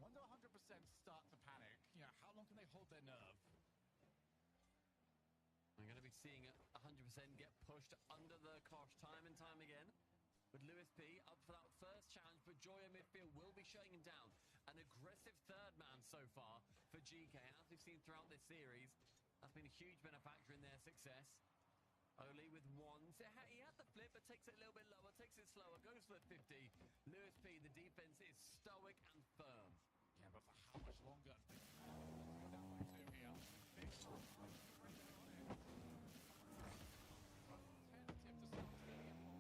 When do 100% start to panic? You know, how long can they hold their nerve? We're going to be seeing 100% get pushed under the cosh time and time again. With Lewis P up for that first challenge, but Joyo midfield will be shutting him down. An aggressive third man so far for GK. As we've seen throughout this series, that's been a huge benefactor in their success. Oli with one. He had the flip, but takes it a little bit lower, takes it slower, goes for the 50. Lewis P, the defense is stoic and firm. Yeah, but for how much longer? Go down by 2 here. Big shot. Tentative to start getting it more forwards. Backboard, Afro looking for the outside.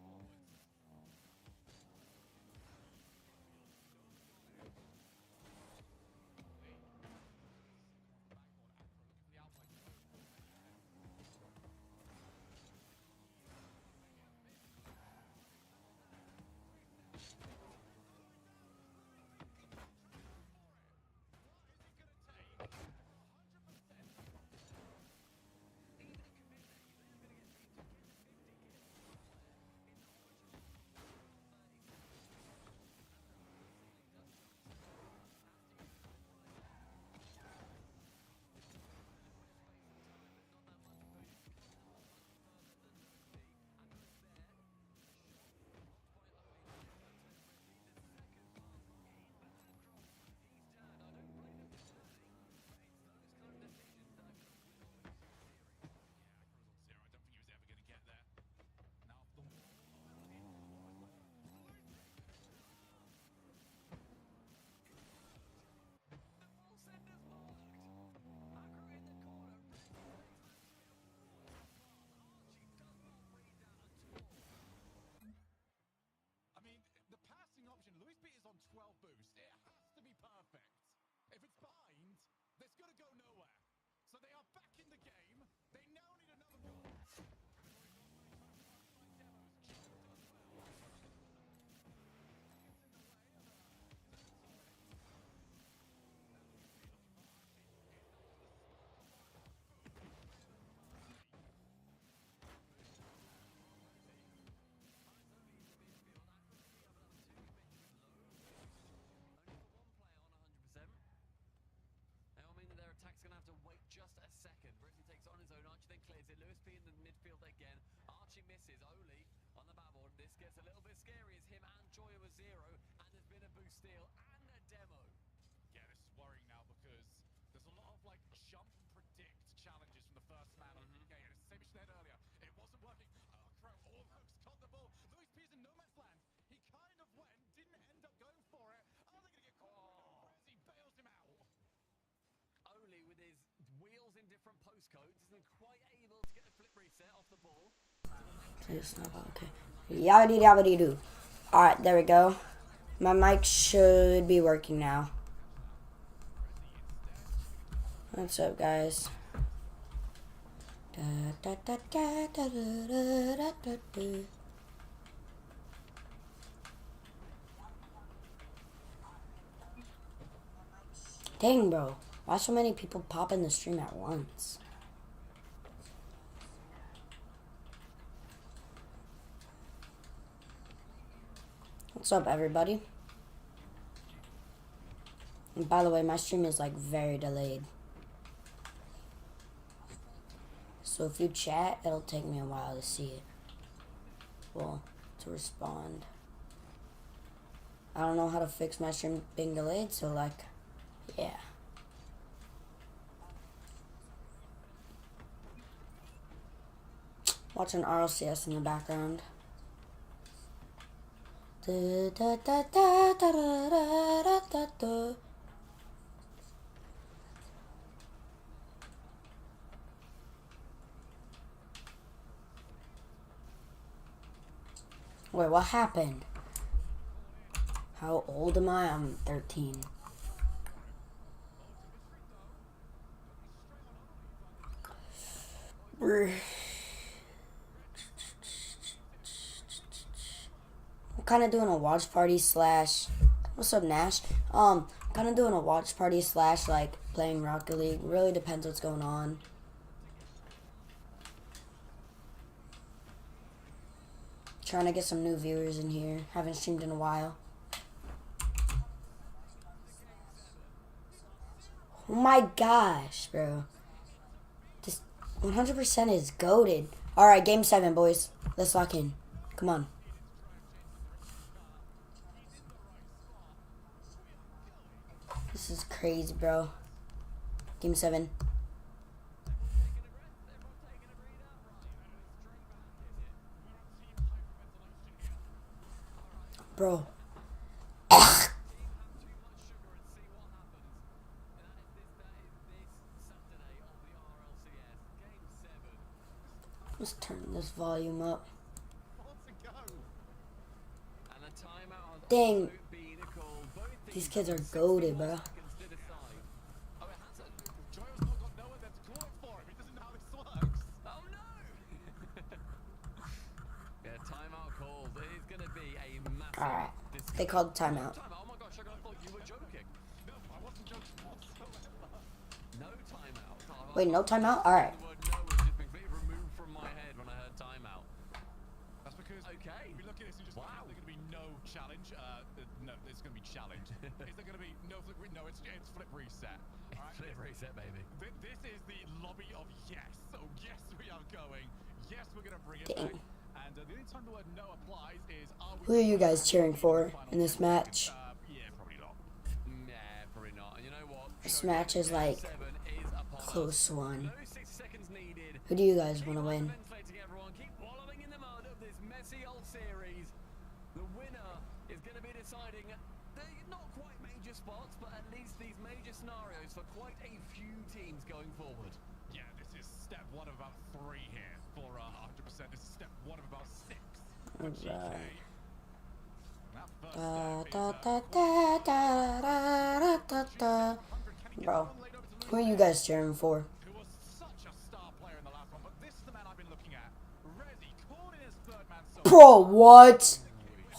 Option. Lewis P is on 12 boost. It has to be perfect. If it's behind, that's going to go nowhere. So they are back in the game. They now need another goal. Attack's going to have to wait just a second. Britney takes it on his own. Archie then clears it. Lewis P in the midfield again. Archie misses. Oli on the backboard. This gets a little bit scary as him and Joyo are zero. And there's been a boost steal and a demo. Yeah, this is worrying now because there's a lot of like jump and predict challenges from the first man on PK. And it's the same as you said earlier. It wasn't working. Crow almost got the ball. Lewis P is in no man's land. He kind of went, didn't end up going for it. Oh, they're going to get caught. He bails him out. Oli with his wheels in different postcodes isn't quite able to get the flip reset off the ball. It's not okay. Yabbity dabbity doo. Alright, there we go. My mic should be working now. What's up, guys? Da, da, da, da, da, da, da, da, da. Dang, bro. Why so many people pop in the stream at once? What's up, everybody? And by the way, my stream is like very delayed. So if you chat, it'll take me a while to see it. Well, to respond. I don't know how to fix my stream being delayed, so like, yeah. Watching RLCS in the background. Da, da, da, da, da, da, da, da, da. Wait, what happened? How old am I? I'm 13. I'm kind of doing a watch party slash. What's up, Nash? Kind of doing a watch party slash like playing Rocket League. Really depends what's going on. Trying to get some new viewers in here. Haven't streamed in a while. Oh my gosh, bro. This 100% is goated. Alright, game 7, boys. Let's lock in. Come on. This is crazy, bro. Game 7. Bro. Let's turn this volume up. Dang. These kids are goated, bro. Joyo's not got nowhere there to call it for him. He doesn't know how this works. Oh no! Yeah, timeout called. It is going to be a massive. Alright. They called timeout. Timeout. Oh my gosh, I thought you were joking. No, I wasn't joking whatsoever. No timeout. Wait, no timeout? Alright. The word no was just been completely removed from my head when I heard timeout. That's because Okay. we look at this and just Wow. is there going to be no challenge? No, there's going to be challenge. Is there going to be no flip? No, it's flip reset. All right? Flip reset, baby. This is the lobby of yes. So yes, we are going. Yes, we're going to bring it Dang. back. And the only time the word no applies is are we Who are you guys cheering for in this match? Yeah, probably not. Nah, probably not. And you know what? This match is like 7 is upon us. close one. No 6 seconds needed. Who do you guys want to win? Ventilating everyone. Keep wallowing in the mud of this messy old series. The winner is going to be deciding not quite major spots, but at least these major scenarios for quite a few teams going forward. Yeah, this is step 1 of about 3 here for 100%. This is step 1 of about 6 for GK. Alright. That first Da, step da, is, da, da, da, da, da, da. Bro, who are you guys cheering for? who was such a star player in the last one, but this is the man I've been looking at. Rezi caught in his third man so Bro, what?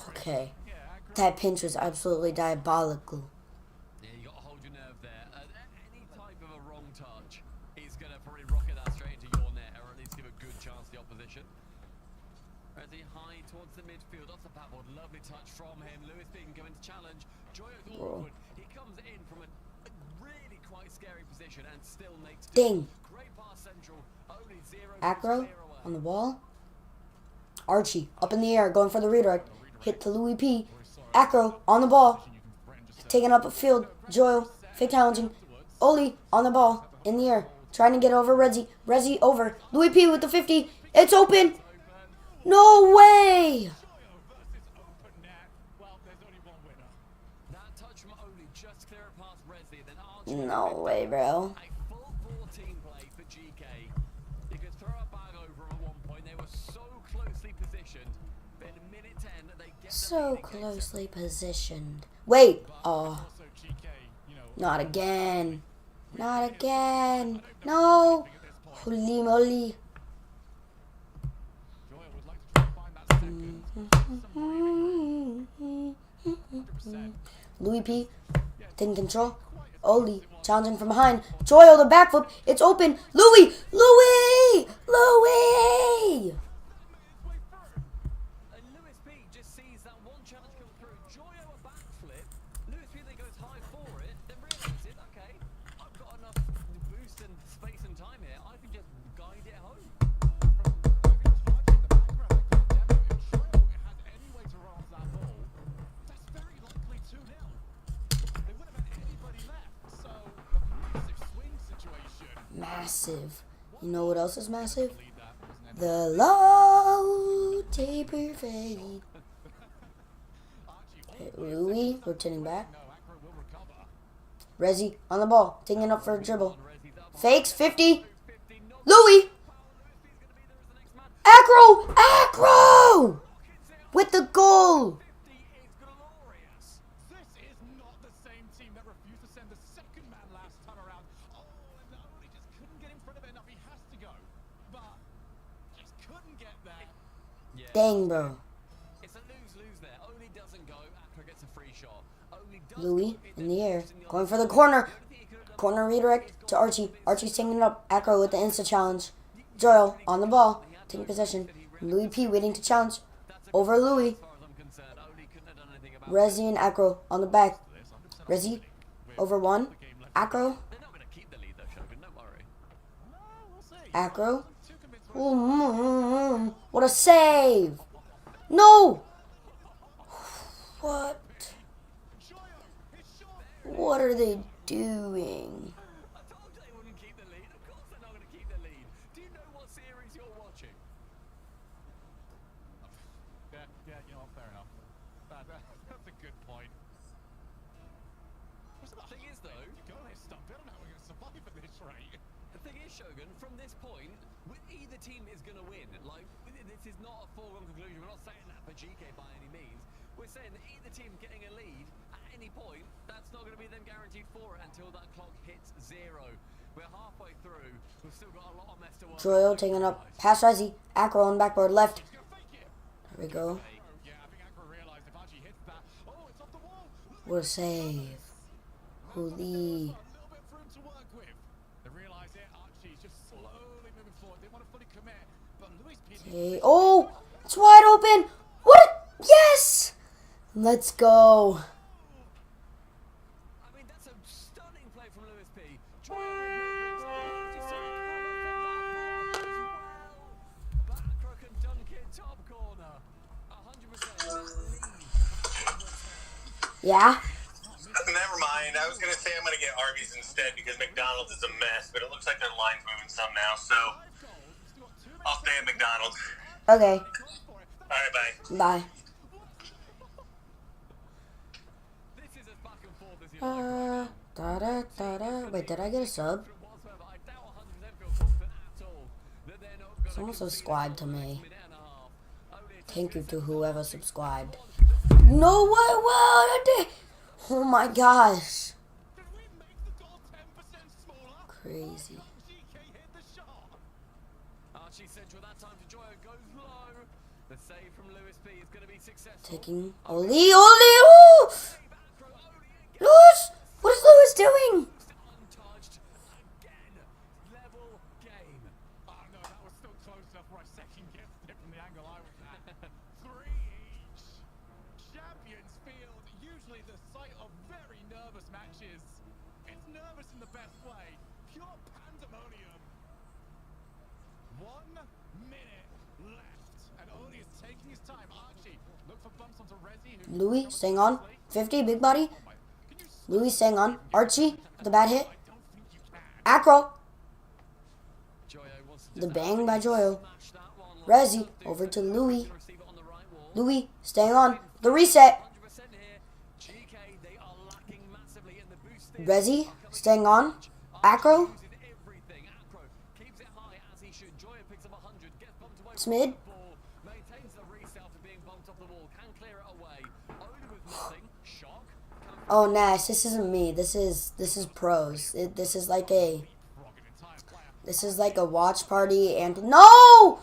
Okay. yeah, Aggro- That pinch was absolutely diabolical. Yeah, you got to hold your nerve there. Any type of a wrong touch is going to probably rocket that straight into your net, or at least give a good chance to the opposition. As he high towards the midfield, off the backboard, lovely touch from him. Lewis being going to challenge. Joyo's awkward. He comes in from a really quite scary position and still makes do. Ding. Great pass central. Only 0 Acro clear away. on the ball. Archie up in the air, going for the redirect. Hit to Louis P. Acro on the ball. Taking up a field. Joyo, fake challenging. Oli on the ball, in the air. Trying to get over Rezi. Rezi over. Louis P with the 50. It's open. No way. Joyo versus open net. Well, there's only one winner. That touch from Oli just clear it past Resi, then Archie. No way, bro. A full 14 play for GK. You could throw a bag over at one point. They were so closely positioned. Then minute 10, they get the So leading. closely positioned. Wait. Oh, Also, GK, you know, not again. Not again. No. Holy moly. Joyo would like to try and find that second. 100%. Louis P. Taking control. Oli challenging from behind. Joyo the backflip. It's open. Louis. Louis. Louis. And Lewis P just sees that one challenge come through. Joyo a backflip. Lewis P then goes high for it, then realizes, okay, I've got enough boost and space and time here. I can just guide it home. Massive. You know what else is massive? The low taper fade. Louis rotating back. Rezi on the ball, taking it up for a dribble. Fakes 50. Louis. Acro. Acro. With the goal. This is not the same team that refused to send the second man last time around. Oh, and Oli just couldn't get in front of it enough. He has to go, but just couldn't get there. Yeah. Dang, bro. It's a lose-lose there. Oli doesn't go, Acro gets a free shot. Oli does Louis go, in the air, then going for the corner. the only thing he could have done Corner redirect to Archie. Archie's taking it up. Acro with the insta challenge. Joel on the ball, taking possession. Louis P waiting to challenge. Over Louis. as far as I'm concerned. Oli couldn't have done anything about Rezi and Acro on the back. Rezi over one. Acro. They're not going to Acro. What a save! No! What? What are they doing? I told you they wouldn't keep the lead. Of course they're not going to keep the lead. Do you know what series you're watching? Yeah, you know what, fair enough. That's a good point. The thing is, though, You go there, Stump. I don't know how we're going to survive at this rate. the thing is, Shogun, from this point, either team is going to win. Like, this is not a foregone conclusion. We're not saying that for GK by any means. We're saying that either team getting a lead at any point, that's not going to be them guaranteed for it until that clock hits 0. We're halfway through. We've still got a lot of mess to work. Joyo taking up. Pass Resi. Acro on backboard left. He's going to fake it. There we go. Yeah, I think Acro realized if Archie hits that, oh, it's off the wall. What a save. Holy. A little bit for him to work with. They realize it. Archie's just slowly moving forward. They want to fully commit, but Luis P. Okay. Oh, it's wide open. What? Yes. Let's go. I mean, that's a stunning play from Lewis P. Joyo with movement. Just sort of cover from that ball as well. But Acro can dunk it top corner. 100%. Yeah. Never mind. I was going to say I'm going to get Arby's instead because McDonald's is a mess, but it looks like their line's moving some now, so I'll stay at McDonald's. Okay. All right, bye. Bye. This is as back and forth as you like. Wait, did I get a sub? Whatsoever. I doubt 100% feel confident at all that they're not going to Someone concede subscribed to a goal in me. the next minute and a half. Only a Thank you 10 to whoever subscribed. seconds. No way, what? Oh my gosh. Did we make the goal 10% smaller? Crazy. GK hit the shot. Archie central that time to Joyo goes low. The save from Lewis P is going to be successful. Taking Oli. Ooh! Save Acro only again. Lewis! What is Lewis doing? Untouched again. Level game. Oh no, that was still close enough where I second guessed it from the angle I was at. 3 each. Champions Field, usually the site of very nervous matches. It's nervous in the best way. Pure pandemonium. 1 minute left. And Oli is taking his time. Archie, look for bumps onto Resi. Louis, staying on. 50, big body. Louis staying on. Archie, the bad hit. I don't think you can. Acro. Joyo wants to The just bang by Joyo. smash that one. Resi, over to Louis. Receive it on the right wall. Louis, staying on. The reset. 100% here. GK, they are lacking massively in the boost. Resi, staying on. Acro. Uses everything. Acro keeps it high as he should. Joyo picks up 100. Gets bumped away. Smid. from the ball. Maintains the reset after being bumped off the wall. Can clear it away. Only with nothing. Shock. Oh, Nash, this isn't me. This is pros. This is like a watch party and no.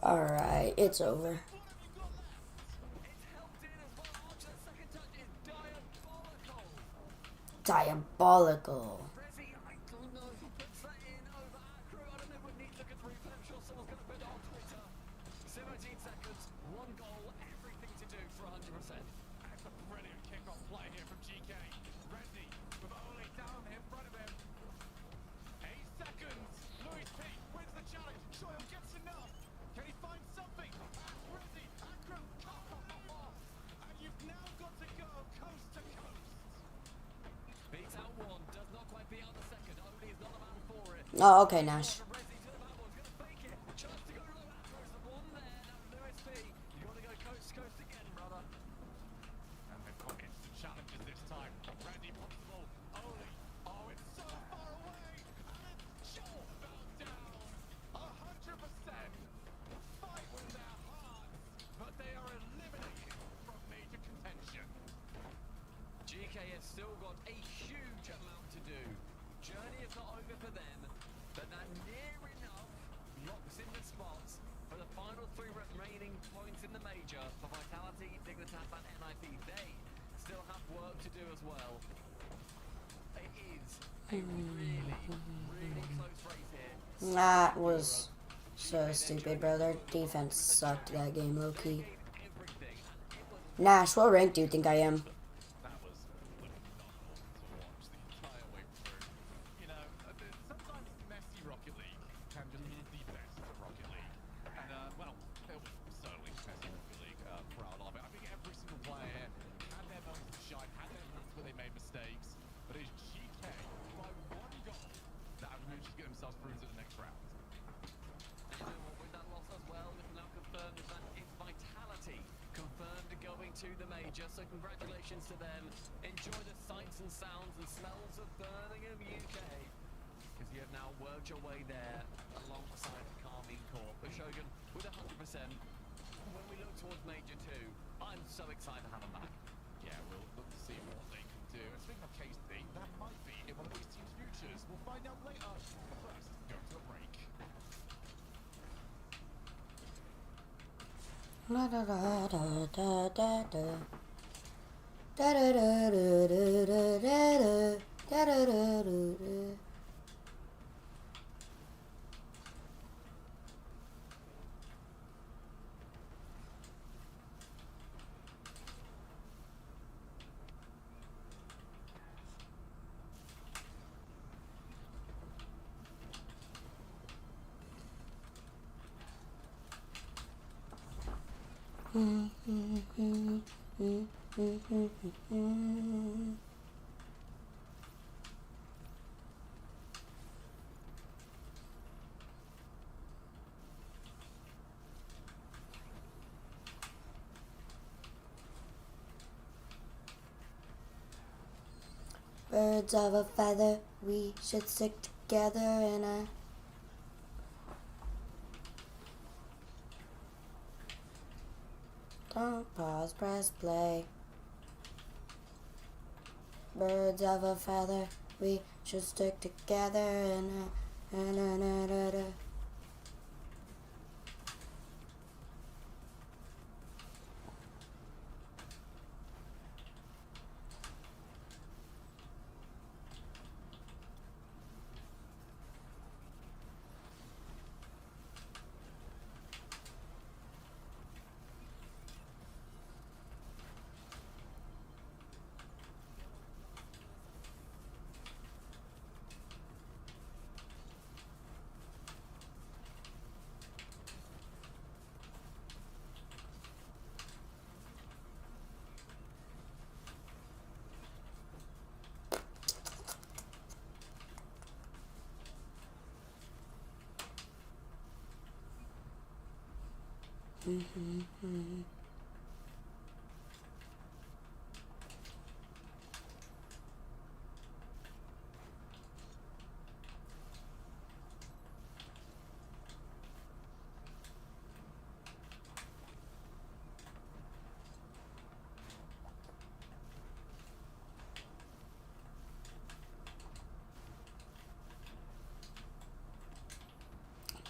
All right, it's over. It's helped in as well. Archer, second touch is diabolical. Diabolical. Resi, I don't know who puts that in over Acro. I don't know if we need to look at the replay. I'm sure someone's going to put it on Twitter. 17 seconds, 1 goal, everything to do for 100%. That's a brilliant kick-off play here from GK. Resi with Oli down in front of him. 8 seconds. Luis P wins the challenge. Joyo gets enough. Can he find something? Resi, Acro, and you've now got to go coast to coast. Beats out 1, does not quite beat out the second. Only is not a man for it. Oh, okay, Nash. Resi to the bad one's gonna fake it. Chance to go low. Acro's the one there. Now Lewis P, you gotta go coast to coast again, brother. And they've got instant challenges this time. Randy puts the ball. Oli. Oh, it's so far away. And it's short bound down. 100%. Fight with their hearts. But they are eliminated from major contention. GK has still got a huge amount to do. Journey is not over for them, but that near enough locks in the spots for the final 3 remaining points in the major for Vitality, Dignitas and NIP. They still have work to do as well. It is a really, really close race here. That was so stupid, bro. Their defense sucked that game, low key. Everything. And it was Nash, what rank do you think I am? That was phenomenal to watch the entire way through. You know, to the major, so congratulations to them. Enjoy the sights and sounds and smells of Birmingham, UK, because you have now worked your way there alongside the Carmine Corp. But Shogun, with 100%, when we look towards Major 2, I'm so excited to have them back. Yeah, we'll look to see what they can do. And speaking of KC, that might be in one of these teams' futures. We'll find out later. But first, go to a break. La da da da da da da. Da da da da da da da da da da da. Birds of a feather, we should stick together in a don't pause, press play. Birds of a feather, we should stick together in a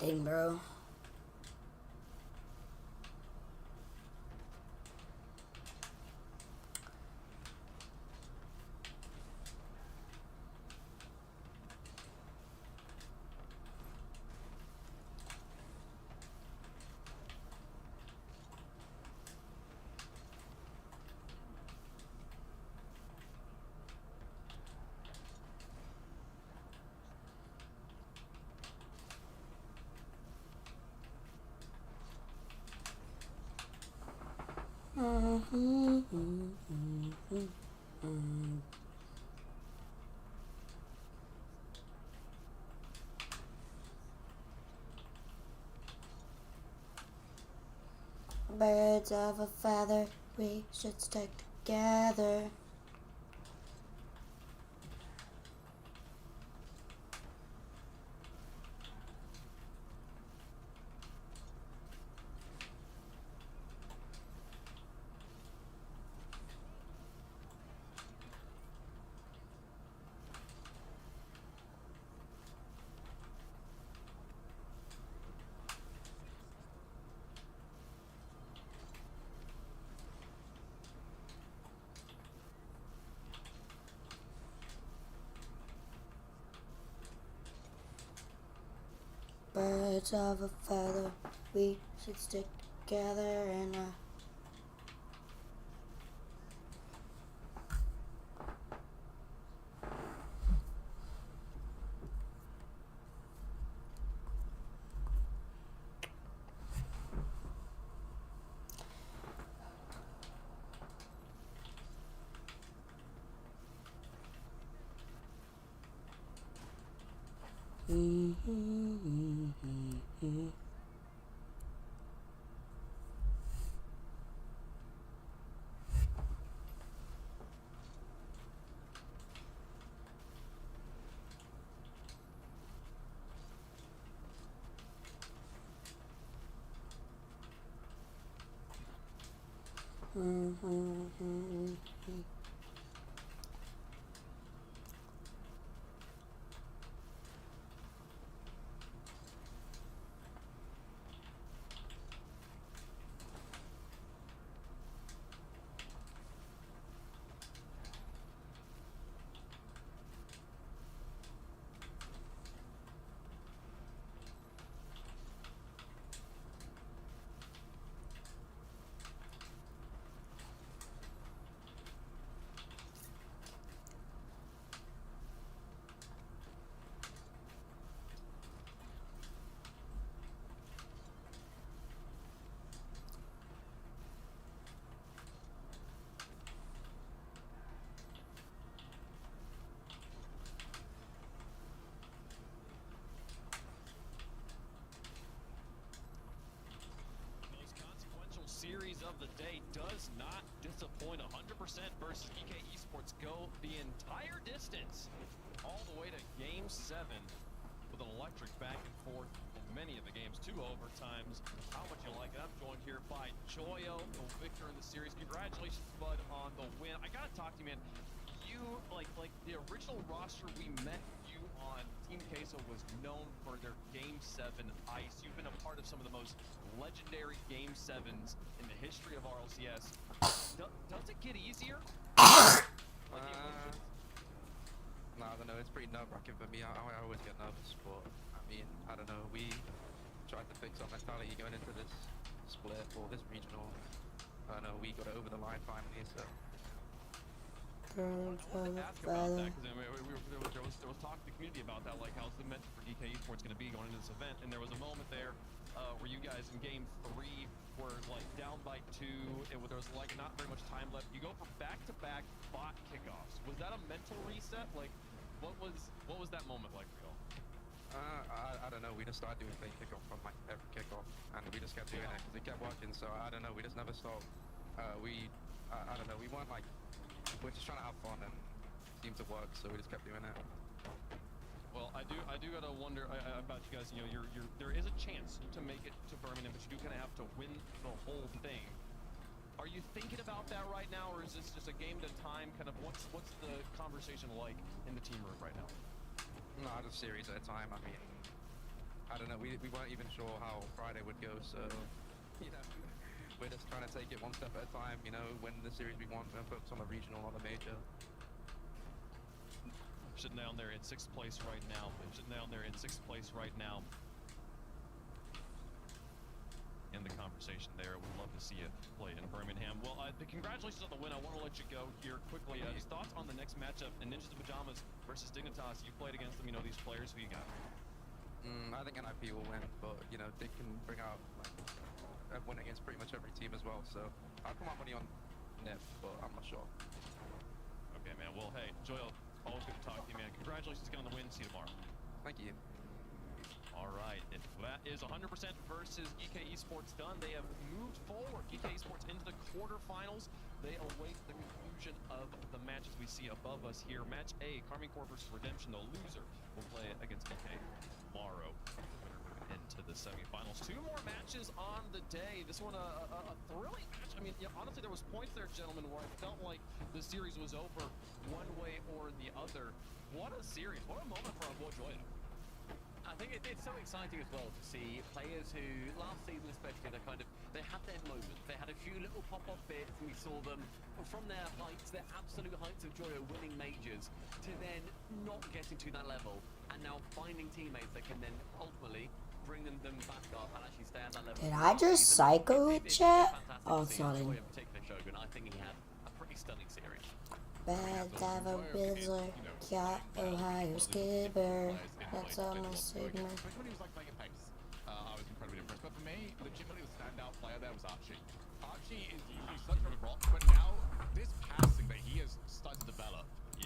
Dang, bro. Birds of a feather, we should stick together. Birds of a feather, we should stick together in a Most consequential series of the day does not disappoint. 100% versus EK Esports go the entire distance all the way to Game 7 with an electric back and forth in many of the games, 2 overtimes. How much you like it? I'm joined here by Joyo, the victor in the series. Congratulations, Bud, on the win. I gotta talk to you, man. You, like the original roster we met you on, Team Queso was known for their Game 7 ice. You've been a part of some of the most legendary Game 7s in the history of RLCS. Does it get easier? Like the emotions? No, I don't know. It's pretty nerve-wracking for me. I always get nervous, but I mean, I don't know. We tried to fix our mentality going into this split or this regional. I don't know. We got it over the line finally, so. I wanted to ask about that because there was talk in the community about that, like how's the mentor for DK Esports going to be going into this event, and there was a moment there where you guys in Game 3 were like down by 2, and there was like not very much time left. You go for back-to-back bot kickoffs. Was that a mental reset? Like, what was that moment like for y'all? I don't know. We just started doing fake kickoff from like every kickoff, and we just kept doing it because it kept working. So I don't know. We just never stopped. I don't know. We weren't like. We're just trying to have fun, and it seemed to work, so we just kept doing it. Well, I do gotta wonder about you guys. You know, there is a chance to make it to Birmingham, but you do kind of have to win the whole thing. Are you thinking about that right now, or is this just a game at a time? Kind of, what's the conversation like in the team room right now? No, just series at a time. I mean, I don't know. We weren't even sure how Friday would go, so you know. We're just trying to take it one step at a time, you know, win the series we want and focus on the regional, not the major. Sitting down there in 6th place right now. In the conversation there, we'd love to see you play in Birmingham. Well, congratulations on the win. I want to let you go here quickly. Just thoughts on the next matchup in Ninjas in Pajamas versus Dignitas. You played against them, you know these players. Who you got? I think NIP will win, but, you know, they can bring out, like, win against pretty much every team as well, so I'll put my money on NIP, but I'm not sure. Okay, man. Well, hey, Joel, always good to talk to you, man. Congratulations again on the win. See you tomorrow. Thank you. All right, and that is 100% versus EK Esports done. They have moved forward. EK Esports into the quarterfinals. They await the conclusion of the matches we see above us here. Match A, Karmine Corp versus Redemption. The loser will play against EK tomorrow. Into the semifinals. 2 more matches on the day. This one a thrilling match. I mean, yeah, honestly, there was points there, gentlemen, where I felt like the series was over one way or the other. What a series. What a moment for our boy Joyo. I think it's so exciting as well to see players who, last season especially, they had their moments. They had a few little pop-off bits, and we saw them from their heights, their absolute heights of Joyo winning majors, to then not getting to that level, and now finding teammates that can then ultimately bring them back up and actually stay at that level. Did I just psycho chat? Oh, it's not in. In particular, Shogun, I think he had a pretty stunning series. Bad Diver Bizzler, Cat, Ohio Skipper. That's almost Sigma. Especially when he was like making pace. I was incredibly impressed. But for me, legitimately the standout player there was Archie. Archie is usually such a rock, but now this passing that he has started to develop is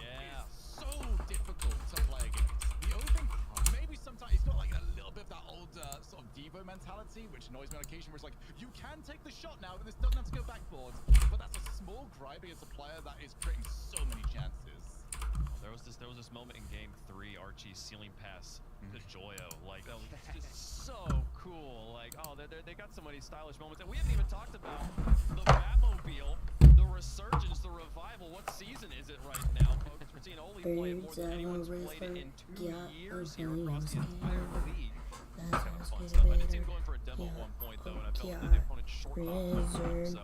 so difficult to play against. The only thing, maybe sometimes he's got like a little bit of that old sort of Devo mentality, which annoys me on occasion, where it's like, you can take the shot now, but this doesn't have to go backboard. But that's a small gripe against a player that is creating so many chances. There was this moment in Game 3, Archie's ceiling pass to Joyo. Like, that was just so cool. Like, oh, they got so many stylish moments. And we haven't even talked about the Batmo feel the resurgence, the revival. What season is it right now, folks? We're seeing Oli play it more than anyone's played it in 2 years here across the entire league. Kind of fun stuff. I did see him going for a demo at one point, though, and I felt that the opponent short off him. So,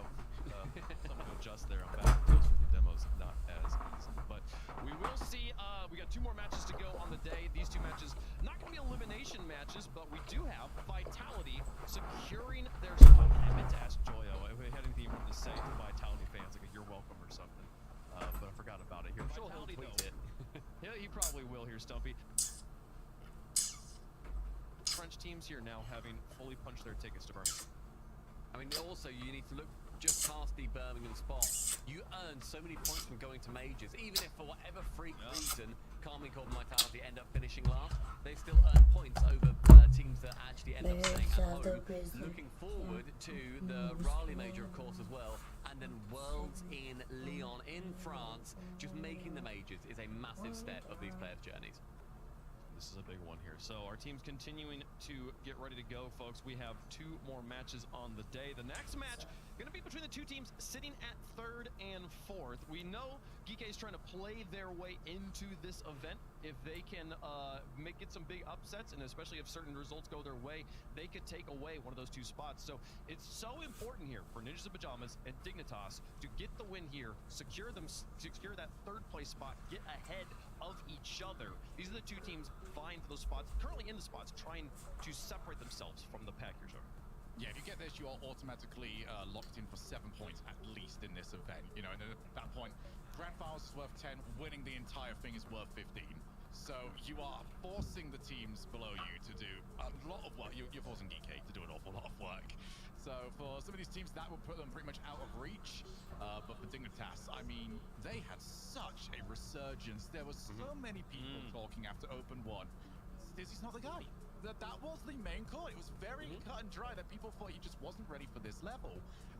something to adjust there on back. Those were the demos, not as easy. But we will see. We got 2 more matches to go on the day. These 2 matches, not going to be elimination matches, but we do have Vitality securing their spot. I meant to ask Joyo if we had anything to say to Vitality fans, like a you're welcome or something. But I forgot about it here. I'm sure he'll tweet it. Yeah, he probably will here, Stumpy. French teams here now having fully punched their tickets to Birmingham. I mean, also, you need to look just past the Birmingham spot. You earn so many points from going to majors, even if for whatever freak reason Karmine Corp and Vitality end up finishing last, they still earn points over teams that actually end up staying at home. Looking forward to the Raleigh major, of course, as well, and then Worlds in Lyon in France. Just making the majors is a massive step of these players' journeys. This is a big one here. So our team's continuing to get ready to go, folks. We have 2 more matches on the day. The next match going to be between the 2 teams sitting at 3rd and 4th. We know GK is trying to play their way into this event. If they can get some big upsets, and especially if certain results go their way, they could take away one of those 2 spots. So it's so important here for Ninjas in Pajamas and Dignitas to get the win here, secure that 3rd place spot, get ahead of each other. These are the 2 teams vying for those spots, currently in the spots, trying to separate themselves from the pack here, Joe. Yeah, if you get this, you are automatically locked in for 7 points at least in this event. You know, and at that point, Grand Finals is worth 10, winning the entire thing is worth 15. So you are forcing the teams below you to do a lot of work. You're forcing DK to do an awful lot of work. So for some of these teams, that would put them pretty much out of reach. But for Dignitas, I mean, they had such a resurgence. There were so many people talking after Open 1. Stizzy's not the guy. That was the main call. It was very cut and dry that people thought he just wasn't ready for this level.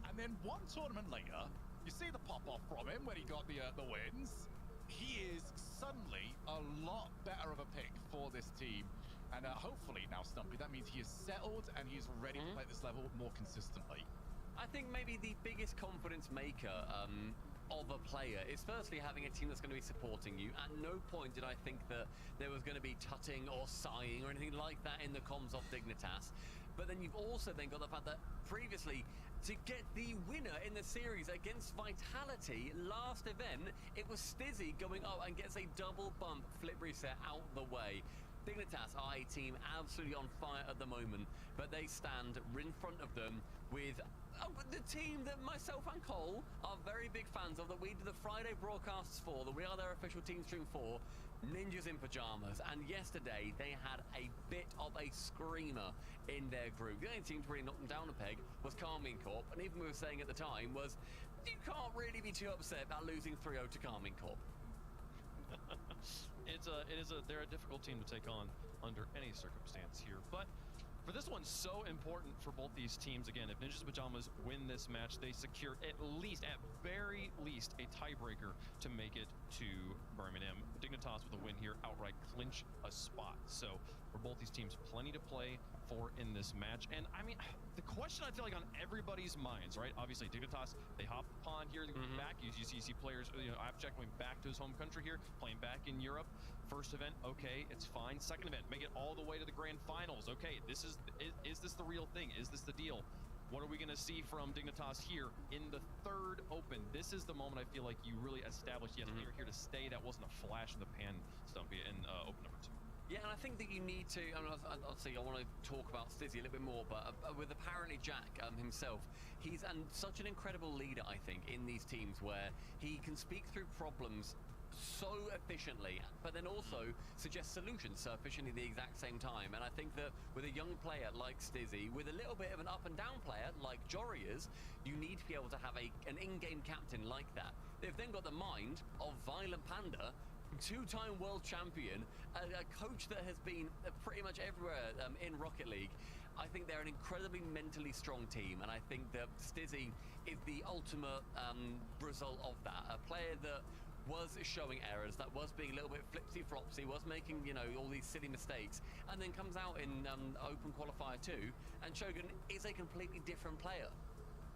And then one tournament later, you see the pop-off from him when he got the wins. He is suddenly a lot better of a pick for this team. And hopefully now, Stumpy, that means he is settled and he's ready to play at this level more consistently. I think maybe the biggest confidence maker of a player is firstly having a team that's going to be supporting you. At no point did I think that there was going to be tutting or sighing or anything like that in the comms of Dignitas. But then you've also then got the fact that previously, to get the winner in the series against Vitality last event, it was Stizzy going up and gets a double bump flip reset out the way. Dignitas are a team absolutely on fire at the moment, but they stand in front of them with the team that myself and Cole are very big fans of, that we do the Friday broadcasts for, that we are their official team stream for, Ninjas in Pajamas. And yesterday they had a bit of a screamer in their group. The only team to really knock them down a peg was Karmine Corp, and even we were saying at the time was, you can't really be too upset about losing 3-0 to Karmine Corp. They're a difficult team to take on under any circumstance here, but for this one, so important for both these teams. Again, if Ninjas in Pajamas win this match, they secure at very least, a tiebreaker to make it to Birmingham. Dignitas with a win here outright clinch a spot. So for both these teams, plenty to play for in this match. And I mean, the question I feel like on everybody's minds, right? Obviously, Dignitas, they hop upon here, back. You see players, Abject going back to his home country here, playing back in Europe. First event, okay, it's fine. Second event, make it all the way to the grand finals. Okay, is this the real thing? Is this the deal? What are we going to see from Dignitas here in the 3rd Open? This is the moment I feel like you really established, yes, we are here to stay. That wasn't a flash in the pan, Stumpy, in Open number 2. Yeah, and I think that you need to, I mean, obviously I want to talk about Stizzy a little bit more, but with apparently Jack himself, he's such an incredible leader, I think, in these teams where he can speak through problems so efficiently, but then also suggest solutions so efficiently at the exact same time. And I think that with a young player like Stizzy, with a little bit of an up and down player like Jory is, you need to be able to have an in-game captain like that. They've then got the mind of Violent Panda, 2-time world champion, a coach that has been pretty much everywhere in Rocket League. I think they're an incredibly mentally strong team, and I think that Stizzy is the ultimate result of that. A player that was showing errors, that was being a little bit flipsy-flopsy, was making, all these silly mistakes, and then comes out in Open Qualifier 2, and Shogun is a completely different player.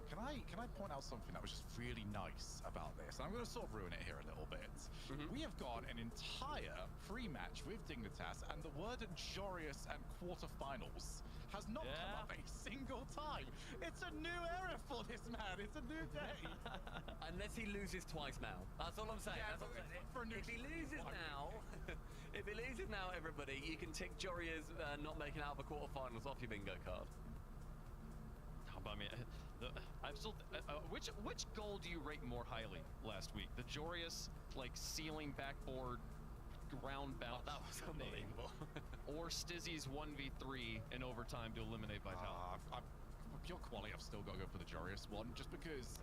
Can I point out something that was just really nice about this? I'm going to sort of ruin it here a little bit. We have gone an entire pre-match with Dignitas, and the word Jorius and quarterfinals has not come up a single time. It's a new era for this man. It's a new day. Unless he loses twice now. That's all I'm saying. Yeah, That's all I'm saying. for a new If he loses season. now, if he loses now, everybody, you can tick Joria's not making out of the quarterfinals off your bingo card. I mean, I'm still. Which goal do you rate more highly last week? The Jorius like ceiling backboard ground bounce. That was unbelievable. Or Stizzy's 1v3 in overtime to eliminate Vitality. For pure quality, I've still got to go for the Jorius one, just because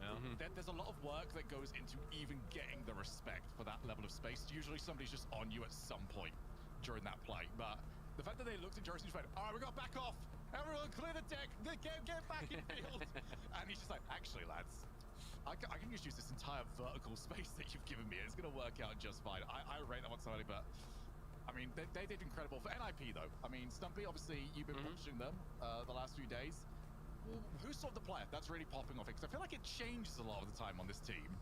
there's a lot of work that goes into even getting the respect for that level of space. Usually somebody's just on you at some point during that play, but the fact that they looked at Jorius and just went, all right, we got to back off. Everyone clear the deck, get back in field. And he's just like, actually, lads, I can just use this entire vertical space that you've given me. It's going to work out just fine. I rate that one slightly, but I mean, they did incredible. For NIP, though, I mean, Stumpy, obviously, you've been watching them the last few days. Who's sort of the player that's really popping off? Because I feel like it changes a lot of the time on this team.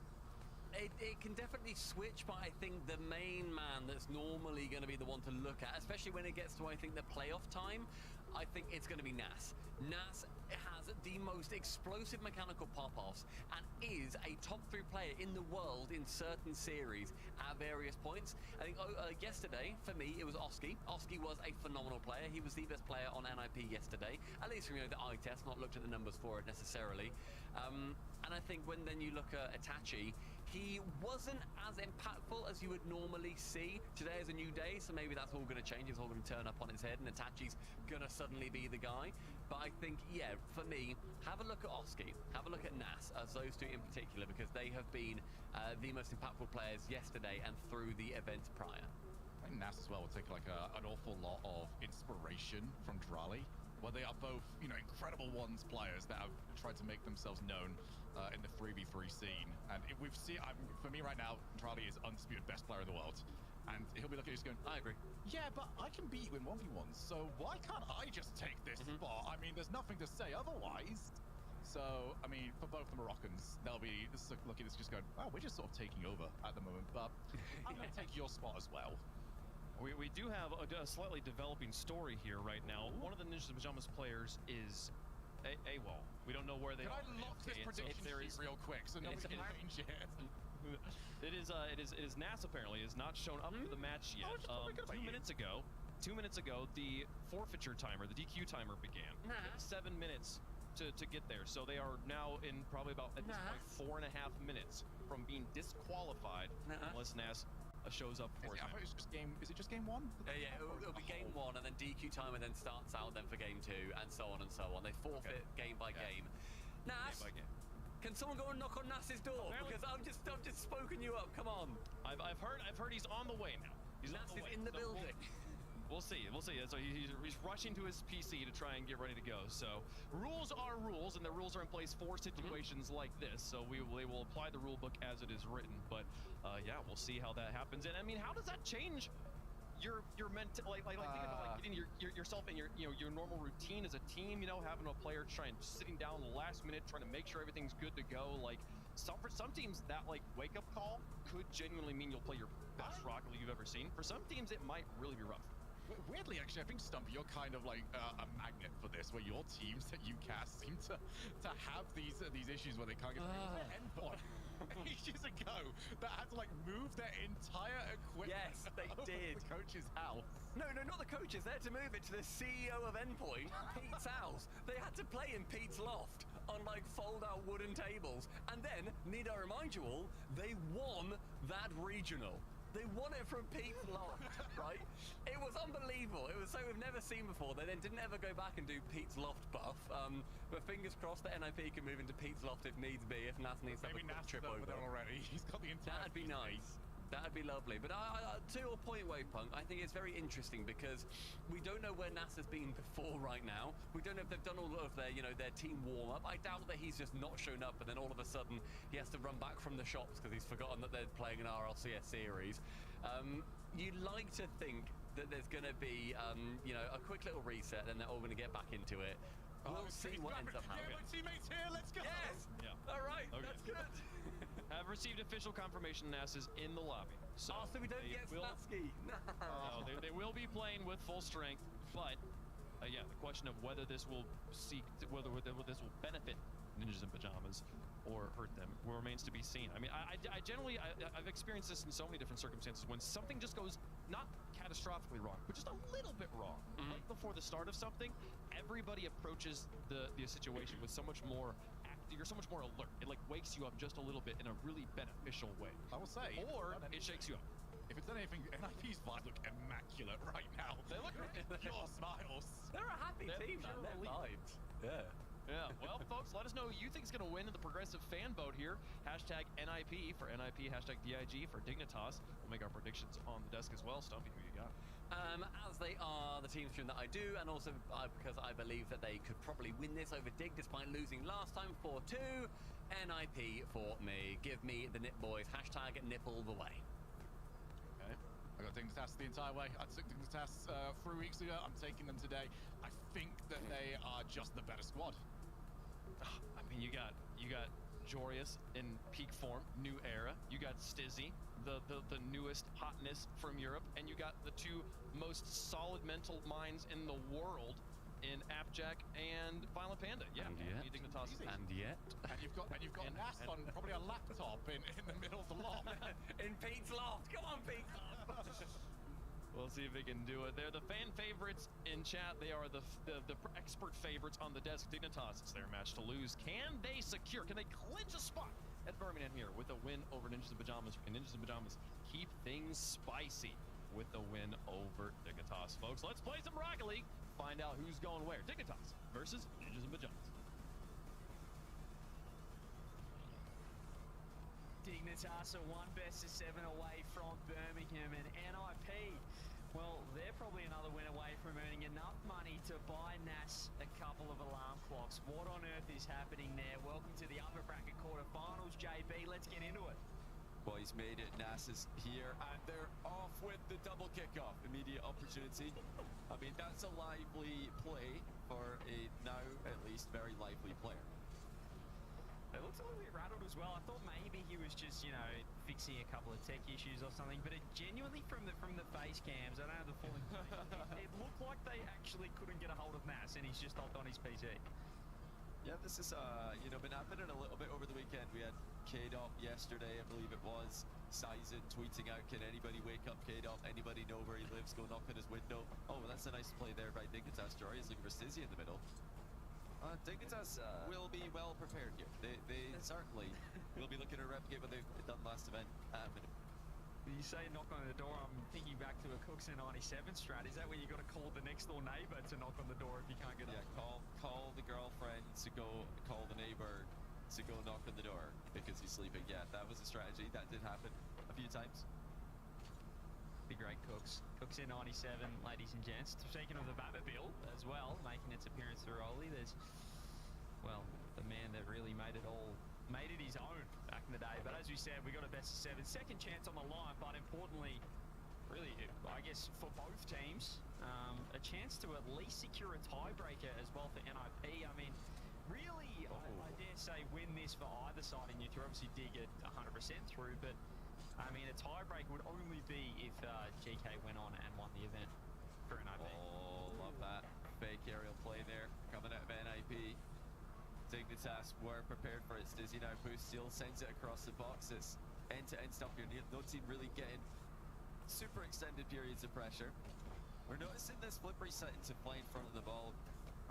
It can definitely switch, but I think the main man that's normally going to be the one to look at, especially when it gets to, I think, the playoff time, I think it's going to be Nas. Nas has the most explosive mechanical pop-offs and is a top 3 player in the world in certain series at various points. I think yesterday, for me, it was Oski. Oski was a phenomenal player. He was the best player on NIP yesterday, at least from the eye test, not looked at the numbers for it necessarily. And I think when then you look at Itachi, he wasn't as impactful as you would normally see. Today is a new day, so maybe that's all going to change. It's all going to turn up on its head, and Itachi's going to suddenly be the guy. But I think, yeah, for me, have a look at Oski, have a look at Nas, as those two in particular, because they have been the most impactful players yesterday and through the events prior. I think Nas as well will take like an awful lot of inspiration from Drali, where they are both, you know, incredible ones players that have tried to make themselves known in the 3v3 scene. And we've seen, for me right now, Drali is undisputed best player in the world. And he'll be looking at you going, I agree. yeah, but I can beat you in 1v1s, so why can't I just take this spot? I mean, there's nothing to say otherwise. So, I mean, for both the Moroccans, they'll be looking at this just going, wow, we're just sort of taking over at the moment, but I'm going to take your spot as well. We do have a slightly developing story here right now. One of the Ninjas Pajamas players is AWOL. We don't know where they Can are. I lock this prediction sheet real quick so nobody can change it? It is Nas apparently is not shown up for the match yet. 2 minutes ago, the forfeiture timer, the DQ timer began. 7 minutes to get there. So they are now in probably about at this point 4.5 minutes from being disqualified unless Nas shows up for it. Is it just game 1? Yeah, it'll be game 1 and then DQ timer then starts out then for game 2 and so on and so on. They forfeit game by game. Nas, Game by game. can someone go and knock on Nas's door? Apparently- Because I've just spoken you up. Come on. I've heard he's on the way now. He's Nas on the is way. in the So building. We'll see. So he's rushing to his PC to try and get ready to go. So rules are rules, and the rules are in place for situations like this. So they will apply the rule book as it is written. But yeah, we'll see how that happens. And I mean, how does that change your mental? Like think about like getting yourself in your normal routine as a team. You know, having a player sitting down the last minute, trying to make sure everything's good to go. Like for some teams, that like wake up call could genuinely mean you'll play your best Rocket League you've ever seen. For some teams, it might really be rough. Weirdly, actually, I think, Stumpy, you're kind of like a magnet for this, where your teams that you cast seem to have these issues where they can't get endpoint ages ago that had to like move their entire equipment. Yes, they over did. The coach's house. No, not the coaches. They had to move it to the CEO of Endpoint, Pete's house. They had to play in Pete's loft on like fold-out wooden tables. And then, need I remind you all, they won that regional. They won it from Pete's loft, right? It was unbelievable. It was something we've never seen before. They then didn't ever go back and do Pete's loft buff. But fingers crossed that NIP can move into Pete's loft if needs be, if Nas needs to have a Maybe quick Nas trip over over. there already. He's got the entire. That'd be nice. That'd be lovely. But to your point, Wavepunk, I think it's very interesting because we don't know where Nas has been before right now. We don't know if they've done all of their, their team warm-up. I doubt that he's just not shown up and then all of a sudden he has to run back from the shops because he's forgotten that they're playing an RLCS series. You'd like to think that there's going to be, a quick little reset and they're all going to get back into it. We'll see what ends up happening. Yeah, my teammates here, let's go. Yes! Yeah. All right, Okay. that's good. Have received official confirmation NAS is in the lobby. So, Oh, so we don't they get will, Snatsky. No. no, they will be playing with full strength, but yeah, the question of whether this will whether this will benefit Ninjas in Pajamas or hurt them remains to be seen. I mean, I generally I've experienced this in so many different circumstances when something just goes not catastrophically wrong, but just a little bit wrong. Right before the start of something, everybody approaches the situation with so much more. You're so much more alert. It like wakes you up just a little bit in a really beneficial way. I will say, Or it shakes you up. if it's anything, NIP's vibes look immaculate right now. They look pure smiles. They're a happy They're team, man. pure They're elite. vibes. Yeah. Yeah, well, folks, let us know who you think is going to win in the progressive fan vote here. Hashtag NIP for NIP, hashtag DIG for Dignitas. We'll make our predictions on the desk as well. Stumpy, who you got? As they are the team stream that I do, and also because I believe that they could probably win this over Dig despite losing last time 4-2. NIP for me. Give me the Nip boys. Hashtag nipple the way. Okay. I got Dignitas the entire way. I took Dignitas 3 weeks ago. I'm taking them today. I think that they are just the better squad. I mean, you got Jorius in peak form, new era. You got Stizzy, the newest hotness from Europe, and you got the two most solid mental minds in the world in Appjack and Violent Panda. Yeah, And yet. Dignitas. And yet. And you've got Nas on probably a laptop in the middle of the loft. In Pete's loft. Come on, Pete. We'll see if they can do it. They're the fan favorites in chat. They are the expert favorites on the desk. Dignitas, it's their match to lose. Can they secure? Can they clinch a spot at Birmingham here with a win over Ninjas in Pajamas? Can Ninjas in Pajamas keep things spicy with the win over Dignitas, folks? Let's play some Rocket League. Find out who's going where. Dignitas versus Ninjas in Pajamas. Dignitas are one best of 7 away from Birmingham, and NIP, well, they're probably another win away from earning enough money to buy NAS a couple of alarm clocks. What on earth is happening there? Welcome to the upper bracket quarterfinals, JB. Let's get into it. Boys made it. NAS is here, and they're off with the double kickoff. Immediate opportunity. I mean, that's a lively play for a now, at least, very lively player. It looks a little bit rattled as well. I thought maybe he was just, you know, fixing a couple of tech issues or something, but it genuinely from the face cams, I don't have the full it looked like they actually couldn't get a hold of NAS, and he's just hopped on his PC. Yeah, this is, been happening a little bit over the weekend. We had K-Dop yesterday, I believe it was. Sizen tweeting out, can anybody wake up K-Dop? Anybody know where he lives? Go knock on his window. Oh, that's a nice play there by Dignitas. Jorius looking for Stizzy in the middle. Dignitas will be well prepared here. They certainly will be looking to replicate what they've done last event. You say knock on the door, I'm thinking back to a Cookson 97 strat. Is that where you got to call the next door neighbour to knock on the door if you can't get up? Yeah, call the girlfriend to go, call the neighbour to go knock on the door because he's sleeping. Yeah, that was a strategy. That did happen a few times. The great Cooks. Cooks in 97, ladies and gents. Speaking of the Batmobile as well, making its appearance through Oli, there's, well, the man that really made it his own back in the day. But as we said, we got a best of 7. Second chance on the line, but importantly, really, I guess for both teams, a chance to at least secure a tiebreaker as well for NIP. I mean, really, I dare say win this for either side in U3. Obviously, Dig it 100% through, but I mean, a tiebreak would only be if GK went on and won the event for NIP. Oh, love that. Fake aerial play there coming out of NIP. Dignitas were prepared for it. Stizzy now boost steal, sends it across the boxes. End-to-end stuff here. No team really getting super extended periods of pressure. We're noticing this flip reset into fly in front of the ball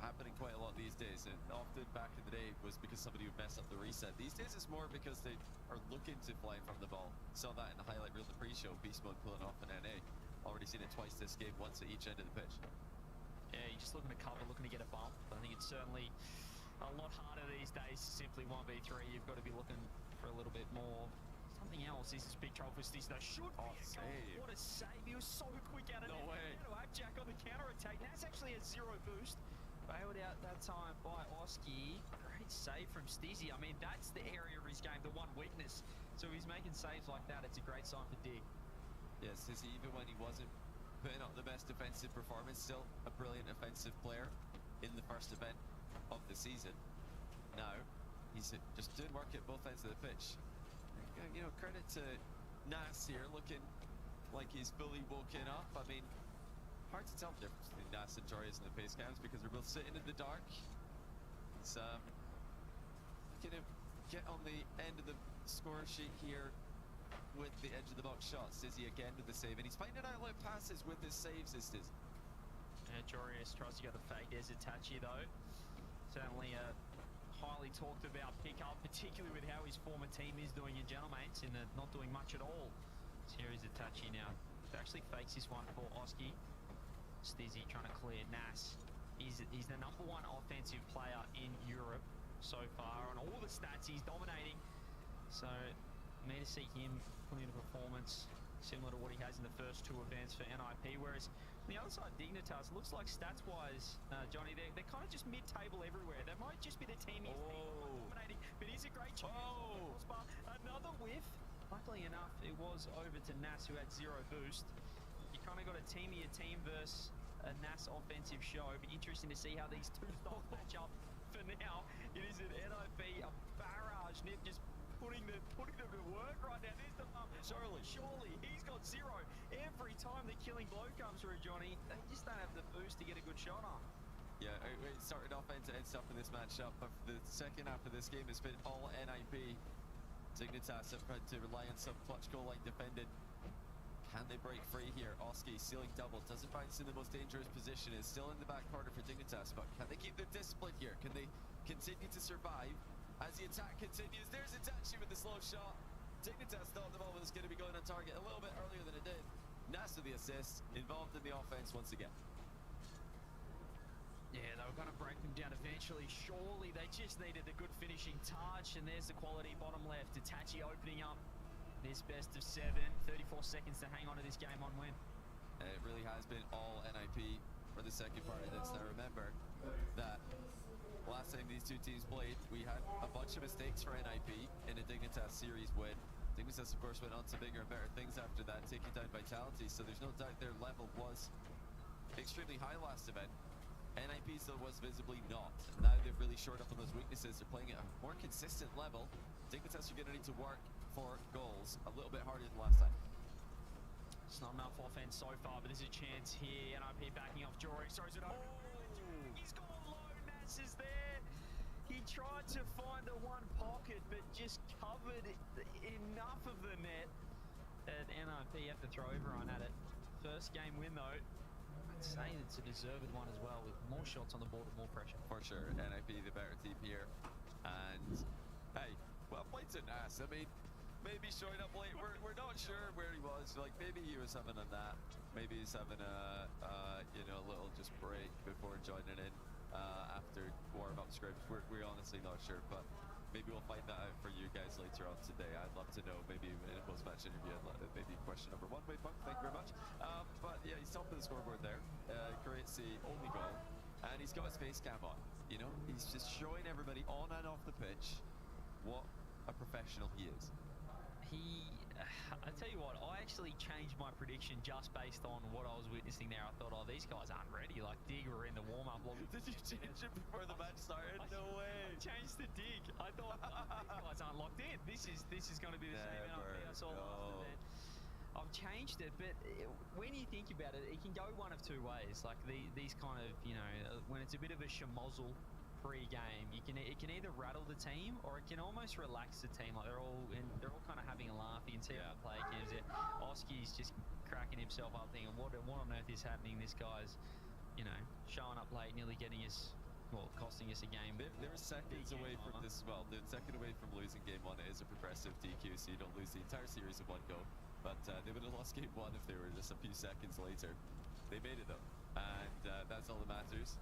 happening quite a lot these days, and often back in the day was because somebody would mess up the reset. These days it's more because they are looking to fly in front of the ball. Saw that in the highlight reel in the pre-show. Beast Mode pulling off an NA. Already seen it twice this game, once at each end of the pitch. Yeah, you're just looking to cover, looking to get a bump. I think it's certainly a lot harder these days to simply 1v3. You've got to be looking for a little bit more. Something else. This is big trouble for Stizzy. That should be a goal. Save. What a save. He was so quick out of No way. Jack on the counter-attack. Nas actually has 0 boost. Bailed out that time by Oski. Great save from Stizzy. I mean, that's the area of his game, the one weakness. So if he's making saves like that, it's a great sign for Dig. Yeah, Stizzy, even when he wasn't putting up the best defensive performance, still a brilliant offensive player in the first event. of the season. Now, he's just doing work at both ends of the pitch. You know, credit to Nas here, looking like he's fully woken up. I mean, hard to tell the difference between Nas and Torres in the pace cams because they're both sitting in the dark. He's looking to get on the end of the score sheet here with the edge of the box shot. Stizzy again with the save, and he's finding outlet passes with his saves, is Stiz. Jorius tries to go the fake. There's Itachi though. Certainly a highly talked about pickup, particularly with how his former team is doing in Gentlemates in the not doing much at all. So here is Itachi now. He actually fakes this one for Oski. Stizzy trying to clear Nas. He's the #1 offensive player in Europe so far. On all the stats, he's dominating. So need to see him put in a performance similar to what he has in the first 2 events for NIP. Whereas on the other side, Dignitas looks like stats-wise, Johnny, they're kind of just mid-table everywhere. They might just be the team he's dominating, but he's a great chance. Another whiff. Luckily enough, it was over to Nas, who had 0 boost. You kind of got a team versus a Nas offensive show. But interesting to see how these two styles match up. For now, it is an NIP, a barrage. Nip just putting them to work right now. There's the bump. Surely, he's got 0. Every time the killing blow comes through, Johnny, they just don't have the boost to get a good shot on. Yeah, it started off end-to-end stuff in this matchup, but for the second half of this game, it's been all NIP. Dignitas have had to rely on some clutch goal-like defending. Can they break free here? Oski stealing double, doesn't find us in the most dangerous position, is still in the back corner for Dignitas, but can they keep their discipline here? Can they continue to survive as the attack continues? There's Itachi with the slow shot. Dignitas thought the ball was going to be going on target a little bit earlier than it did. Nas with the assist, involved in the offense once again. Yeah, they were going to break them down eventually. Surely they just needed a good finishing touch, and there's the quality bottom left. Itachi opening up this best of 7. 34 seconds to hang on to this game on win. It really has been all NIP for the second part of this. Now remember that last time these two teams played, we had a bunch of mistakes for NIP in a Dignitas series win. Dignitas, of course, went on to bigger and better things after that, taking down Vitality, so there's no doubt their level was extremely high last event. NIP still was visibly not. Now they've really shored up on those weaknesses. They're playing at a more consistent level. Dignitas are going to need to work for goals a little bit harder than last time. It's not enough offense so far, but there's a chance here. NIP backing off Jory, throws it over. He's gone low. Nas is there. He tried to find a one pocket, but just covered enough of the net that NIP have to throw everyone at it. First game win though. I'd say it's a deserved one as well, with more shots on the board and more pressure. For sure, NIP the better team here. And hey, well played to Nas. I mean, maybe showing up late. We're not sure where he was. Like maybe he was having a nap. Maybe he's having a you know, a little just break before joining in after warm-up scripts. We're honestly not sure, but maybe we'll find that out for you guys later on today. I'd love to know, maybe in a post-match interview, maybe question number 1. Wade Punk, thank you very much. But yeah, he's top of the scoreboard there. Creates the only goal, and he's got his face cam on. You know, he's just showing everybody on and off the pitch what a professional he is. I tell you what, I actually changed my prediction just based on what I was witnessing there. I thought, oh, these guys aren't ready. Like, Dig were in the warm-up lobby. Did you change it before the match started? No way. I changed the Dig. I thought, these guys aren't locked in. This is going to be the same NIP I saw last event. I've changed it, but when you think about it, it can go one of 2 ways. Like these kind of, you know, when it's a bit of a schmozzle pre-game, it can either rattle the team or it can almost relax the team. Like they're all kind of having a laugh. You can see how the play gives it. Oski's just cracking himself up, thinking, what on earth is happening? This guy's, you know, showing up late, nearly getting us, well, costing us a game. They're seconds away from this as well. They're second away from losing game 1. It is a progressive DQ, so you don't lose the entire series in one go. But they would have lost game 1 if they were just a few seconds later. They made it though, and that's all that matters.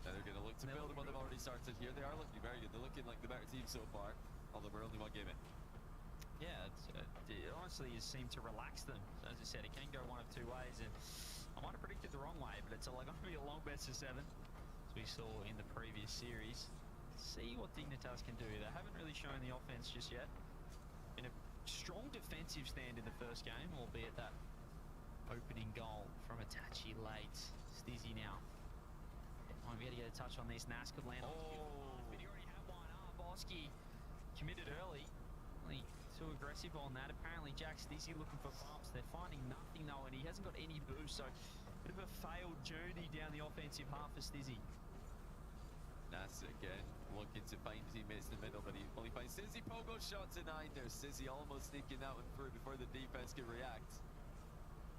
And they're going to look to build on what they've already started here. They are looking very good. They're looking like the better team so far, although we're only 1 game in. Yeah, it honestly has seemed to relax them. As I said, it can go one of 2 ways, and I might have predicted the wrong way, but it's going to be a long best of 7, as we saw in the previous series. See what Dignitas can do. They haven't really shown the offense just yet. In a strong defensive stand in the first game, albeit that opening goal from Itachi late. Stizzy now Might be able to get a touch on this. Nas could land on but he already had one up. Oski committed early. Only too aggressive on that. Apparently Jack Stizzy looking for bumps. They're finding nothing though, and he hasn't got any boost, so a bit of a failed journey down the offensive half for Stizzy. Nas again looking to find teammates in the middle, but he only finds Stizzy. Pogo shot denied there. Stizzy almost sneaking that one through before the defense could react.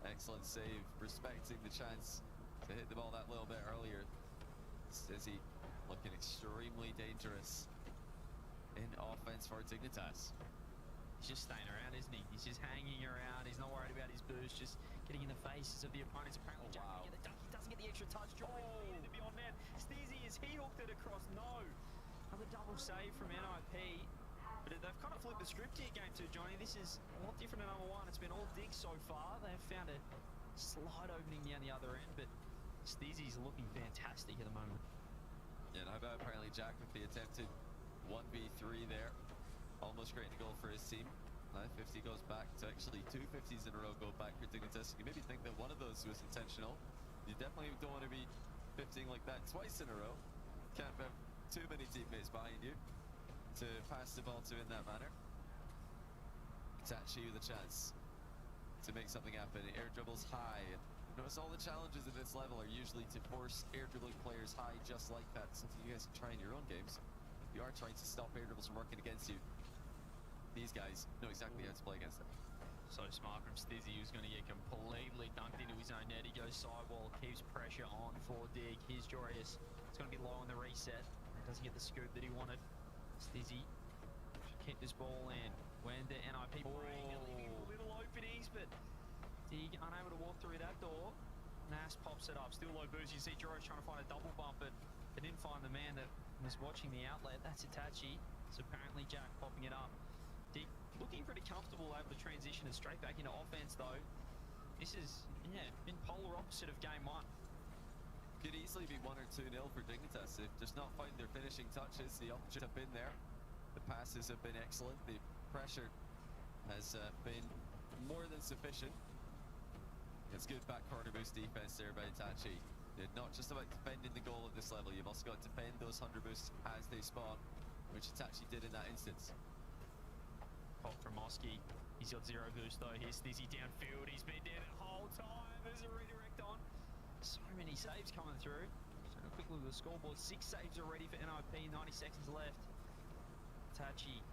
Excellent save, respecting the chance to hit the ball that little bit earlier. Stizzy looking extremely dangerous in offense for Dignitas. He's just staying around, isn't he? He's just hanging around. He's not worried about his boost, just getting in the faces of the opponents. Apparently, Jack can get the dunk. He doesn't get the extra touch. To be on net. Stizzy, is he hooked it across? No. Another double save from NIP. But they've kind of flipped the script here, game 2, Johnny. This is a lot different than number 1. It's been all digs so far. They've found a slight opening down the other end, but Stizzy's looking fantastic at the moment. Yeah, and how about apparently Jack with the attempted 1v3 there. Almost creating a goal for his team. 50 goes back to actually 2 50s in a row go back for Dignitas. You maybe think that one of those was intentional. You definitely don't want to be 50 like that twice in a row. Can't have too many teammates behind you to pass the ball to in that manner. Itachi with a chance to make something happen. Air dribbles high. And notice all the challenges at this level are usually to force air dribbling players high just like that. Something you guys can try in your own games. If you are trying to stop air dribbles from working against you, these guys know exactly how to play against them. So smart from Stizzy, who's going to get completely dunked into his own net. He goes sidewall, keeps pressure on for Dig. Here's Jorius. It's going to be low on the reset. Doesn't get the scoop that he wanted. Stizzy should keep this ball in. When the NIP bring and leaving little openings, but Dig unable to walk through that door. Nas pops it up, still low boost. You see Jorius trying to find a double bump, but they didn't find the man that was watching the outlet. That's Itachi. So apparently Jack popping it up. Dig looking pretty comfortable, able to transition it straight back into offense though. This is, been polar opposite of game 1. Could easily be 1 or 2-0 for Dignitas if just not finding their finishing touches. The opportunities have been there. The passes have been excellent. The pressure has been more than sufficient. It's good back corner boost defense there by Itachi. They're not just about defending the goal at this level. You've also got to defend those 100 boosts as they spawn, which Itachi did in that instance. Pop from Oski. He's got 0 boost though. Here's Stizzy downfield. He's been down the whole time. There's a redirect on. So many saves coming through. So a quick look at the scoreboard. 6 saves already for NIP. 90 seconds left. Tachi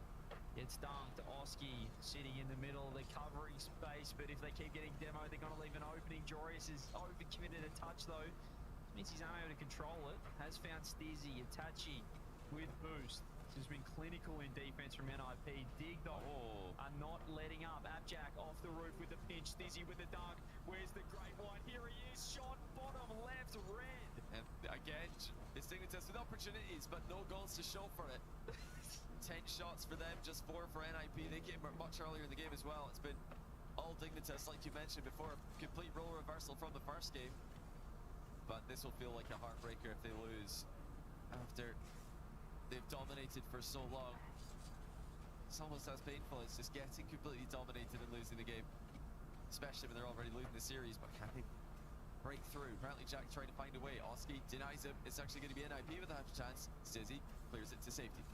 gets dunked. Oski sitting in the middle of the covering space, but if they keep getting demo, they're going to leave an opening. Jorius is overcommitted a touch though. This means he's unable to control it. Has found Stizzy. Itachi with boost. Has been clinical in defense from NIP. Dig though are not letting up. Abjack off the roof with the pinch. Stizzy with the dunk. Where's the great one? Here he is. Shot bottom left red. And again, it's Dignitas with opportunities, but no goals to show for it. 10 shots for them, just 4 for NIP. They came much earlier in the game as well. It's been all Dignitas, like you mentioned before. Complete role reversal from the first game. But this will feel like a heartbreaker if they lose after they've dominated for so long. It's almost as painful as just getting completely dominated and losing the game, especially when they're already losing the series. But can they break through? Apparently Jack trying to find a way. Oski denies him. It's actually going to be NIP with a chance. Stizzy clears it to safety.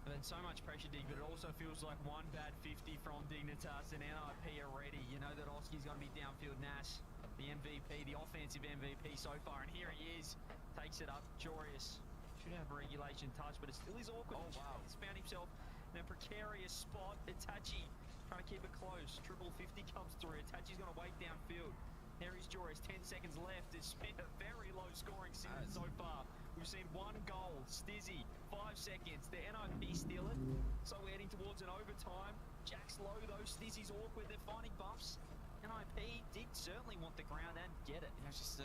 And then so much pressure, Dig, but it also feels like one bad 50 from Dignitas and NIP already. You know that Oski's going to be downfield. Nash, the MVP, the offensive MVP so far, and here he is. Takes it up. Jorius should have a regulation touch, but it still is awkward. Oh, wow. He's found himself in a precarious spot. Itachi trying to keep it close. Triple 50 comes through. Itachi's going to wait downfield. There is Jorius. 10 seconds left. It's been a very low scoring season so far. We've seen 1 goal. Stizzy, 5 seconds. The NIP steal it. So we're heading towards an overtime. Jack's low though. Stizzy's awkward. They're finding buffs. NIP did certainly want the ground and get it. Yeah, just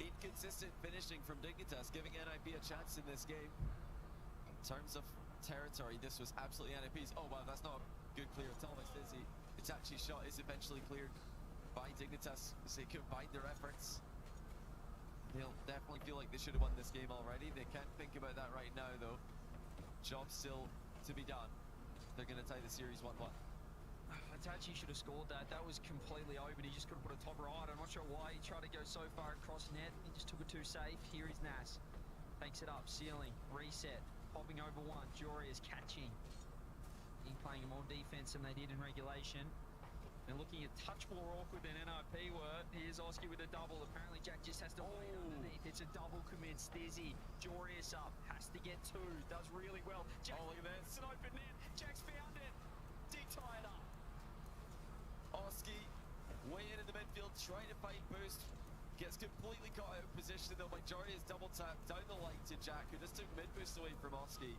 inconsistent finishing from Dignitas, giving NIP a chance in this game. In terms of territory, this was absolutely NIP's. Oh wow, that's not a good clear at all by Stizzy. Itachi's shot is eventually cleared by Dignitas as they combine their efforts. They'll definitely feel like they should have won this game already. They can't think about that right now though. Job still to be done. They're going to tie the series 1-1. Itachi should have scored that. That was completely open. He just could have put a top right. I'm not sure why he tried to go so far across net. He just took it too safe. Here is Nas. Takes it up, ceiling, reset, popping over one. Jory is catching. He playing more defense than they did in regulation. They're looking a touch more awkward than NIP were. Here's Oski with a double. Apparently Jack just has to wait underneath. It's a double commit. Stizzy, Jorius up, has to get two. Does really well. Jack, look at this. It's an open net. Jack's found it. Dig tie it up. Oski way into the midfield, trying to find boost. Gets completely caught out of position though by Jorius double tap down the line to Jack, who just took mid boost away from Oski.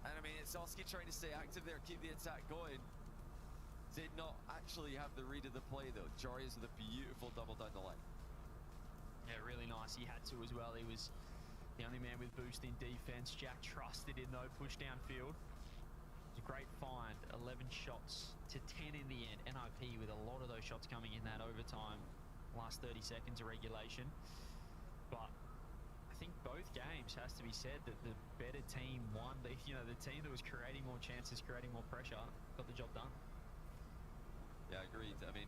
And I mean, it's Oski trying to stay active there, keep the attack going. Did not actually have the read of the play though. Jorius with a beautiful double down the line. Yeah, really nice. He had to as well. He was the only man with boost in defense. Jack trusted in though, push downfield. It was a great find. 11 shots to 10 in the end. NIP with a lot of those shots coming in that overtime. Last 30 seconds of regulation. But I think both games, has to be said, that the better team won. The team that was creating more chances, creating more pressure, got the job done. Yeah, agreed. I mean,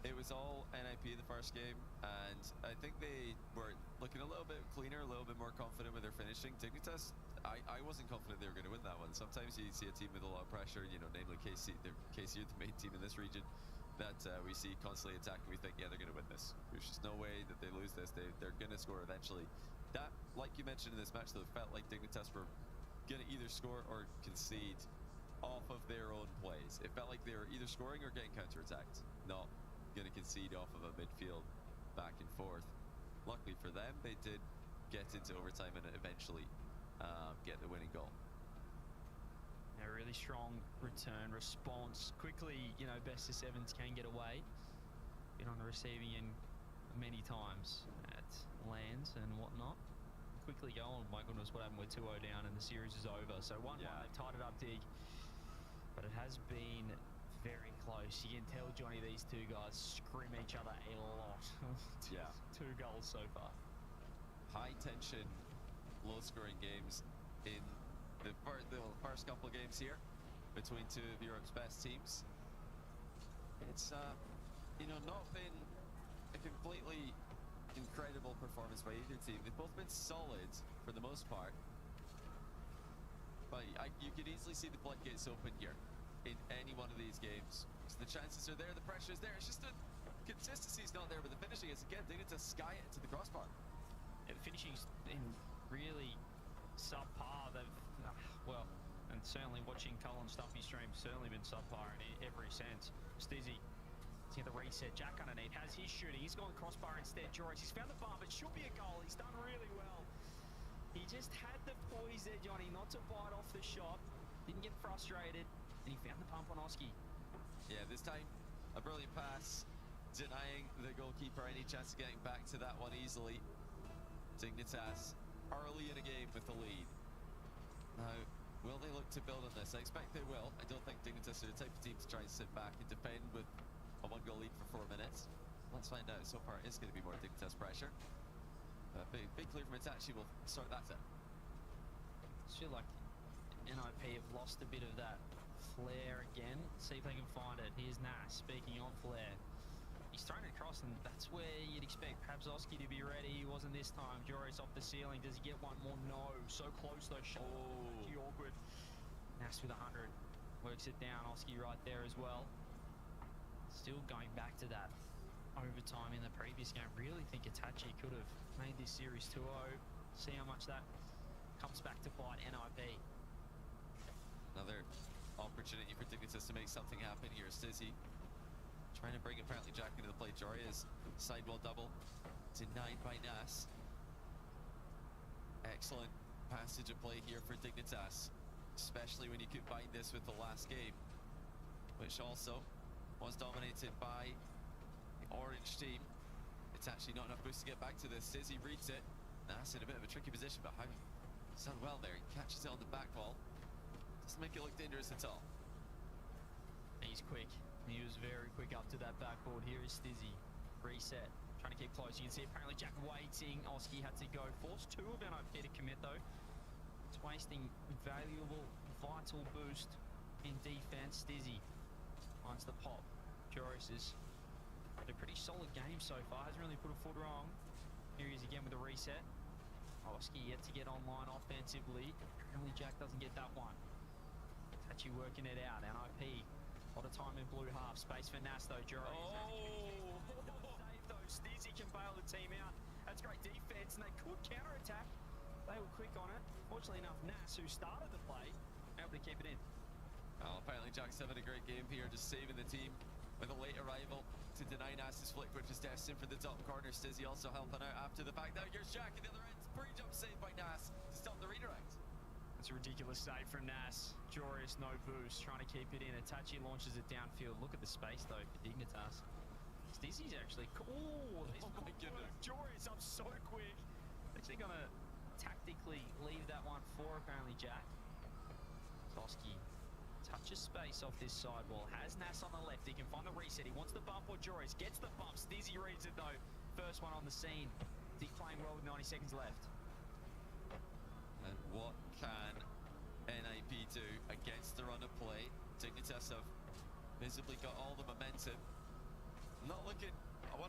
it was all NIP in the first game, and I think they were looking a little bit cleaner, a little bit more confident with their finishing. Dignitas, I wasn't confident they were going to win that one. Sometimes you see a team with a lot of pressure, namely KC are the main team in this region, that we see constantly attacking. We think, yeah, they're going to win this. There's just no way that they lose this. They're going to score eventually. That, like you mentioned in this match, though, felt like Dignitas were going to either score or concede off of their own plays. It felt like they were either scoring or getting counterattacked, not going to concede off of a midfield back and forth. Luckily for them, they did get into overtime and eventually get the winning goal. A really strong return response. Quickly, best of sevens can get away. Been on the receiving end many times at lands and whatnot. Quickly go on. My goodness, what happened? We're 2-0 down and the series is over. So 1-1, they've tied it up, Dig. But it has been very close. You can tell, Johnny, these two guys scrim each other a lot. Yeah. 2 goals so far. High tension, low scoring games in the first couple of games here between two of Europe's best teams. It's not been a completely incredible performance by either team. They've both been solid for the most part, but you could easily see the floodgates open here in any one of these games. So the chances are there, the pressure is there. It's just the consistency is not there, but the finishing is again. They need to sky it to the crossbar. Yeah, the finishing's been really subpar. They've and certainly watching Cullen Stumpy stream, certainly been subpar in every sense. Stizzy, see the reset. Jack underneath has his shooting. He's gone crossbar instead. Joris, he's found the bump. It should be a goal. He's done really well. He just had the poise there, Johnny, not to bite off the shot. Didn't get frustrated, and he found the pump on Oski. Yeah, this time a brilliant pass, denying the goalkeeper any chance of getting back to that one easily. Dignitas early in a game with the lead. Now, will they look to build on this? I expect they will. I don't think Dignitas are the type of team to try and sit back and defend with a 1-goal lead for 4 minutes. Let's find out. So far, it's going to be more Dignitas pressure. Big clear from Itachi will sort that out. I feel like NIP have lost a bit of that flair again. See if they can find it. Here's Nas, speaking of flair. He's thrown it across, and that's where you'd expect perhaps Oski to be ready. He wasn't this time. Joris off the ceiling. Does he get one more? No. So close, though. Shot. Oh, awkward. Nas with 100. Works it down. Oski right there as well. Still going back to that overtime in the previous game. Really think Itachi could have made this series 2-0. See how much that comes back to bite NIP. Another opportunity for Dignitas to make something happen here. Stizzy trying to bring apparently Jack into the play. Jorius sidewall double denied by Nas. Excellent passage of play here for Dignitas, especially when you combine this with the last game, which also was dominated by the orange team. It's actually not enough boost to get back to this. Stizzy reads it. Nas in a bit of a tricky position, but how he's done well there. He catches it on the back wall. Doesn't make it look dangerous at all. He's quick. He was very quick up to that backboard. Here is Stizzy. Reset. Trying to keep close. You can see apparently Jack waiting. Oski had to go. Forced 2 of NIP to commit though. It's wasting valuable, vital boost in defense. Stizzy finds the pop. Joris has had a pretty solid game so far, hasn't really put a foot wrong. Here he is again with a reset. Oski yet to get online offensively. Apparently Jack doesn't get that one. Tachi working it out. NIP, a lot of time in blue half. Space for Nas though. Joris. Oh! Save though. Stizzy can bail the team out. That's great defense, and they could counter-attack. They were quick on it. Fortunately enough, Nas, who started the play, able to keep it in. Well, apparently Jack's having a great game here, just saving the team with a late arrival to deny Nas's flick, which is destined for the top corner. Stizzy also helping out after the fact. Now here's Jack at the other end. Pre-jump save by Nas to stop the redirect. That's a ridiculous save from Nas. Joris, no boost, trying to keep it in. Itachi launches it downfield. Look at the space, though, for Dignitas. Stizzy's actually... Oh, my goodness. Joris up so quick. Actually going to tactically leave that one for, apparently, Jack. Oski touches space off this sidewall. Has Nas on the left. He can find the reset. He wants the bump or Joris. Gets the bump. Stizzy reads it, though. First one on the scene. He's playing well with 90 seconds left. And what can NIP do against the run of play? Dignitas have visibly got all the momentum. Not looking 100%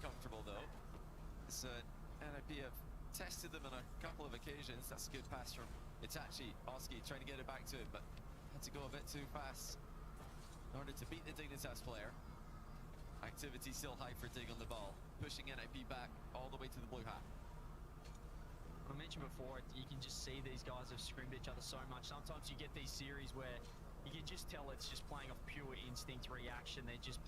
comfortable though. So NIP have tested them on a couple of occasions. That's a good pass from Itachi. Oski trying to get it back to him, but had to go a bit too fast in order to beat the Dignitas player. Activity still high for Dig on the ball, pushing NIP back all the way to the blue hat. I mentioned before, you can just see these guys have scrimmed each other so much. Sometimes you get these series where you can just tell it's just playing off pure instinct reaction. They're just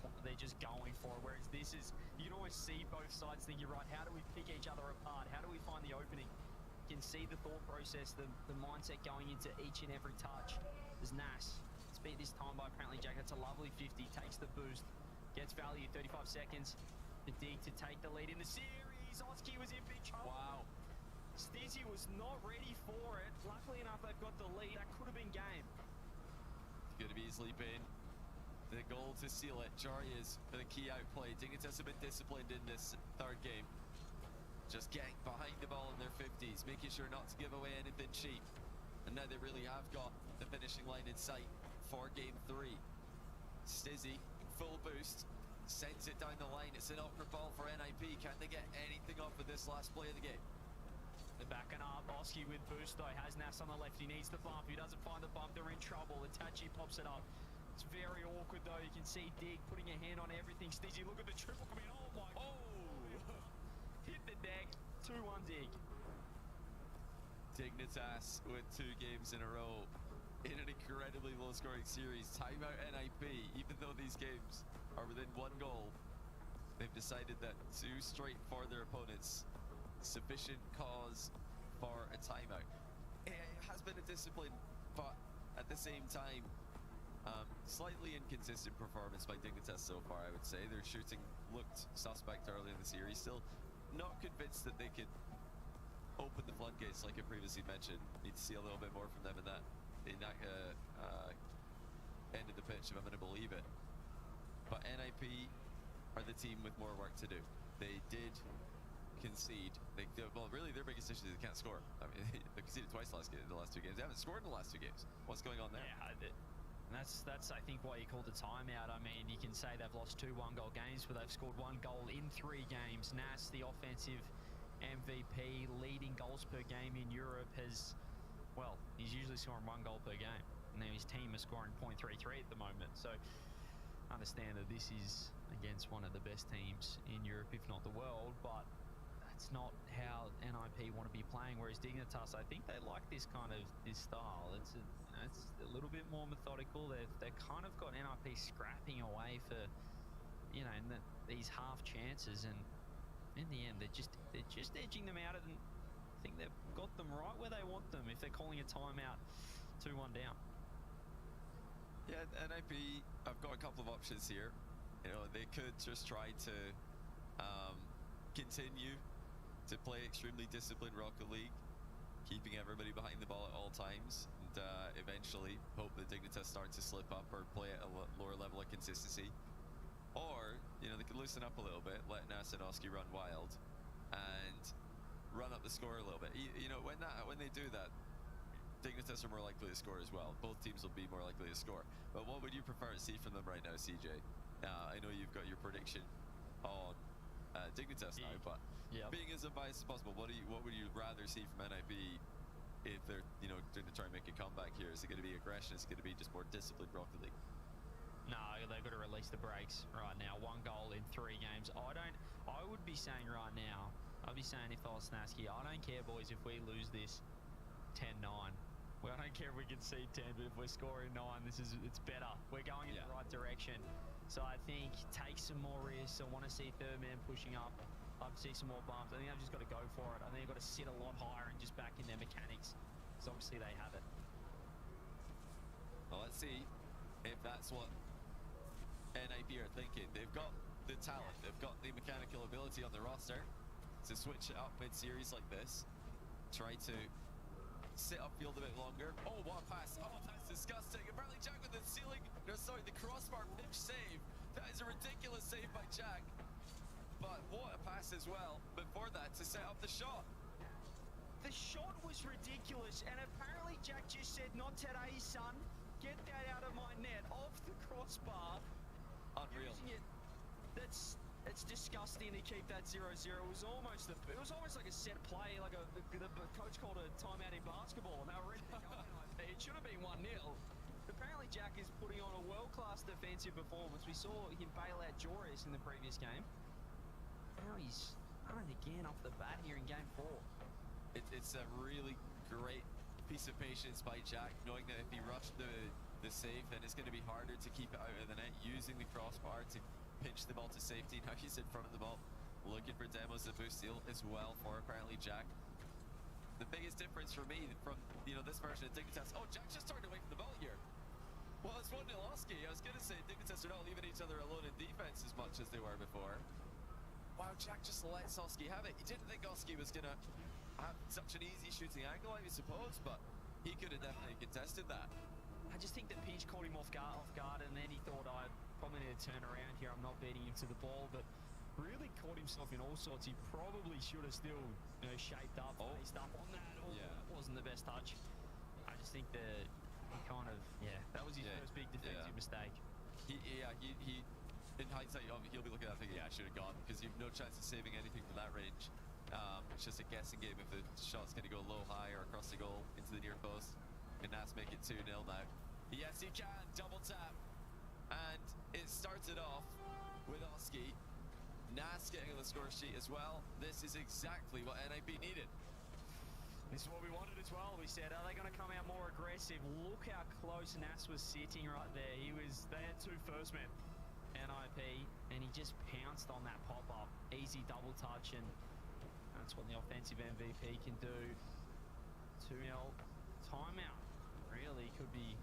going for it. Whereas this is, you can always see both sides thinking, right, how do we pick each other apart? How do we find the opening? You can see the thought process, the mindset going into each and every touch. There's Nas. It's beat this time by apparently Jack. That's a lovely 50. Takes the boost. Gets value. 35 seconds. The dig to take the lead in the series. Oski was in big trouble. Wow. Stizzy was not ready for it. Luckily enough, they've got the lead. That could have been game. Could have easily been the goal to seal it. Jarius for the key outplay. Dignitas have been disciplined in this third game. Just getting behind the ball in their 50s, making sure not to give away anything cheap. And now they really have got the finishing line in sight for game 3. Stizzy, full boost, sends it down the line. It's an awkward ball for NIP. Can they get anything off of this last play of the game? They're backing up. Oski with boost though. Has Nas on the left. He needs the bump. He doesn't find the bump. They're in trouble. Itachi pops it up. It's very awkward though. You can see Dig putting a hand on everything. Stizzy, look at the triple coming. Oh my. Oh! Hit the deck. 2-1 Dig. Dignitas with 2 games in a row in an incredibly low-scoring series. Timeout NIP. Even though these games are within 1 goal, they've decided that to straight for their opponents. Sufficient cause for a timeout. It has been a discipline, but at the same time, slightly inconsistent performance by Dignitas so far, I would say. Their shooting looked suspect early in the series. Still not convinced that they could open the floodgates like I previously mentioned. Need to see a little bit more from them in that end of the pitch if I'm going to believe it. But NIP are the team with more work to do. They did concede. Well, really, their biggest issue is they can't score. I mean, they conceded twice the last 2 games. They haven't scored in the last 2 games. What's going on there? Yeah, and that's I think why you called the timeout. I mean, you can say they've lost 2 one-goal games, but they've scored 1 goal in 3 games. Nas, the offensive MVP, leading goals per game in Europe, has, well, he's usually scoring 1 goal per game. Now his team is scoring .33 at the moment. So understand that this is against one of the best teams in Europe, if not the world, but that's not how NIP want to be playing. Whereas Dignitas, I think they like this style. It's a little bit more methodical. They've kind of got NIP scrapping away for, you know, these half chances, and in the end they're just edging them out, and I think they've got them right where they want them if they're calling a timeout 2-1 down. Yeah, NIP, I've got a couple of options here. You know, they could just try to continue to play extremely disciplined Rocket League, keeping everybody behind the ball at all times, and eventually hope that Dignitas start to slip up or play at a lower level of consistency. Or, you know, they could loosen up a little bit, let Nas and Oski run wild, and run up the score a little bit. You know, when they do that, Dignitas are more likely to score as well. Both teams will be more likely to score. But what would you prefer to see from them right now, CJ? I know you've got your prediction on Dignitas now, but being as unbiased as possible, what would you rather see from NIB if they're going to try and make a comeback here? Is it going to be aggression? Is it going to be just more disciplined Rocket League? No, they've got to release the brakes right now. 1 goal in 3 games. I would be saying right now, I'd be saying if I was Snasky, I don't care, boys, if we lose this 10-9. Well, I don't care if we can see 10, but if we're scoring 9, it's better. We're going in the right direction. So I think take some more risks. I want to see third man pushing up. I'd love to see some more bumps. I think they've just got to go for it. I think they've got to sit a lot higher and just back in their mechanics. Because obviously they have it. Well, let's see if that's what NIB are thinking. They've got the talent. They've got the mechanical ability on the roster to switch it up mid-series like this. Try to sit upfield a bit longer. Oh, what a pass. Oh, that's disgusting. Apparently Jack with the ceiling. No, sorry, the crossbar pitch save. That is a ridiculous save by Jack. But what a pass as well before that to set up the shot. The shot was ridiculous, and apparently Jack just said, not today, son. Get that out of my net, off the crossbar. Unreal. It's disgusting to keep that 0-0. It was almost like a set play, like the coach called a timeout in basketball, and they were ready to go. It should have been 1-0. Apparently Jack is putting on a world-class defensive performance. We saw him bail out Joris in the previous game. Now he's running again off the bat here in game 4. It's a really great piece of patience by Jack, knowing that if he rushed the save, then it's going to be harder to keep it out of the net, using the crossbar to pinch the ball to safety. Now he's in front of the ball, looking for demos to boost steal as well for apparently Jack. The biggest difference for me from this version of Dignitas, oh, Jack just turned away from the ball here. Well, it's 1-0 Oski. I was going to say Dignitas are not leaving each other alone in defense as much as they were before. Wow, Jack just lets Oski have it. He didn't think Oski was going to have such an easy shooting angle, I suppose, but he could have definitely contested that. I just think that Peach caught him off guard, and then he thought, I probably need to turn around here. I'm not beating him to the ball, but really caught himself in all sorts. He probably should have still shaped up, faced up on that. Wasn't the best touch. I just think that that was his first big defensive mistake. He in hindsight, he'll be looking at that thinking, I should have gone, because you've no chance of saving anything from that range. It's just a guessing game if the shot's going to go low, high, or across the goal into the near post. And Nas make it 2-0 now. Yes, he can. Double tap. And it started off with Oski. Nas getting on the score sheet as well. This is exactly what NIB needed. This is what we wanted as well. We said, are they going to come out more aggressive? Look how close Nas was sitting right there. They had 2 first men, NIB, and he just pounced on that pop-up. Easy double touch, and that's what the offensive MVP can do. 2-0 timeout. Really could be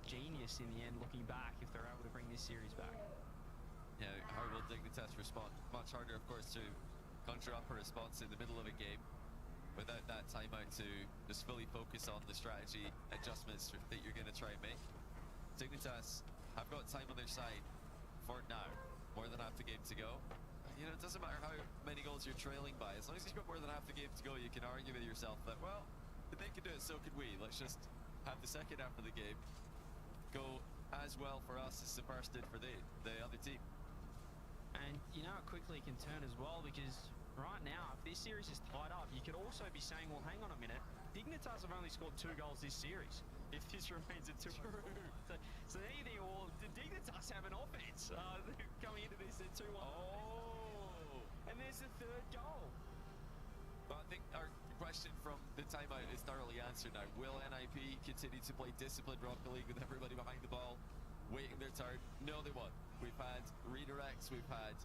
genius in the end, looking back, if they're able to bring this series back. Yeah, how will Dignitas respond? Much harder, of course, to conjure up a response in the middle of a game without that timeout to just fully focus on the strategy adjustments that you're going to try and make. Dignitas have got time on their side for now. More than half the game to go. It doesn't matter how many goals you're trailing by. As long as you've got more than half the game to go, you can argue with yourself that, well, if they can do it, so could we. Let's just have the second half of the game go as well for us as the first did for the other team. And how quickly it can turn as well, because right now, if this series is tied up, you could also be saying, well, hang on a minute, Dignitas have only scored 2 goals this series. If this remains a 2-2. So then you think, well, did Dignitas have an offense coming into this at 2-1? Oh! And there's the 3rd goal. Well, I think our question from the timeout is thoroughly answered now. Will NIB continue to play disciplined Rocket League with everybody behind the ball, waiting their turn? No, they won't. We've had redirects, we've had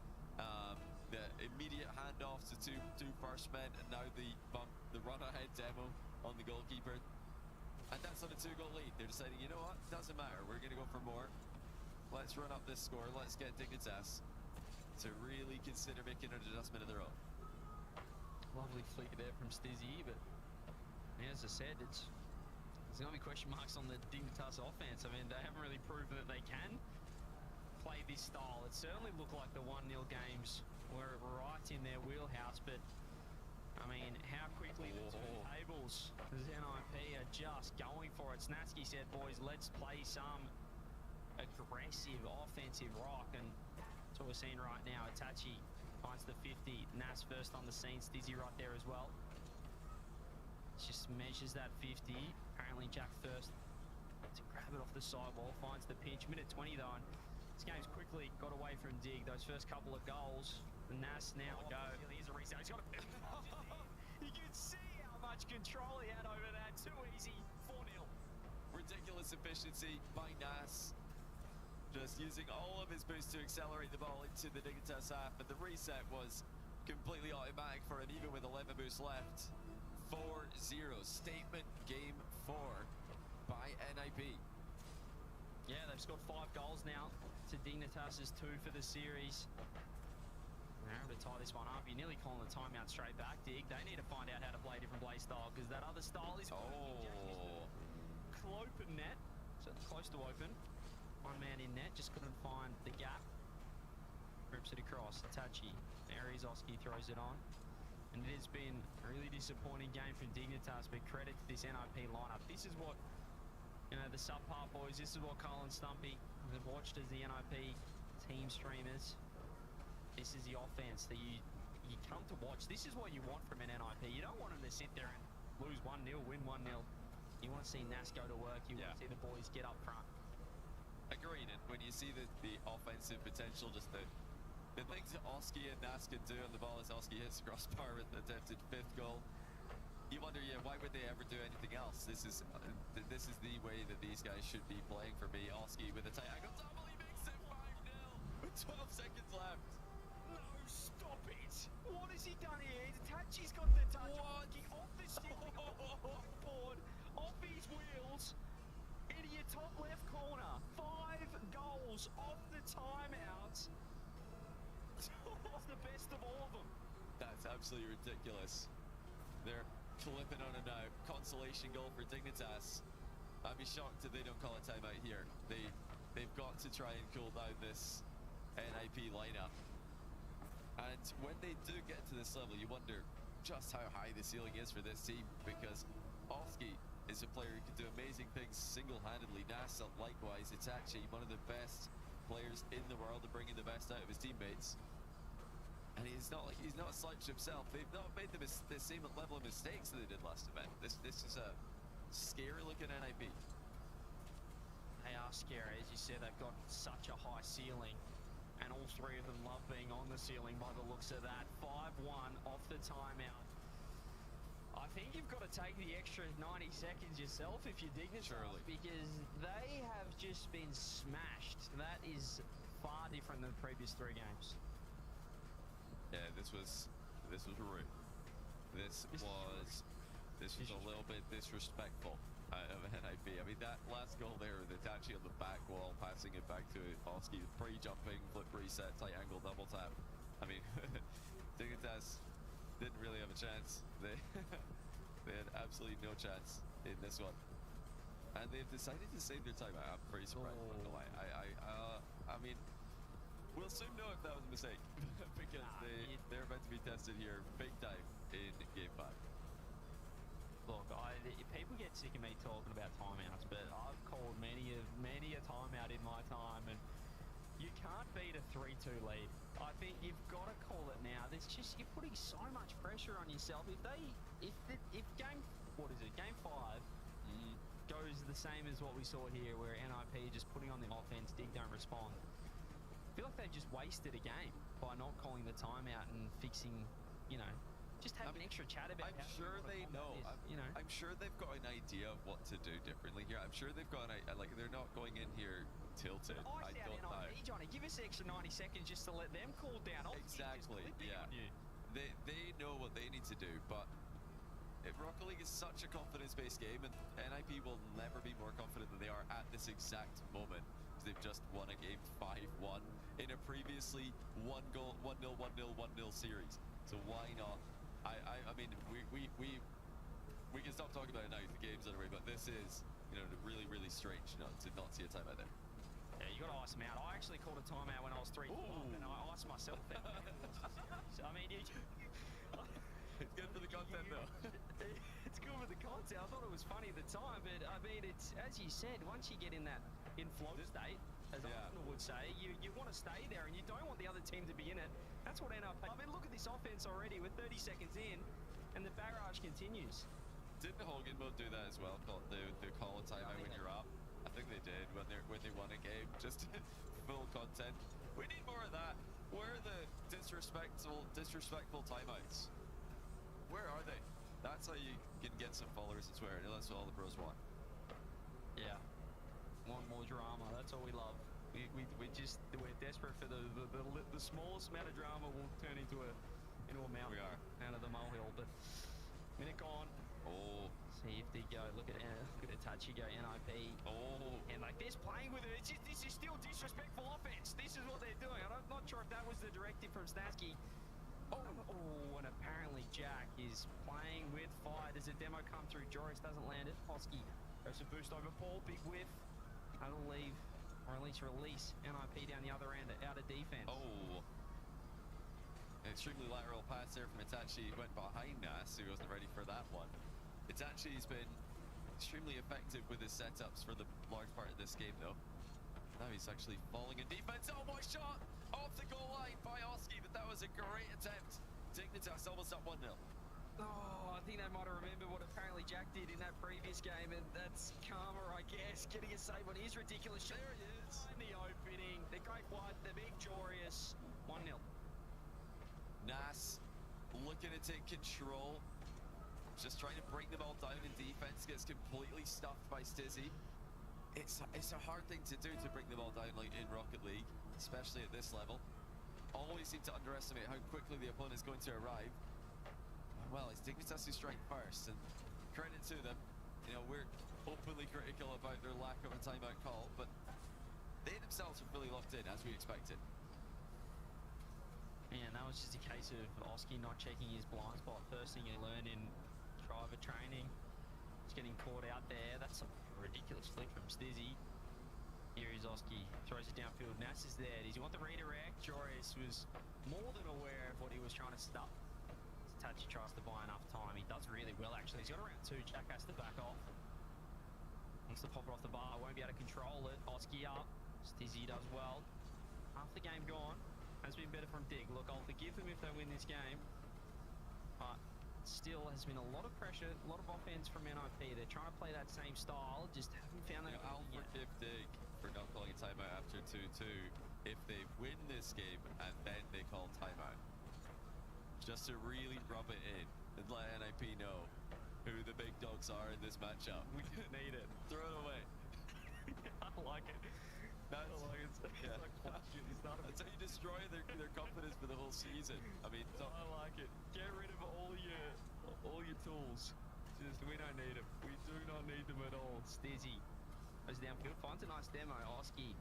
the immediate handoffs to two first men, and now the run-ahead demo on the goalkeeper. And that's on a 2-goal lead. They're deciding, you know what, doesn't matter, we're going to go for more. Let's run up this score, let's get Dignitas to really consider making an adjustment of their own. Lovely flick there from Stizzy, but as I said, there's going to be question marks on the Dignitas offense. I mean, they haven't really proven that they can play this style. It certainly looked like the 1-0 games were right in their wheelhouse, but I mean, how quickly the turntables, the NIP are just going for it. Snatsky said, boys, let's play some aggressive offensive rock, and that's what we're seeing right now. Itachi finds the 50. Nas first on the scene. Stizzy right there as well. Just measures that 50. Apparently Jack first to grab it off the sidewall. Finds the pinch. Minute 20 though. This game's quickly got away from Dig. Those first couple of goals. The Nas now go. Here's a reset. He's got a... You can see how much control he had over that. Too easy. 4-0. Ridiculous efficiency by Nas. Just using all of his boost to accelerate the ball into the Dignitas half, but the reset was completely automatic for it, even with 11 boosts left. 4-0, statement game 4 by NIP. Yeah, they've scored 5 goals now to Dignitas' 2 for the series. They're able to tie this one up. You're nearly calling the timeout straight back, Dig. They need to find out how to play a different play style, because that other style is open net, so close to open. One man in net, just couldn't find the gap. Rips it across. Itachi. Arizoski throws it on. And it has been a really disappointing game from Dignitas, but credit to this NIP lineup. This is what, you know, the subpar boys, this is what Colin Stumpy have watched as the NIP team streamers. This is the offense that you come to watch. This is what you want from an NIP. You don't want them to sit there and lose 1-0, win 1-0. You want to see Nas go to work. You want to see the boys get up front. Agreed, and when you see the offensive potential, just the things that Oski and Nas can do on the ball as Oski hits the crossbar with the attempted 5th goal, you wonder, yeah, why would they ever do anything else? This is the way that these guys should be playing for me. Oski with a tight angle double, he makes it 5-0 with 12 seconds left. No, stop it! What has he done here? Itachi's got the touch. Oski off the ceiling, off the board, off his wheels. Into your top left corner. 5 goals off the timeout. Off the best of all of them. That's absolutely ridiculous. They're clipping on it now. Consolation goal for Dignitas. I'd be shocked if they don't call a timeout here. They've got to try and cool down this NIP lineup. And when they do get to this level, you wonder just how high the ceiling is for this team, because Oski is a player who can do amazing things single-handedly. Nasa, likewise, it's actually one of the best players in the world at bringing the best out of his teammates. And he's not slouched himself. They've not made the same level of mistakes that they did last event. This is a scary-looking NIP. They are scary, as you said. They've got such a high ceiling, and all 3 of them love being on the ceiling by the looks of that. 5-1 off the timeout. I think you've got to take the extra 90 seconds yourself if you're Dignitas, because they have just been smashed. That is far different than the previous 3 games. Yeah, this was rude. This was a little bit disrespectful of NIP. I mean, that last goal there with Itachi on the back wall, passing it back to Oski, pre-jumping, flip reset, tight angle, double tap. I mean, Dignitas didn't really have a chance. They had absolutely no chance in this one, and they've decided to save their time. I'm pretty surprised. I'm not gonna lie. I mean, we'll soon know if that was a mistake because they're about to be tested here big time in Game 5. Look, people get sick of me talking about timeouts, but I've called many a timeout in my time, and you can't beat a 3-2 lead. I think you've got to call it now. You're putting so much pressure on yourself. If game 5 goes the same as what we saw here, where NIP just putting on the offense, Dig don't respond. I feel like they've just wasted a game by not calling the timeout and fixing, you know, just having an extra chat about. I'm sure they know. I'm sure they've got an idea of what to do differently here. I'm sure they've got like they're not going in here tilted. I don't know. Johnny, give us an extra 90 seconds just to let them cool down. Exactly. Yeah. They know what they need to do, but Rocket League is such a confidence-based game, and NIP will never be more confident than they are at this exact moment. They've just won a game 5-1 in a previously 1-0 series. So why not? I mean, we can stop talking about it now. The game's underway, but this is, you know, really, really strange to not see a timeout there. Yeah, you got to ice them out. I actually called a timeout when I was 3-2 up, and I iced myself out. So, I mean, It's good for the content, though. It's good for the content. I thought it was funny at the time, but I mean, it's as you said, once you get in that flow state, as Arsenal would say, you want to stay there and you don't want the other team to be in it. That's what NRP. I mean, look at this offense already with 30 seconds in, and the barrage continues. Didn't Hogan mode do that as well? The call a timeout when you're up. I think they did when they won a game. Just full content. We need more of that. Where are the disrespectful timeouts? Where are they? That's how you can get some followers on Twitter. That's what all the bros want. Yeah. Want more drama. That's all we love. We're desperate for the smallest amount of drama will turn into a mountain. We are. Out of the molehill. But minute gone. Oh. See if they go. Look at Itachi go NIP. Oh. And like this, playing with it. This is still disrespectful offense. This is what they're doing. I'm not sure if that was the directive from Snatsky. Oh, and apparently Jack is playing with fire. Does a demo come through? Joris doesn't land it. Hosky goes to boost over Paul. Big whiff. That'll leave, or at least release NIP down the other end, out of defense. Oh. An extremely lateral pass there from Itachi. Went behind Nas, who wasn't ready for that one. Itachi's been extremely effective with his setups for the large part of this game, though. Now he's actually falling in defense. Oh, what shot! Off the goal line by Oski, but that was a great attempt. Dignitas almost up 1-0. Oh, I think they might have remembered what apparently Jack did in that previous game, and that's karma, I guess. Getting a save on his ridiculous shot. There he is. In the opening, the great white, the big Jorius, 1-0. Nas looking to take control. Just trying to bring the ball down in defense. Gets completely stuffed by Stizzy. It's a hard thing to do to bring the ball down like in Rocket League, especially at this level. Always seem to underestimate how quickly the opponent is going to arrive. Well, it's Dignitas who strike first, and credit to them. You know, we're openly critical about their lack of a timeout call, but they themselves are fully locked in, as we expected. And that was just a case of Oski not checking his blind spot. First thing you learn in driver training. He's getting caught out there. That's a ridiculous flick from Stizzy. Here is Oski, throws it downfield. Nass is there. Does he want the redirect? Joris was more than aware of what he was trying to stop. Tachi tries to buy enough time. He does really well, actually. He's got around 2. Jack has to back off. Wants to pop it off the bar. Won't be able to control it. Oski up. Stizzy does well. Half the game gone. Has been better from Dig. Look, I'll forgive them if they win this game. But still has been a lot of pressure, a lot of offense from NIP. They're trying to play that same style. Just haven't found that. I'll forgive Dig for not calling a timeout after 2-2 if they win this game and then they call timeout. Just to really rub it in and let NIP know who the big dogs are in this matchup. We didn't need it. Throw it away. I like it. That's, I like it. yeah. That's how you destroy their confidence for the whole season. I mean, I like it. Get rid of all your tools. Just, we don't need them. We do not need them at all. Stizzy goes downfield, finds a nice demo. Oski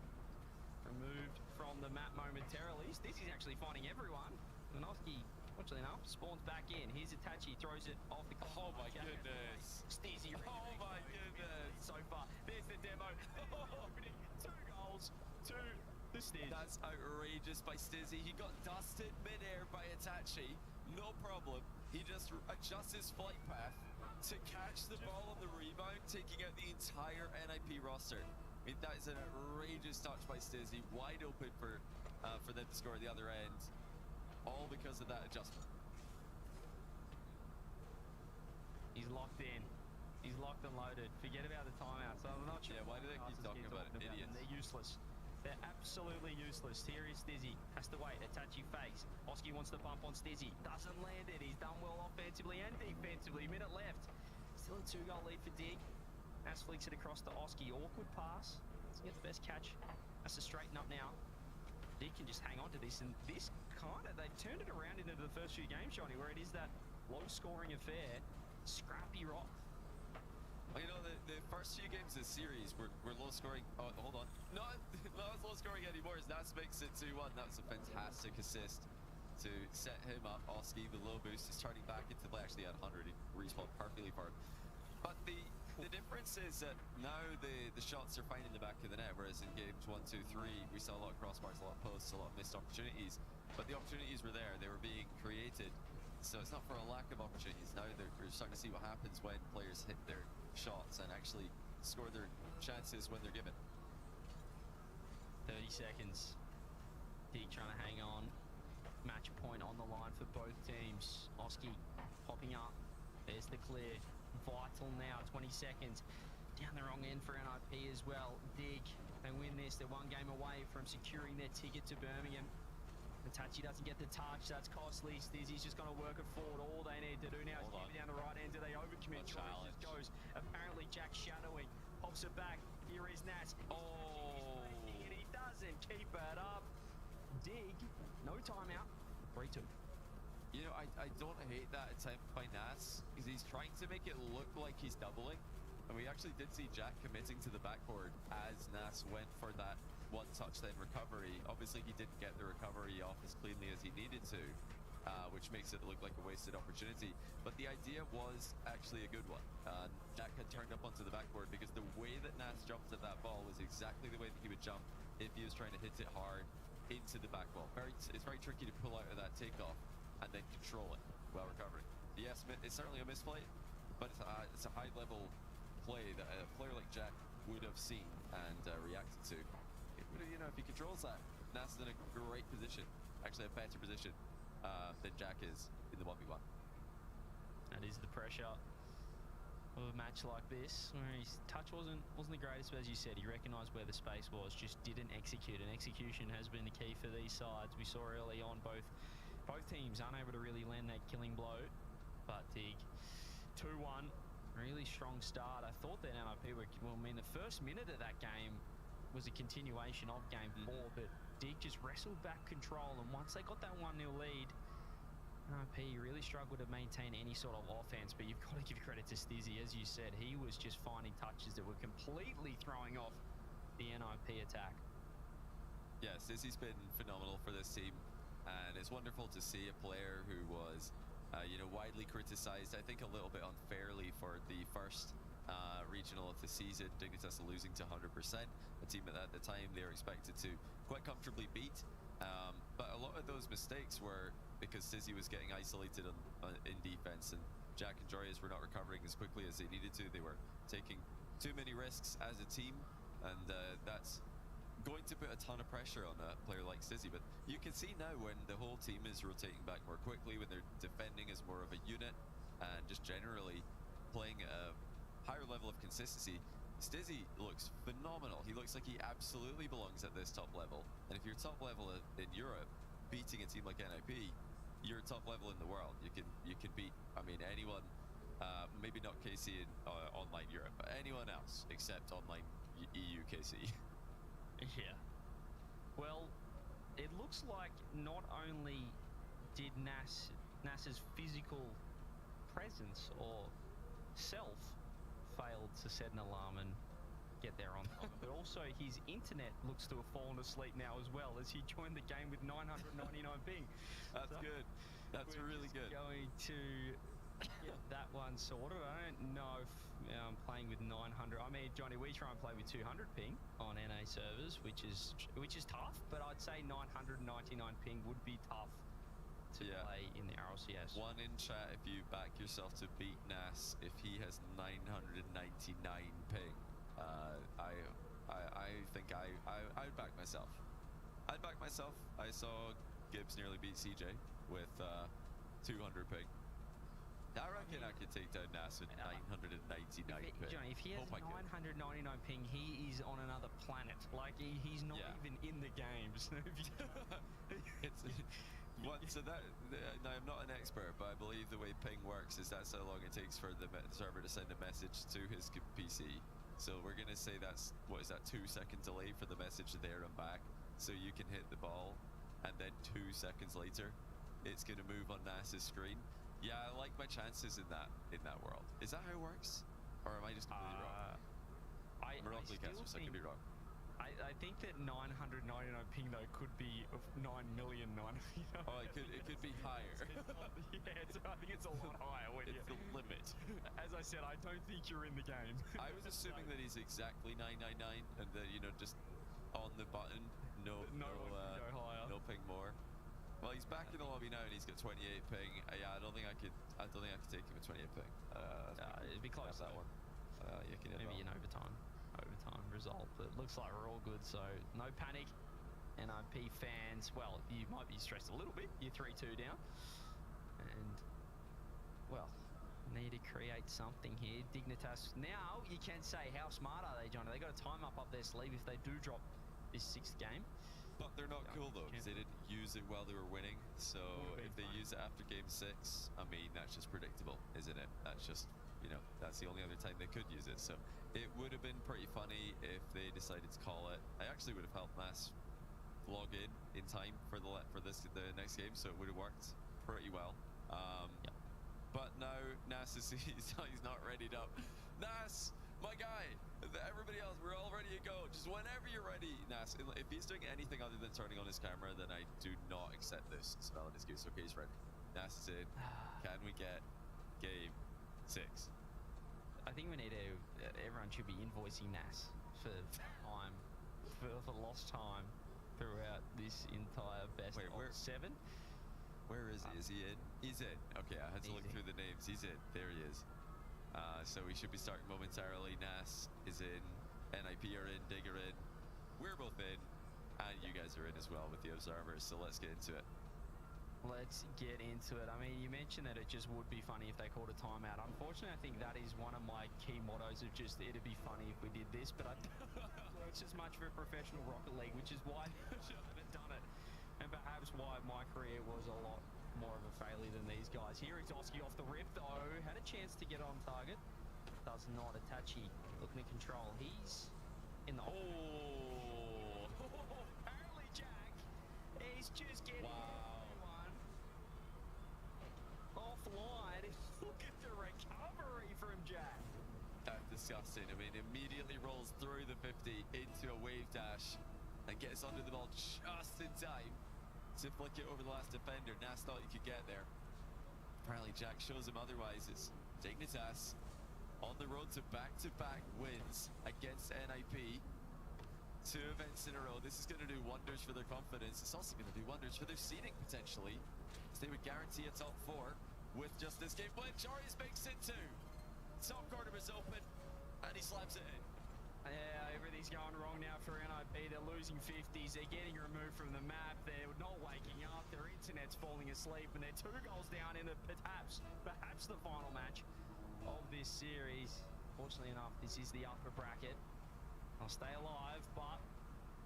removed from the map momentarily. Stizzy's actually finding everyone. And Oski, fortunately enough, spawns back in. Here's Itachi, throws it off the Oh my goodness. Stizzy. Oh my goodness. So far. There's the demo. 2 goals to the Stiz. That's outrageous by Stizzy. He got dusted midair by Itachi. No problem. He just adjusts his flight path to catch the ball on the rebound, taking out the entire NIP roster. I mean, that is an outrageous touch by Stizzy. Wide open for them to score at the other end. All because of that adjustment. He's locked in. He's locked and loaded. Forget about the timeouts. I'm not sure. Yeah, why do they keep talking about it? Idiots. They're useless. They're absolutely useless. Here is Stizzy. Has to wait. Itachi fakes. Oski wants to bump on Stizzy. Doesn't land it. He's done well offensively and defensively. Minute left. Still a 2-goal lead for Dig. As flicks it across to Oski. Awkward pass. Doesn't get the best catch. Has to straighten up now. Dig can just hang on to this. And this kind of, they've turned it around into the first few games, Johnny, where it is that low-scoring affair. Scrappy rock. Well, you know, the first few games of the series were low scoring. Oh, hold on. Not as low scoring anymore as Nas makes it 2-1. That was a fantastic assist to set him up. Oski, the low boost, is turning back into play. Actually at 100. He respawned perfectly for him. But the difference is that now the shots are finding the back of the net, whereas in games 1, 2, 3, we saw a lot of crossbars, a lot of posts, a lot of missed opportunities. But the opportunities were there. They were being created. So it's not for a lack of opportunities. Now we're starting to see what happens when players hit their shots and actually score their chances when they're given. 30 seconds. Dig trying to hang on. Match point on the line for both teams. Oski popping up. There's the clear. Vital now, 20 seconds. Down the wrong end for NIP as well. Dig, they win this. They're one game away from securing their ticket to Birmingham. Hitachi doesn't get the touch. That's costly. Stizzy's just going to work it forward. All they need to do now is keep it down the right end. Do they overcommit? Joyce just goes. Apparently Jack shadowing. Pops it back. Here is Nas. Oh. And he doesn't keep it up. Dig, no timeout. 3-2. You know, I don't hate that attempt by Nas because he's trying to make it look like he's doubling. And we actually did see Jack committing to the backboard as Nas went for that one touch then recovery. Obviously, he didn't get the recovery off as cleanly as he needed to, which makes it look like a wasted opportunity. But the idea was actually a good one. Jack had turned up onto the backboard because the way that Nas jumped at that ball was exactly the way that he would jump if he was trying to hit it hard into the back wall. It's very tricky to pull out of that takeoff and then control it while recovering. Yes, it's certainly a misplay, but it's a high-level play that a player like Jack would have seen and reacted to. You know, if he controls that, Nas is in a great position, actually a better position than Jack is in the 1v1. That is the pressure of a match like this, where his touch wasn't the greatest, but as you said, he recognised where the space was, just didn't execute, and execution has been the key for these sides. We saw early on both teams unable to really land that killing blow, but Dig 2-1, really strong start. I thought that NIP were, well, I mean, the first minute of that game was a continuation of game 4, but Dig just wrestled back control, and once they got that 1-0 lead, NIP really struggled to maintain any sort of offense, but you've got to give credit to Stizzy. As you said, he was just finding touches that were completely throwing off the NIP attack. Yeah, Stizzy's been phenomenal for this team, and it's wonderful to see a player who was, you know, widely criticized, I think a little bit unfairly for the first regional of the season, Dignitas losing to 100%, a team that at the time they were expected to quite comfortably beat. But a lot of those mistakes were because Stizzy was getting isolated in defense, and Jack and Joyous were not recovering as quickly as they needed to. They were taking too many risks as a team, and that's going to put a ton of pressure on a player like Stizzy. But you can see now when the whole team is rotating back more quickly, when they're defending as more of a unit, and just generally playing at a higher level of consistency, Stizzy looks phenomenal. He looks like he absolutely belongs at this top level. And if you're top level in Europe, beating a team like NIP, you're top level in the world. You can beat, I mean, anyone, maybe not KC in online Europe, but anyone else except online EU KC. Yeah. Well, it looks like not only did Nas's physical presence or self failed to set an alarm and get there on time, but also his internet looks to have fallen asleep now as well, as he joined the game with 999 ping. That's good. That's really good. Going to get that one sorted. I don't know if I'm playing with 900. I mean, Johnny, we try and play with 200 ping on NA servers, which is tough, but I'd say 999 ping would be tough to play in the RLCS. One in chat if you back yourself to beat Nas if he has 999 ping. I think I'd back myself. I'd back myself. I saw Gibbs nearly beat CJ with 200 ping. I reckon I could take down Nas with 999 ping. Johnny, if he has 999 ping, he is on another planet. Like, he's not even in the games. So that, now I'm not an expert, but I believe the way ping works is that's how long it takes for the server to send a message to his PC. So we're going to say that's, what is that, 2-second delay for the message there and back. So you can hit the ball, and then 2 seconds later, it's going to move on Nas's screen. Yeah, I like my chances in that world. Is that how it works? Or am I just completely wrong? Morocco casters, I could be wrong. I think that 999 ping though could be 9,000,000. You know? Oh, it could be higher. I think it's a lot higher. It's the limit. As I said, I don't think you're in the game. I was assuming that he's exactly 999, and that, you know, just on the button, no ping more. Well, he's back in the lobby now, and he's got 28 ping. Yeah, I don't think I could take him with 28 ping. It'd be close that though. one. You can Maybe an overtime result, but it looks like we're all good, so no panic. NIP fans, well, you might be stressed a little bit. You're 3-2 down, and well, need to create something here. Dignitas. Now you can say, how smart are they, Johnny? They got a time up their sleeve if they do drop this 6th game. But they're not cool though, because they didn't use it while they were winning. So if they use it after game 6, I mean, that's just predictable, isn't it? That's just, you know, that's the only other time they could use it. So it would have been pretty funny if they decided to call it. I actually would have helped Mass log in time for the next game, so it would have worked pretty well. But now Nas is he's not readied up. Nas, my guy, everybody else, we're all ready to go. Just whenever you're ready, Nas. If he's doing anything other than turning on his camera, then I do not accept this. Smelling his goose. Okay, he's ready. Nas is in. Can we get game 6? I think we need to. Everyone should be invoicing Nas for time, for lost time throughout this entire best of 7. Where is he? Is he in? He's in. Okay, I had to look through the names. He's in. There he is. So we should be starting momentarily. Nas is in. NIP are in. Dig are in. We're both in. And you guys are in as well with the Observers. So let's get into it. Let's get into it. I mean, you mentioned that it just would be funny if they called a timeout. Unfortunately, I think that is one of my key mottos of just, it'd be funny if we did this, but I don't work as much for professional Rocket League, which is why I haven't done it. And perhaps why my career was a lot more of a failure than these guys. Here is Oski off the rip, though. Had a chance to get on target. Does not. Itachi looking to control. He's in the... Oh! Apparently Jack is just getting... offline. Look at the recovery from Jack. That's disgusting. I mean, immediately rolls through the 50 into a wave dash and gets under the ball just in time to flick it over the last defender. Nas thought he could get there. Apparently Jack shows him otherwise. It's Dignitas on the road to back-to-back wins against NIP. 2 events in a row. This is going to do wonders for their confidence. It's also going to do wonders for their seeding potentially, as they would guarantee a top 4 with just this game win. Jarius makes it 2. Top corner is open, and he slams it in. Yeah, everything's going wrong now for NIP. They're losing 50s. They're getting removed from the map. They're not waking up. Their internet's falling asleep, and they're 2 goals down in the perhaps the final match of this series. Fortunately enough, this is the upper bracket. They'll stay alive, but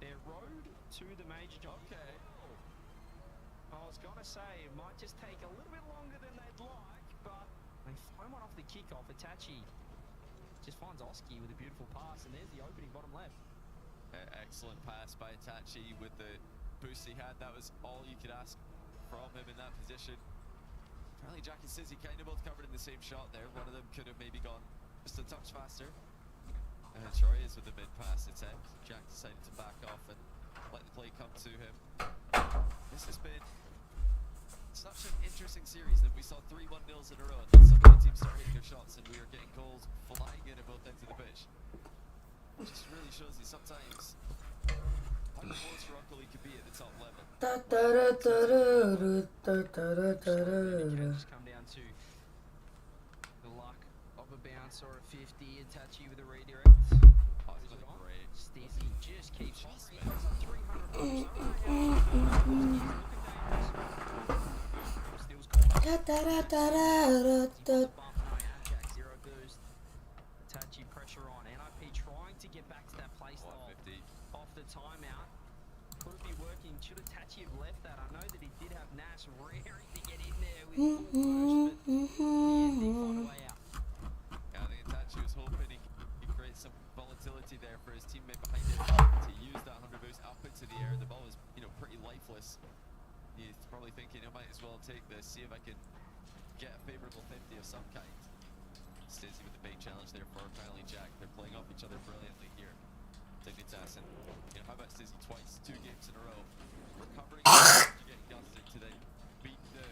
their road to the major job. Okay. I was gonna say it might just take a little bit longer than they'd like, but they find one off the kickoff. Itachi just finds Oski with a beautiful pass, and there's the opening bottom left. Excellent pass by Itachi with the boost he had. That was all you could ask from him in that position. Apparently Jack and Sizzy kind of both covered in the same shot there. One of them could have maybe gone just a touch faster. Troy is with the mid-pass attempt. Jack decided to back off and let the play come to him. This has been such an interesting series that we saw 3 1-0s in a row, and then some of the teams started hitting their shots and we were getting goals flying in at both ends of the pitch. It just really shows you sometimes how close Rocket League could be at the top level. Just come down to the luck of a bounce or a 50. Itachi with a redirect. Oh, it's been great. Stizzy just keeps on. 0 boost. Itachi pressure on. NIP trying to get back to that playstyle off the timeout. Could be working. Should Itachi have left that? I know that he did have Nash raring to get in there with full push, but he found a way out. Yeah, I think Itachi was hoping he could create some volatility there for his teammate behind him to use that 100 boost up into the air. The ball was, pretty lifeless. He's probably thinking I might as well take this, see if I can get a favourable 50 of some kind. Stizzy with the big challenge there for apparently Jack. They're playing off each other brilliantly here. Dignitas and how about Stizzy twice, 2 games in a row, recovering after getting dusted to then beat the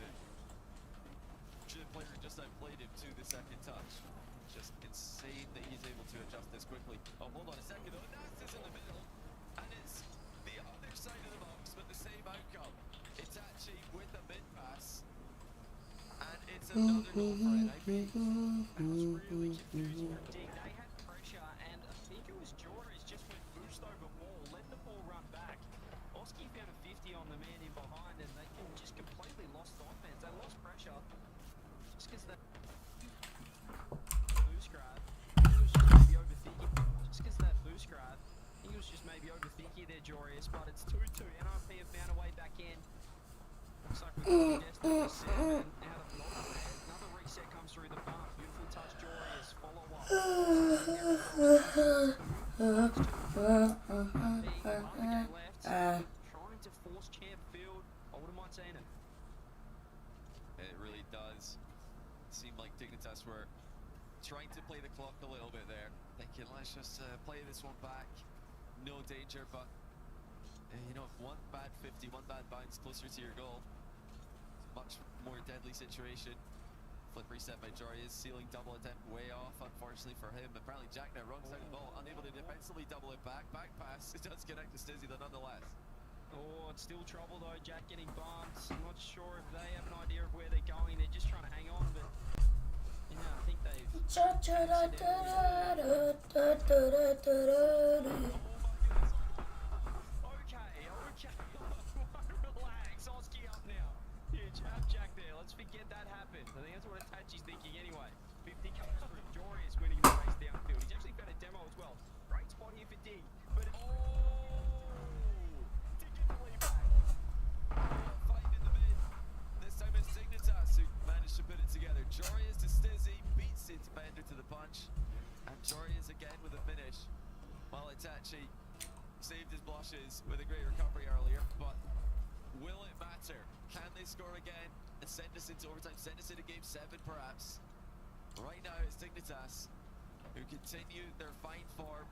player who just outplayed him to the second touch. Just insane that he's able to adjust this quickly. Oh, hold on a second though. Nas is in the middle, and it's the other side of the box, but the same outcome. Itachi with It's another goal for NIP. That was really confusing for Dig. They had pressure, and I think it was Joris just went boost over ball, let the ball run back. Oski found a 50 on the man in behind, and they just completely lost offense. They lost pressure just because that boost grab. I think it was just maybe overthinking. Just because that boost grab, I think it was just maybe overthinking there, Joris. But it's 2-2. NIP have found a way back in. Looks like we've got Destiny 7 out of nowhere. Another reset comes through the bump. Beautiful touch, Joris. Follow up. Trying to force champ field. I wouldn't mind seeing it. It really does seem like Dignitas were trying to play the clock a little bit there, thinking let's just play this one back, no danger, but you know, one bad 50, one bad bounce closer to your goal, much more deadly situation. Flip reset by Joris, ceiling double attempt way off, unfortunately for him. Apparently Jack now runs out the ball, unable to defensively double it back. Back pass, it does connect to Stizzy though nonetheless. Oh, it's still trouble though. Jack getting bumped. I'm not sure if they have an idea of where they're going. They're just trying to hang on, but you know, I think they've. Relax, Oski up now. Huge have Jack there. Let's forget that happened. I think that's what Itachi's thinking anyway. 50 comes through. Joris winning the race downfield. He's actually found a demo as well. Great spot here for D. But to get the lead back. Fight in the mid. This time it's Dignitas who managed to put it together. Joris to Stizzy, beats it defender to the punch. And Joris again with a finish. While Itachi saved his blushes with a great recovery earlier, but will it matter? Can they score again and send us into overtime, send us into game 7 perhaps? Right now it's Dignitas who continue their fine form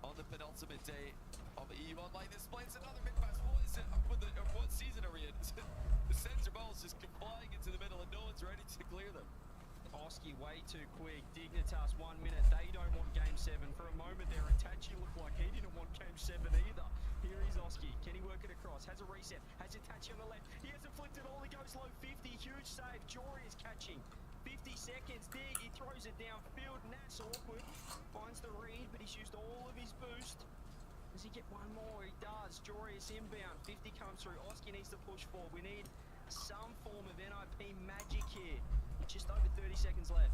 on the penultimate day of the EU Online. This plays another mid pass. What is it? What season are we in? The center ball's just flying into the middle and no one's ready to clear them. Oski way too quick. Dignitas 1 minute. They don't want game 7. For a moment there, Itachi looked like he didn't want game 7 either. Here is Oski. Can he work it across? Has a reset. Has Itachi on the left. He hasn't flipped it all. He goes low 50. Huge save. Jory is catching. 50 seconds. Dig. He throws it downfield. That's awkward. Finds the read, but he's used all of his boost. Does he get one more? He does. Jory is inbound. 50 comes through. Oski needs to push forward. We need some form of NIP magic here. Just over 30 seconds left.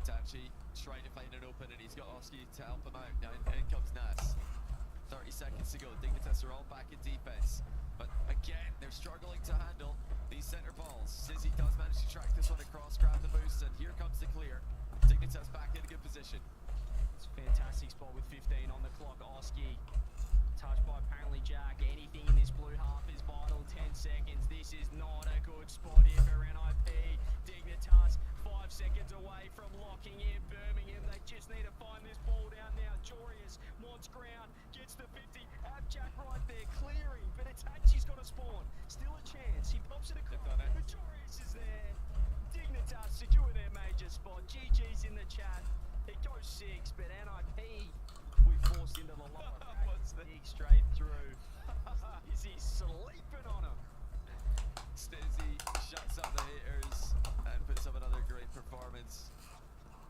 Tachi trying to find an open and he's got Oski to help him out. Now in comes Nas. 30 seconds to go. Dignitas are all back in defense. But again, they're struggling to handle these center balls. Sizzy does manage to track this one across, grab the boost, and here comes the clear. Dignitas back in a good position. It's a fantastic spot with 15 on the clock. Oski touched by apparently Jack. Anything in this blue half is vital. 10 seconds. This is not a good spot here for NIP. Dignitas 5 seconds away from locking in Birmingham. They just need to find this ball down now. Jorius wants ground, gets the 50. Have Jack right there clearing, but Itachi's got a spawn. Still a chance. He pops it across. But Jorius is there. Dignitas secure their major spot. GG's in the chat. It goes 6, but NIP we forced into the lower bracket. Straight through. Is he sleeping on him? Stizzy shuts up the haters and puts up another great performance.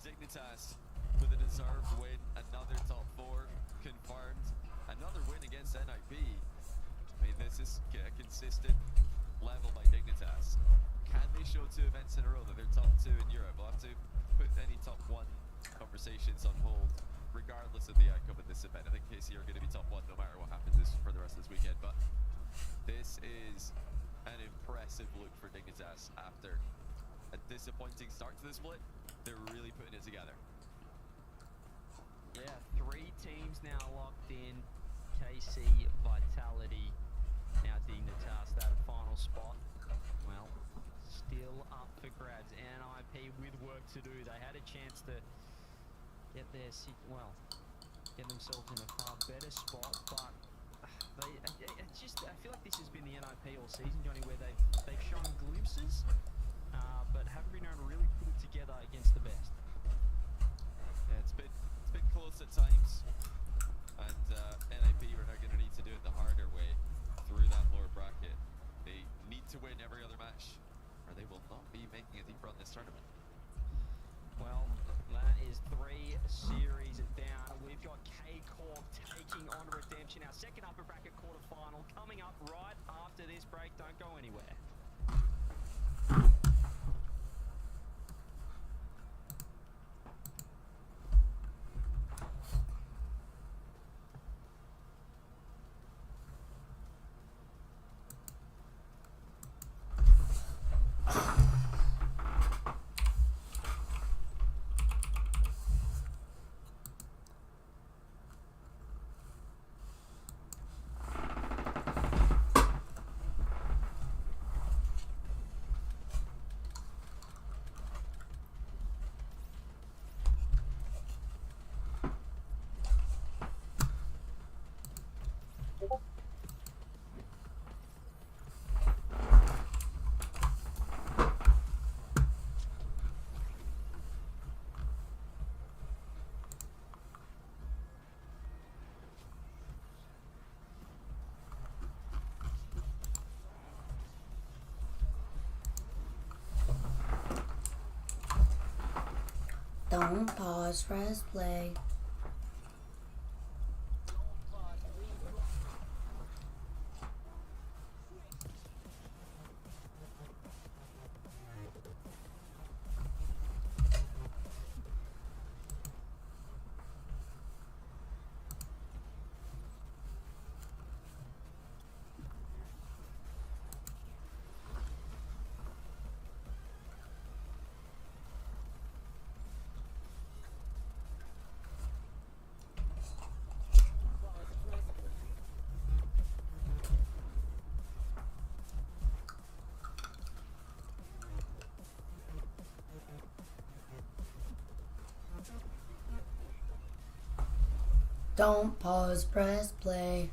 Dignitas with a deserved win, another top 4 confirmed, another win against NIP. I mean, this is a consistent level by Dignitas. Can they show 2 events in a row that they're top 2 in Europe? We'll have to put any top 1 conversations on hold regardless of the outcome of this event. I think KC are going to be top 1 no matter what happens for the rest of this weekend, but this is an impressive look for Dignitas after a disappointing start to the split. They're really putting it together. Yeah, 3 teams now locked in. KC, Vitality, now Dignitas, that final spot. Well, still up for grabs. NIP with work to do. They had a chance to get get themselves in a far better spot, but I feel like this has been the NIP all season, Johnny, where they've shown glimpses, but haven't been able to really put it together against the best. Yeah, it's been close at times, and NIP are now going to need to do it the harder way through that lower bracket. They need to win every other match, or they will not tournament. Well, that is 3 series down. We've got K-Corp taking on Redemption. Our second upper bracket quarterfinal coming up right after this break. Don't go anywhere. Don't pause, press play. Don't pause, press play.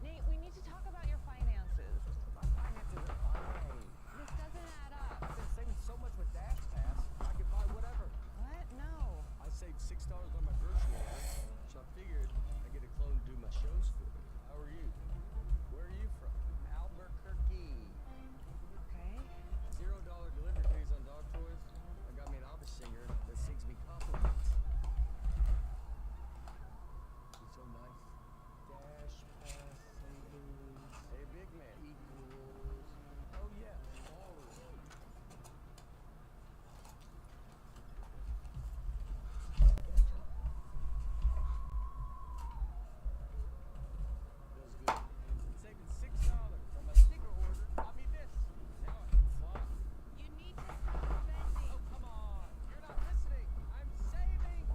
Nate, we need to talk about your finances. My finances are fine. This doesn't add up. I've been saving so much with Dash Pass. I could buy whatever. What? No. I saved $6 on my grocery order, so I figured I'd get a clone to do my shows for me. How are you? Where are you from? Albuquerque. Okay. $0 delivery fees on dog toys. I got me an office singer that sings me compliments. She's so nice. Dash Pass savings. Hey, big man. Equals. Oh, yeah. All of them. Feels good. Saving $6 from my sneaker order. Got me this. Now I can fly. You need to stop spending. Oh, come on. You're not listening. I'm saving.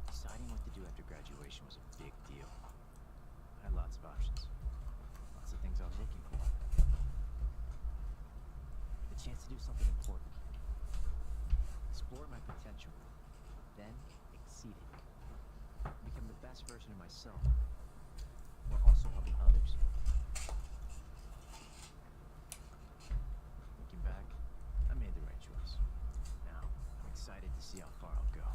Deciding what to do after graduation was a big deal. I had lots of options. Lots of things I was looking for. The chance to do something important. Explore my potential. Then exceed it. Become the best version of myself. While also helping others. Looking back, I made the right choice. Now, I'm excited to see how far I'll go.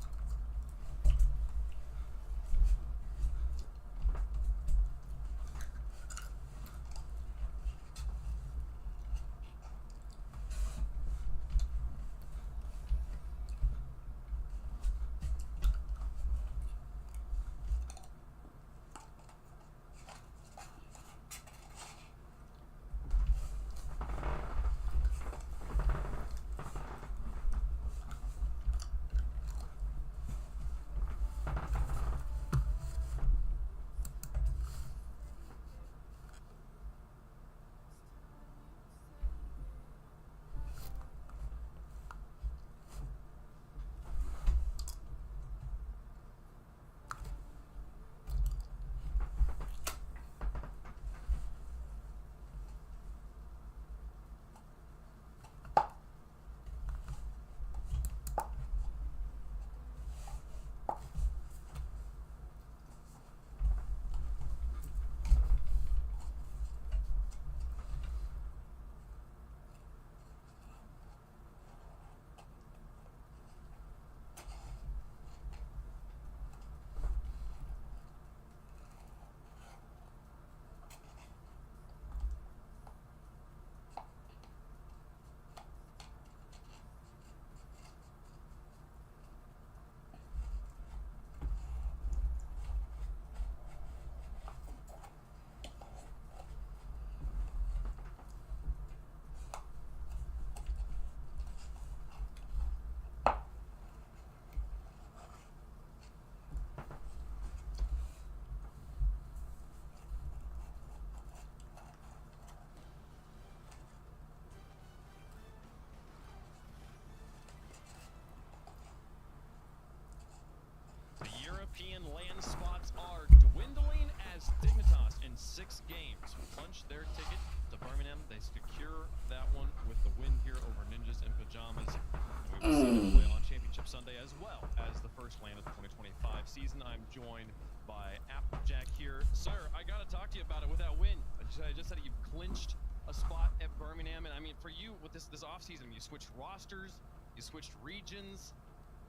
play on Championship Sunday as well as the first LAN of the 2025 season. I'm joined by Applejack here. Sir, I got to talk to you about it with that win. I just said you've clinched a spot at Birmingham, and I mean, for you with this offseason, you switched rosters, you switched regions.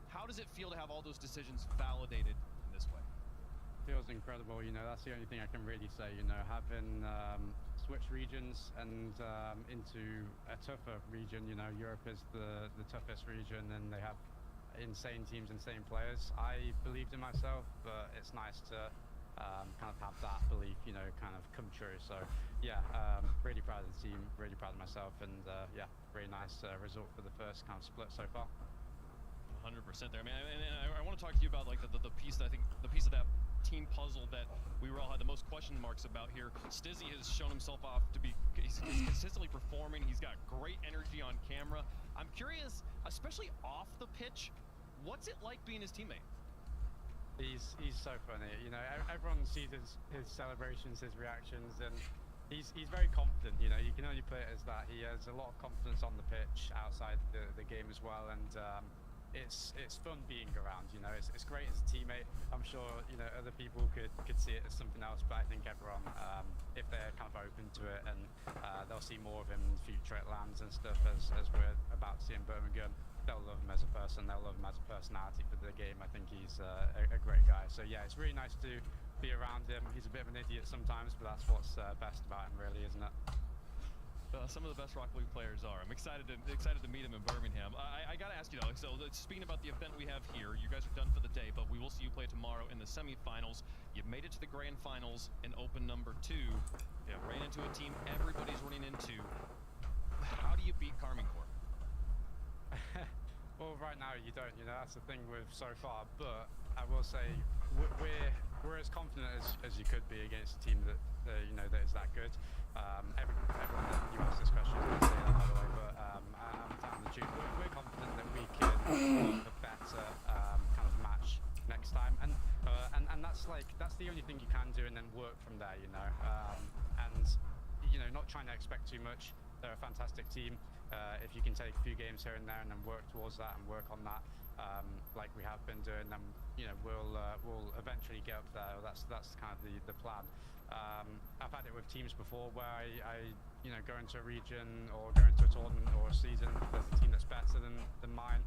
How does it feel to have all those decisions validated in this way? Feels incredible, you know, that's the only thing I can really say, you know, having switched regions and into a tougher region, you know, Europe is the toughest region and they have insane teams, insane players. I believed in myself, but it's nice to kind of have that belief, you know, kind of come true. So yeah, really proud of the team, really proud of myself, and yeah, really nice result for the first kind of split so far. 100% there. I mean, I want to talk to you about like the piece that I think the piece of that team puzzle that we were all had the most question marks about here. Stizzy has shown himself off to be he's consistently performing. He's got great energy on camera. I'm curious, especially off the pitch, what's it like being his teammate? He's so funny. You know, everyone sees his celebrations, his reactions, and he's very confident. You know, you can only put it as that. He has a lot of confidence on the pitch, outside the game as well, and it's fun being around. You know, it's great as a teammate. I'm sure, you know, other people could see it as something else, but I think everyone, if they're kind of open to it, and they'll see more of him in the future at LANs and stuff as we're about to see in Birmingham. They'll love him as a person, they'll love him as a personality for the game. I think he's a great guy. So yeah, it's really nice to be around him. He's a bit of an idiot sometimes, but that's what's best about him, really, isn't it? Some of the best Rocket League players are. I'm excited to meet him in Birmingham. I got to ask you though, so speaking about the event we have here, you guys are done for the day, but we will see you play tomorrow in the semifinals. You've made it to the grand finals in open number 2. You ran into a team everybody's running into. How do you beat Karmine Corp? Well, right now you don't, you know, that's the thing with so far, but I will say we're as confident as you could be against a team that, you know, that is that good. Everyone that you ask this question is going to say that, by the way, but I'm telling the truth, we're confident that we can have a better kind of match next time, and that's the only thing you can do, and then work from there, you know, and, you know, not trying to expect too much. They're a fantastic team. If you can take a few games here and there and then work towards that and work on that, like we have been doing, then, you know, we'll eventually get up there. That's kind of the plan. I've had it with teams before where I you know, go into a region or go into a tournament or a season, there's a team that's better than mine,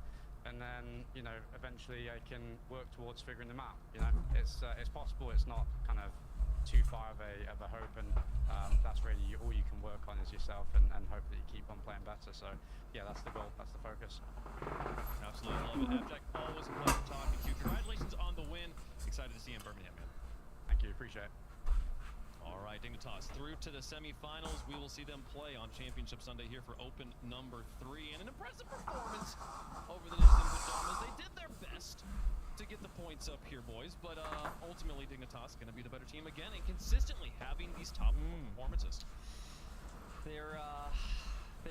and then, you know, eventually I can work towards figuring them out. You know, it's possible. It's not kind of too far of a hope, and that's really all you can work on is yourself, and hope that you keep on playing better. So yeah, that's the goal, that's the focus. Absolutely love it. Abject, always a pleasure talking to you. Congratulations on the win. Excited to see you in Birmingham, man. Thank you, appreciate it. All right, Dignitas through to the semifinals. We will see them play on Championship Sunday here for open number 3, and an impressive performance over the Nissan Pajamas. They did their best to get the points up here, boys, but ultimately Dignitas going to be the better team again, and consistently having these top performances. They're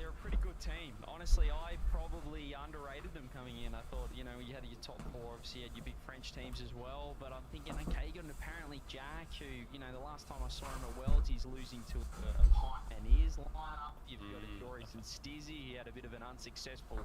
a pretty good team. Honestly, I probably underrated them coming in. I thought, you know, you had your top 4, obviously you had your big French teams as well, but I'm thinking, okay, you got apparently Jack, who, you know, the last time I saw him at Worlds, he's losing to a Pioneers lineup. You've got Doris and Stizzy. He had a bit of an unsuccessful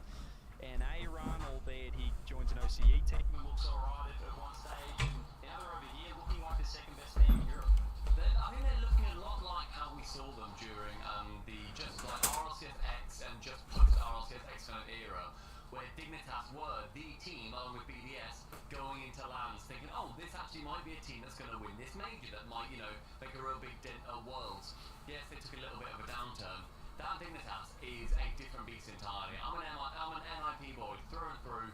NA run, albeit he joins an OCE team and looks alright at one stage, and now they're over here looking like the second best team in Europe. I think they're looking a lot like how we saw them during the just like RLCS and just post RLCS kind of era, where Dignitas were the team along with BDS going into LANs thinking, oh, this actually might be a team that's going to win this major, that might, you know, make a real big dent at Worlds. Yes, they took a little bit of a downturn. That Dignitas is a different beast entirely. I'm an NIP boy through and through.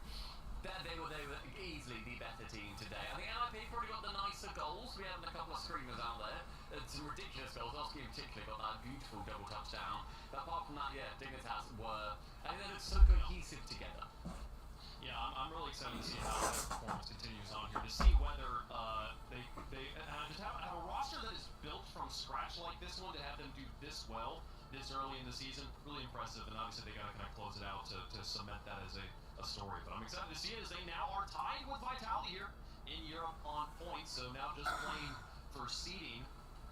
They were easily the better team today. I think NIP probably got the nicer goals. We had a couple of screamers out there. Some ridiculous goals. Oski in particular got that beautiful double touchdown. But apart from that, yeah, Dignitas were, and they looked so cohesive together. Yeah, I'm really excited to see how that performance continues on here. To see whether they just have a roster that is built from scratch like this one, to have them do this well this early in the season, really impressive. And obviously they got to kind of close it out to cement that as a story. But I'm excited to see it, as they now are tied with Vitality here in Europe on points. So now just playing for seeding,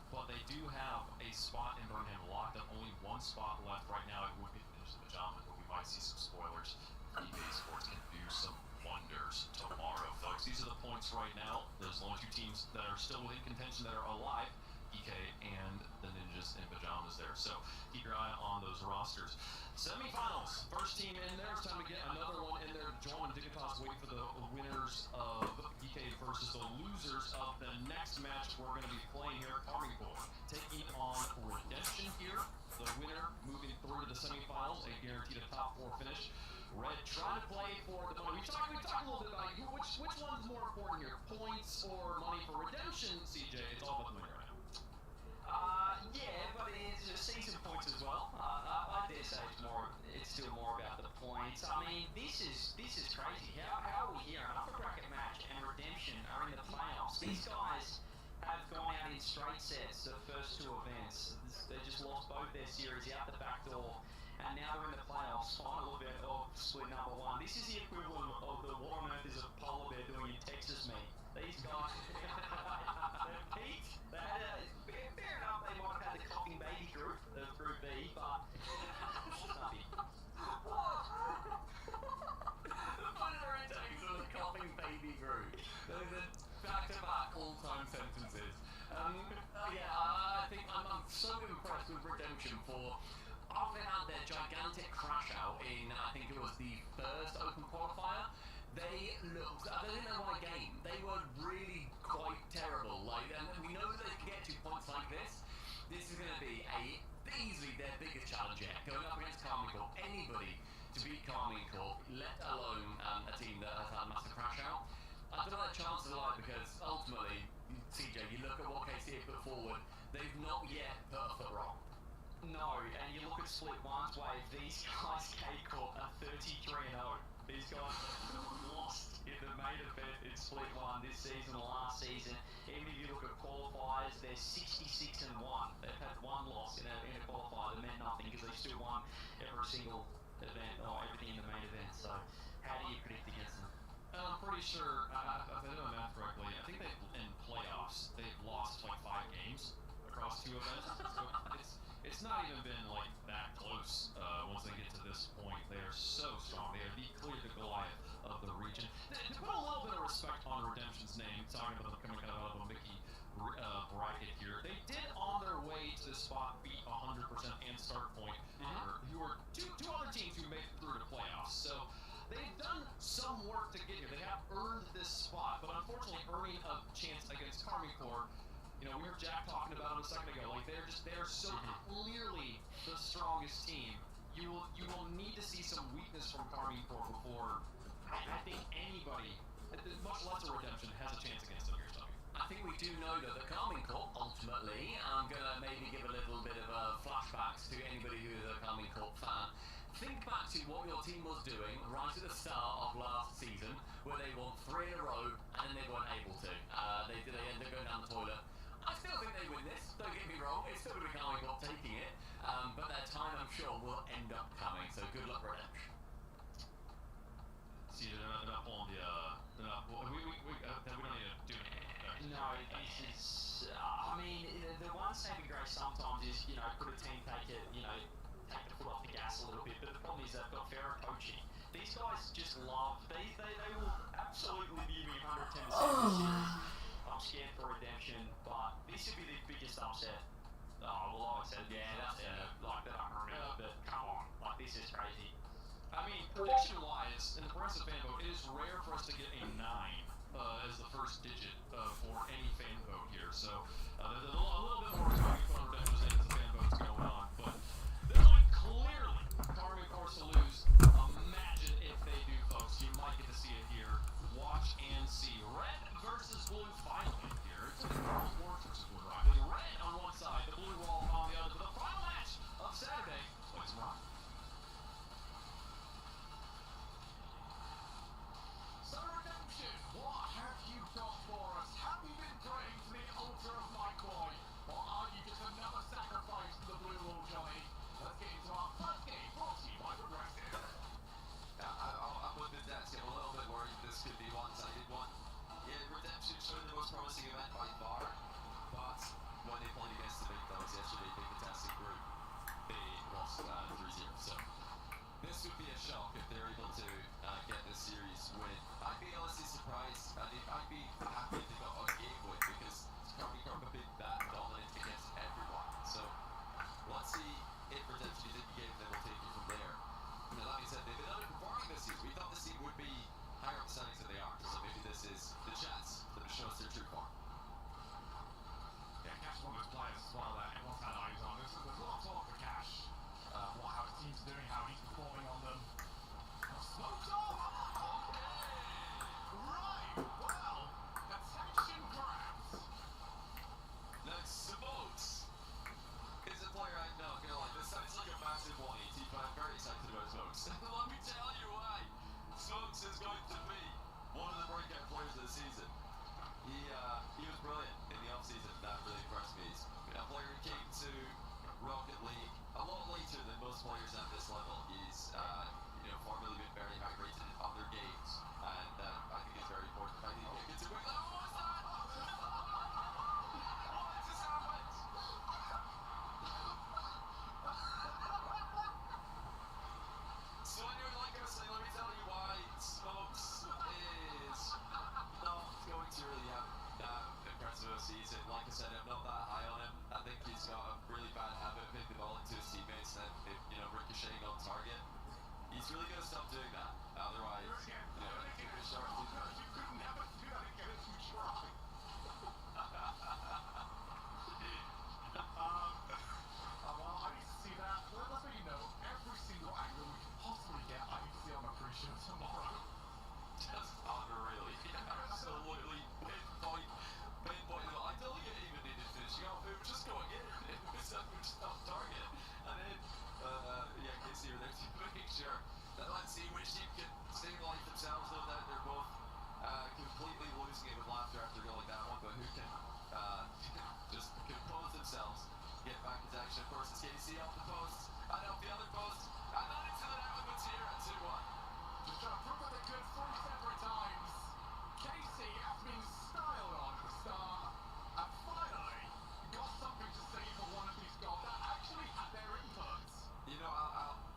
but they do have a spot in Birmingham locked up. Only one spot left right now. It would be finished the Pajamas, but we might see some spoilers EK Sports can do some wonders tomorrow, folks. These are the points right now. There's only 2 teams that are still within contention that are alive, EK and the Ninjas in Pajamas there. So keep your eye on those rosters. Semifinals. First team in there. It's time to get another one in there. Join Dignitas waiting for the winners of EK versus the losers of the next match we're going to be playing here. Army Corps taking on Redemption here. The winner moving through to the semifinals and guaranteed a top 4 finish. Red trying to play for the money. We talked a little bit about which one's more important here, points or money for Redemption, CJ. It's all about the money right now. Yeah, but it's season points as well. I dare say it's still more about the points. I mean, this is crazy. How are we here? An upper bracket match and Redemption are in the playoffs. These guys have gone out in straight sets the first 2 events. They just lost both their series out the back door, and now they're in the playoffs. Final event of split number 1. This is the equivalent of the what on earth is a polar bear doing in Texas meet. These guys, they've peaked. They had fair enough, they might have had the coughing baby group, the group B, but nothing. The monitor intakes of the coughing baby group. Those are back-to-back all-time sentences. I think I'm so impressed with Redemption for after they had their gigantic crash out in, I think it was the first Open Qualifier. They looked, I don't think they won a game. They were really quite terrible. And we know that they can get 2 points like this. This is going to be easily their biggest challenge yet. Going up against Carmine Corp, anybody to beat Carmine Corp, let alone a team that has had a massive crash out. I don't know their chances are like, because ultimately, CJ, you look at what KC have put forward, they've not yet put a foot wrong. No, and you look at Split 1's wave, these guys, K-Corp, are 33-0. These guys lost in the main event in Split 1 this season, last season. Even if you look at qualifiers, they're 66-1. They've had 1 loss in a qualifier that meant nothing because they still won every single event or everything in the main event. So, how do you predict against them? I'm pretty sure, if I did my math correctly, I think in playoffs, they've lost like 5 games across 2 events. So it's not even been like that close once they get to this point. They are so strong. They are the clear the Goliath of the region. To put a little bit of respect on Redemption's name, talking about them coming out of a Mickey bracket here, they did on their way to this spot beat 100% and Start Point, who are two other teams who made it through to playoffs. So they've done some work to get here. They have earned this spot, but unfortunately earning a chance against Carmine Corp. You know, we heard Jack talking about it a second ago. Like they're so clearly the strongest team. You will need to see some weakness from Carmine Corp before I think anybody, much less a Redemption, has a chance against them here, Stubby. I think we do know that the Carmine Corp, ultimately, I'm going to maybe give a little bit of flashbacks to anybody who is a Carmine Corp fan. Think back to what your team was doing right at the start of last season, where they won 3 in a row and then they weren't able to. They ended up going down the toilet. I still think they win this, don't get me wrong, it's still going to be Carmine Corp taking it, but their time, I'm sure, will end up coming, so good luck, Redemption. See, they're not pulling the, we don't need to do anything. No, this is, I mean, the one saving grace sometimes is, you know, could a team take it, you know, take the foot off the gas a little bit, but the problem is they've got Farrah coaching. These guys just love, they will absolutely be 110% this year. I'm scared for Redemption, but this should be the biggest upset. Oh, well, I said, yeah, that's it. Like, that I remember, but come on. Like, this is crazy. I mean, prediction-wise, in the Progressive fan vote, it is rare for us to get a 9 as the first digit for any fan vote here. So, there's a little bit more talking from Redemption as the fan vote's going on. But they're going clearly Carmine Corp to lose. Imagine if they do, folks. You might get to see it here. Watch and see. Red versus blue finally here. It's like orange versus blue, right? There's red on one side, the blue wall on the other. For the final match of Saturday, let's rock. So Redemption, what have you got for us? Have you been praying to the altar of my boy? Or are you just another sacrifice to the blue wall, Johnny? Let's get into our first game, brought to you by Progressive. I'm with the Nets. I'm a little bit worried this could be one-sided one. Yeah, Redemption showed the most promising event by far, but when they played against the big dogs yesterday, big fantastic group, they lost 3-0. So this would be a shock if they're able to get this series win. I'd be honestly surprised, and I'd be happy if they got a game win because Karmine Corp have been that dominant against everyone. So let's see if Redemption is in the game, then we'll take it from there. Now, that being said, they've been underperforming this season. We thought this team would be higher up the standings than they are, so maybe this is the chance for them to show us their true form. Yeah, Cash is one of those players as well that everyone's had eyes on. There's a lot of talk for Cash. How his team's doing, how he's performing on them. Smokes off! Okay! Right, well, attention grabbed. Next, Smokes is a player I'm not gonna lie. This sounds like a massive 180, but I'm very excited about Smokes. Let me tell you why. Smokes is going to be one of the breakout players of the season. He was brilliant in the offseason. That really impressed me. He's a player who came to Rocket League a lot later than most players at this level. He's formerly been very high rated in other games, and I think it's very important. I think he gets a quick. Oh, what's that? What just happened? So anyway, like I was saying, let me tell you why Smokes is not going to really have that impressive a season. Like I said, I'm not that high on him. I think he's got a really bad habit of hitting the ball into his teammates and ricocheting on target. He's really going to stop doing that. Otherwise, You couldn't have it do that again if you try. Well, I need to see that. Let's make you know, every single angle we can possibly get, I need to see on my pre-show tomorrow. just unreal. Absolutely pinpoint. I don't think it even needed finishing off. It was just going in. It was just off target. And then, Casey were there to make sure that let's see which team can stay alive themselves. No doubt they're both completely losing it with laughter after going that one, but who can just compose themselves, get back into action. Of course, it's Casey off the post, and off the other post, and then into the net with Matera 2-1. Just trying to prove that they could 3 separate times. Casey has been styled on at the start, and finally got something to say for one of these goals that actually had their input.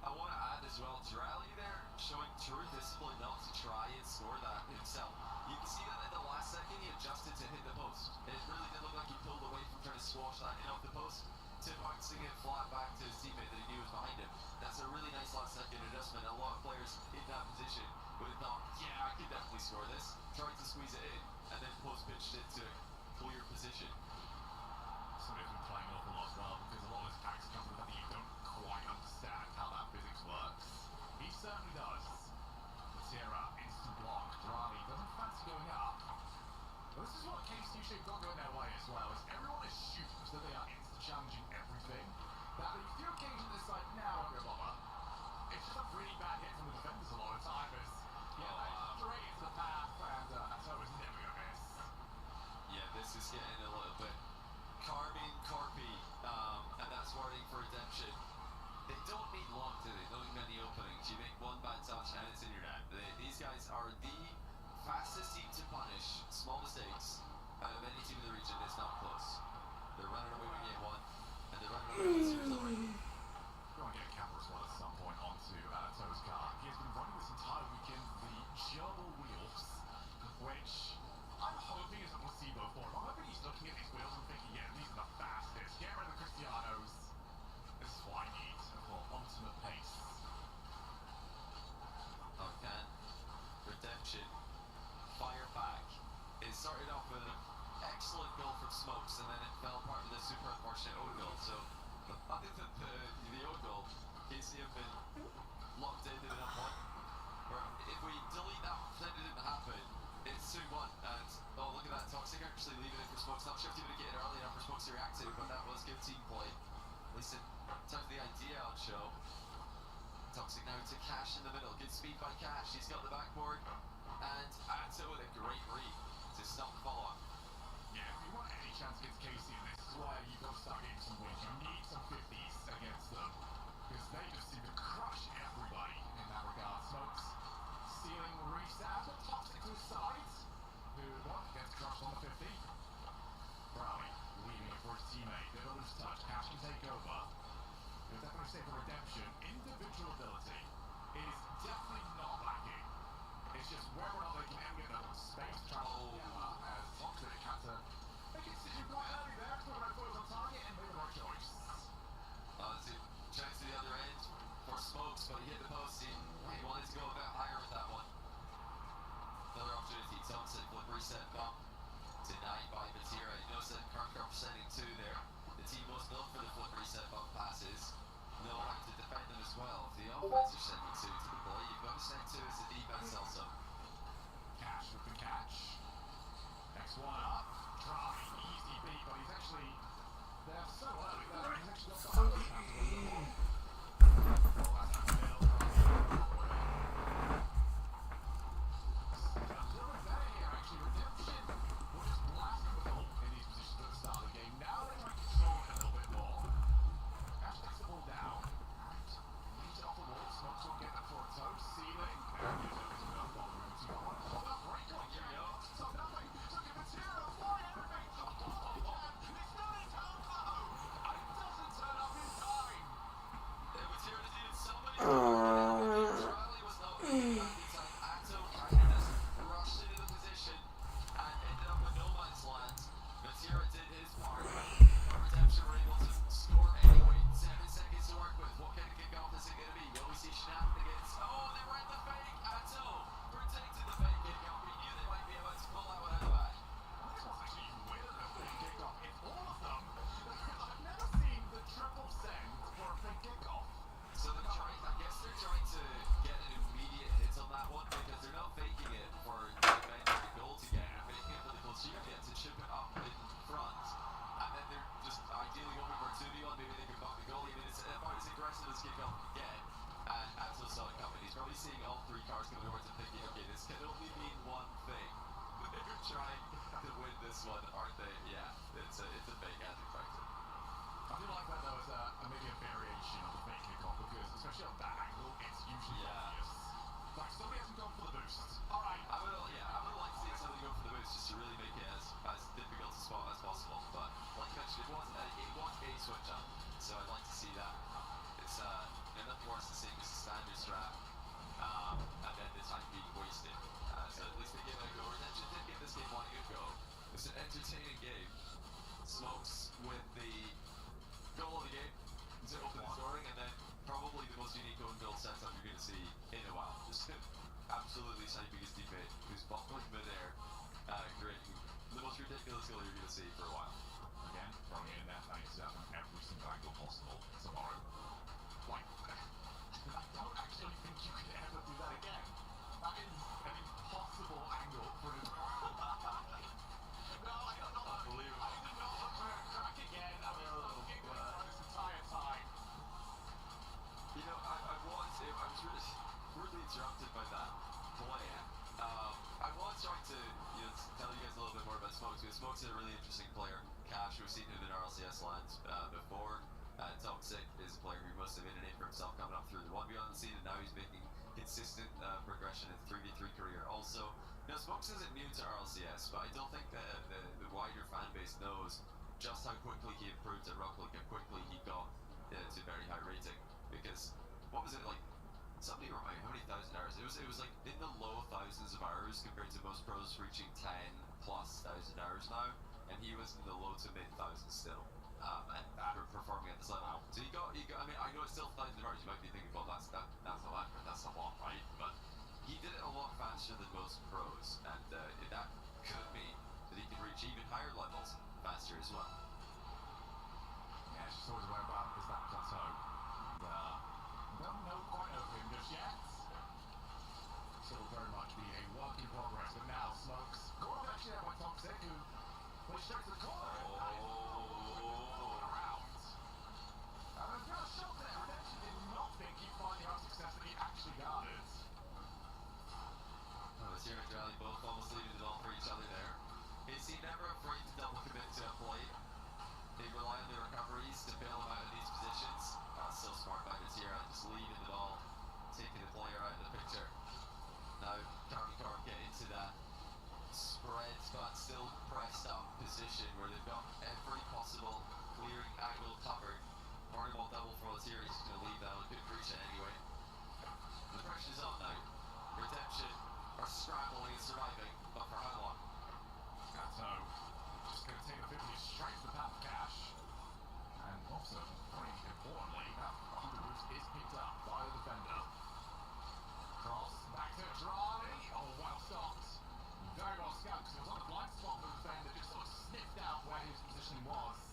I want to add as well, Drally there showing true discipline not to try and score that himself. You can see that in the last second he adjusted to hit the post. It really did look like he pulled away from trying to squash that in off the post to bouncing it flat back to his teammate that he knew was behind him. That's a really nice last second adjustment. A lot of players in that position would have thought, yeah, I could definitely score this. Tried to squeeze it in and then post pitched it to a clear position. Somebody's been playing an awful lot as well because a lot of those characters come from the fact that you don't quite understand how that physics works. He certainly does. Matera, instant block. Drali doesn't fancy going up. But this is what KC usually got going their way as well, is everyone assumes that they are insta-challenging everything. That the few occasions it's like, now don't go bother. It's just a really bad hit from the defenders a lot of time as straight into the path and Atoa's never gonna miss. Yeah, this is getting a little bit Karmine Corpy, and that's worrying for Redemption. They don't need long, do they? They don't need many openings. You make one bad touch and it's in your net. These guys are the fastest team to punish small mistakes out of any team in the region. It's not close. They're running away with game 1, and they're running away with the series already. Go and get a camera as well at some point onto Toe's car. He has been running this entire weekend the gerbil wheels, which I'm hoping is a placebo for him. I'm hoping he's looking at these wheels and thinking, yeah, these are the fastest. Get rid of the Cristianos. This is what I need for ultimate pace. Okay. Redemption. Fire back. It started off with an excellent goal from Smokes, and then it fell apart with a super unfortunate own goal. So, other than the own goal, Casey have been locked into that point. Or if we delete that, pretend it didn't happen, it's 2-1. And oh, look at that, Toxic actually leaving it for Smokes. Not sure if he would have get it early enough for Smokes to react to, but that was good team play. At least in terms of the idea on show. Toxic now to Cash in the middle. Good speed by Cash. He's got the backboard. And Ato with a great read to stop the follow-up. Yeah, if you want any chance against Casey, this is why you've got to start getting some wins. You need some 50s against them. Because they just seem to crush everybody in that regard. Smokes stealing reset, but Toxic to his side. Who, gets crushed on the 50. Brownie leaving it for his teammate. Bit of a loose touch. Cash can take over. He'll definitely say for Redemption, individual ability. sending two there. The team was known for the flip reset bump passes. Know how to defend them as well. If the offense are sending two to the play, you've got to send two as the defense also. Cash with the catch. Next one up. Try. Easy beat, but he's actually there so early there. He's actually got the whole chance to win the ball. Well, that's a nil. A little better here, actually. Redemption was just blasting the ball in these positions at the start of the game. Now they're trying to control it a little bit more. Cash takes the ball down. Leaves it off the wall. Smokes will get that for a toe. Ceiling. And use it as no ball room to go on. Oh, that's great. Here we go. So nothing. So give material for everything. Oh, it's not his home club. And it doesn't turn up in time. It was here to do somebody. Charlie was not in time. Atto kind of just rushed into the position and ended up with no man's land. Matera did his part. Redemption were able to score anyway. 7 seconds to work with. What kind of kickoff is it going to be? Will we see shenanigans? Oh, they ran the fake. Atto protected the fake kickoff. We knew they might be able to pull that one out of the bag. This was actually weirder than a fake kickoff. It's all of them. I've never seen the triple send for a fake kickoff. So they're trying, I guess they're trying to get an immediate hit on that one because they're not faking it for the defender goal to get. They're faking it for the Colchia to chip it up in front. And then they're just ideally hoping for 2v1. Maybe they can buck the goalie. I mean, it's about as aggressive as kickoff can get. And Atto saw it coming. He's probably seeing all three cars coming towards him thinking, okay, this can only mean one thing. They're trying to win this one, aren't they? Yeah, it's a big magic factor. I do like that though as maybe a variation of the fake kickoff because especially on that angle, it's usually obvious. Like somebody hasn't gone for the boost. Alright. I would like to see somebody go for the boost just to really make it as difficult to spot as possible. But like you mentioned, it was a switch up, so I'd like to see that. It's nothing worse than seeing this standard strap and then the time being wasted. So at least they gave it a go. Redemption did give this game one good go. It's an entertaining game. Smokes with the goal of the game to open the scoring, and then probably the most unique own goal setup you're going to see in a while. Just absolutely sniping his teammate who's buckling midair, creating the most ridiculous goal you're going to see for a while. Again, throwing in that 97 every single angle possible tomorrow. Like, I don't actually think you could ever do that again. That is an impossible angle for an No, I don't know. Unbelievable. I did not look for a crack again. I was looking for this entire time. You know, I was really rudely interrupted by that play. I was trying to tell you guys a little bit more about Smokes because Smokes is a really interesting player. Cash, we've seen him in RLCS lands before. Toxic is a player who must have made a name for himself coming up through the 1v1 scene, and now he's making consistent progression in 3v3 career. Also, Smokes isn't new to RLCS, but I don't think that the wider fan base knows just how quickly he improved at Rocket League, how quickly he got to very high rating. Because what was it like? Somebody remind me how many thousand hours? It was like in the low thousands of hours compared to most pros reaching 10,000+ hours now, and he was in the low to mid thousands still, and performing at this level. So he got. I mean, I know it's still thousands of hours. You might be thinking, well, that's a lot, that's a lot, right? But he did it a lot faster than most pros, and that could mean that he can reach even higher levels faster as well. Yeah, it's just always worried about is that plateau. Don't know quite of him just yet. Still very much be a work in progress, but now Smokes. Goal actually there by Toxic, who pushed straight to the corner. That is around. There's no shot there. Redemption did not think he'd find the success that he actually garnered. Matera and Rally both almost leading it all for each other there. Is he never afraid to double commit to a play? They rely on the recoveries to bail him out of these positions. So smart by Matera, just leaving it all, taking the player out of the picture. Now, Carmichael get into that spread but still pressed up position where they've got every possible clearing angle covered. Volleyball double for Matera, he's just going to leave that one, couldn't reach it anyway. The pressure's on now. Redemption are scrambling and surviving, but for how long? Atto just going to take the 50 straight to the path of Cash. And also, very importantly, that under boost is picked up by the defender. Cross back to Drani. Oh, well stopped. Very well scouted because it was on the blind spot for the defender, just sort of sniffed out where his positioning was.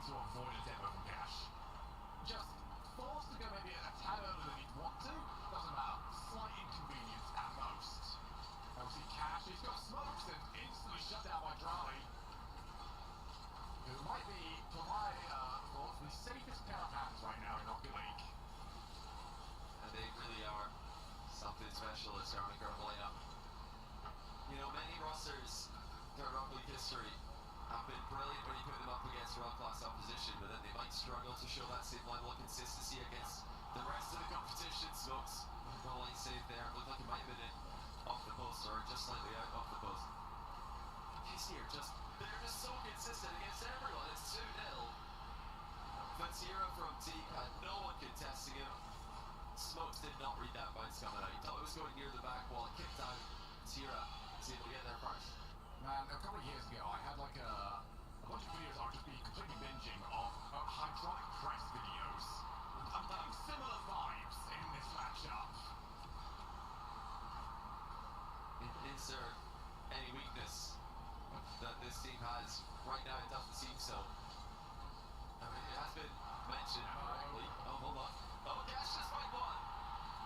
to avoid a demo from Cash. Just forced to go maybe a tad earlier than he'd want to. Doesn't matter. Slight inconvenience at most. Obviously Cash, he's got smokes and instantly shut down by Drali. Who might be, for my thoughts, the safest pair of hands right now in Rocket League. And they really are something special as starting to play up. You know, many rosters throughout Rocket League history have been brilliant when you put them up against world-class opposition, but then they might struggle to show that same level of consistency against the rest of the competition. Smokes, goal line save there. Looked like it might have been in off the post or just slightly out off the post. KC are just, they're just so consistent against everyone. It's 2-0. Fatira from deep had no one contesting him. Smokes did not read that bounce coming out. He thought it was going near the back wall. It kicked out. Fatira was able to get there first. Man, a couple of years ago, I had like a bunch of videos I would just be completely binging of hydraulic press videos. I'm getting similar vibes in this matchup. Is there any weakness that this team has? Right now, it doesn't seem so. I mean, it has been mentioned correctly. Oh, hold on. Oh, Cash just find one.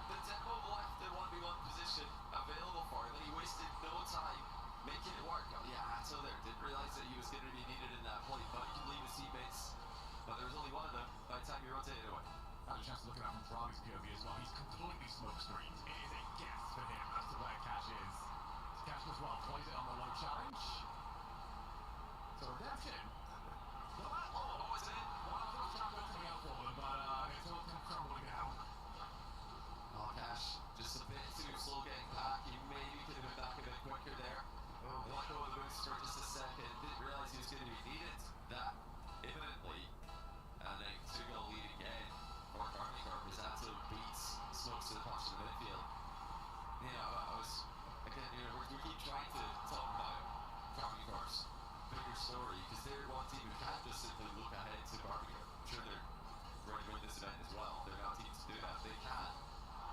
The demo left the 1v1 position available for him, and he wasted no time making it work. Oh, yeah, so there. Didn't realize that he was going to be needed in that point. Thought he could leave his teammates, but there was only one of them by the time he rotated away. I had a chance to look at that from Drali's POV as well. He's completely smoke screened. It is a guess for him as to where Cash is. Cash as well plays it on the low challenge. So redemption. Well, what was it? Well, I was trying to put something out for them, but it's all kind of crumbling down. Oh, Cash, just a bit too slow getting back. He maybe could have been back a bit quicker there. Let go of the boost for just a second. Didn't realize he was going to be needed that imminently. And then 2-goal lead again for Army Corp as Atto beats Smokes to the punch in the midfield. Yeah, I was, again, you know, we keep trying to talk about Army Corp's bigger story because they're one team who can't just simply look ahead to Army Corp. I'm sure they're going to win this event as well. They're not teams to do that. They can.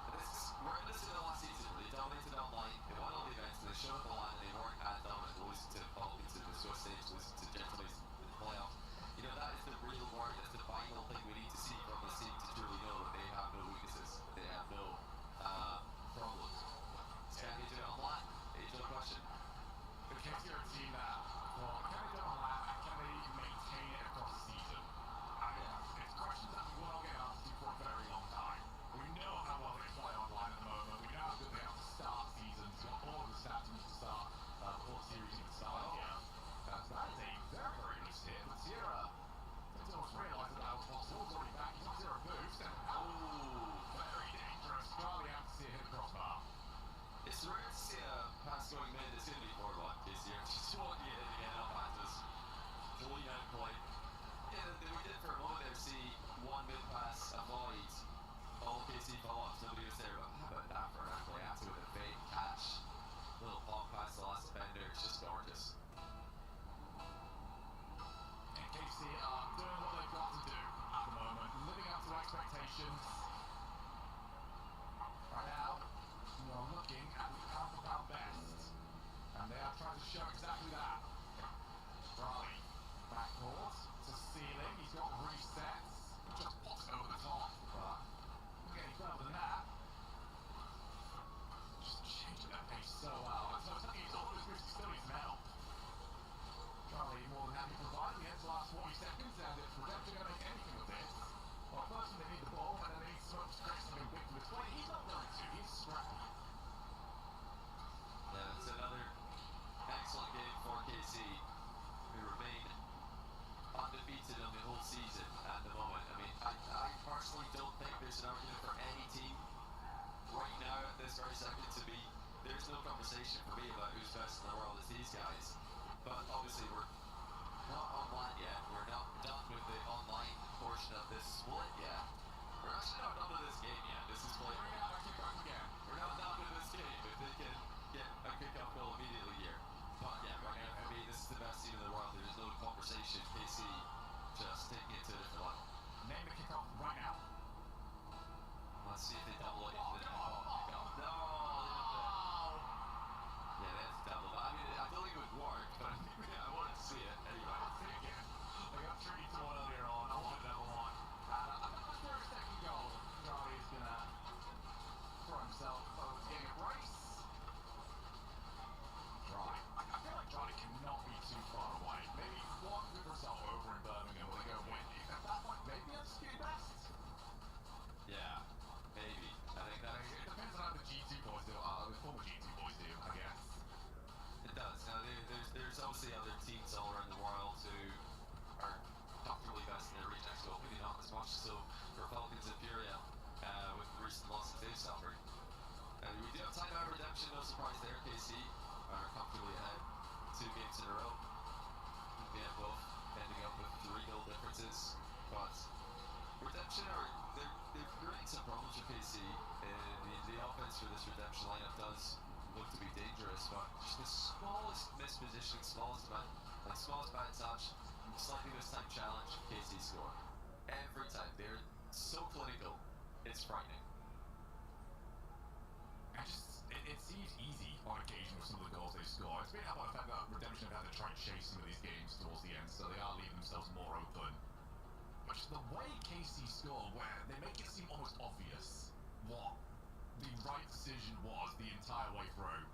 And we're in this in the last season where they dominated online, they won all the events, and they showed up the line, and they weren't as dominant, losing to Falcons in the Swiss stage, losing to Gentlemen in the playoffs. You know, that is the real word, that's the final thing we need to see from this team to truly know that they have no weaknesses, they have no problems. Can they do it online? Age old question. The KC are a team that, well, can they do it online and can they maintain it across the season? It's questions that we will not get answers to for a very long time. We know how well they play online at the moment. We know how good they have to start seasons. We've got all of the stats need to start before the series even starts. That is a very, very nice hit. But Sierra didn't almost realise that was possible. He's already back. He's got zero boost. And very dangerous. Charlie out to see a hit crossbar. It's rare to see a pass going mid. It's going to be 4-1 this year. Just walking it in again on passes. Fully out play. Yeah, we did for a moment there see one mid pass avoid all KC follow-ups. Nobody was there, but how about that for an play after with a fake catch? Little pop past the last defender. It's just gorgeous. And KC are doing what they've got to do at the moment, living up to expectations. Right now, we are looking at the pound-for-pound best, and they are trying to show exactly that. Drali, backcourt to ceiling, he's got resets, just pops it over the top, but not getting further than that. Just changing that pace so well, and so it's something he's all his boost, he still needs some help. Drali more than happy to provide the end last 40 seconds, and if Redemption going to make anything of this, well, first they need the ball, and then they need Smokes to create something big from this play. He's not going to, he's scrappy. Yeah, it's another excellent game for KC, who remain undefeated on the whole season at the moment. I mean, I personally don't think there's an argument for any team right now at this very second to be. There's no conversation for me about who's best in the world as these guys. But obviously we're not online yet. We're not done with the online portion of this split yet. We're actually not done with this game yet. This is played. We're not done with this game. If they can get a kick-off goal immediately here. But yeah, right now for me, this is the best team in the world. There's no conversation. KC just taking it to a different level. Name the kickoff right now. Let's see if they double it. No! Yeah, that's double. I mean, I don't think it would work, but I want to see it anyway. They got 3-1 earlier differences, but Redemption they're creating some problems for KC, and the offense for this Redemption lineup does look to be dangerous, but just the smallest mispositioning, smallest bad touch, slightly this time challenge, KC score. Every time, they're so clinical, it's frightening. And it seems easy on occasion with some of the goals they score. It's been helped by the fact that Redemption have had to try and chase some of these games towards the end, so they are leaving themselves more open. But just the way KC score, where they make it seem almost obvious what the right decision was the entire way through.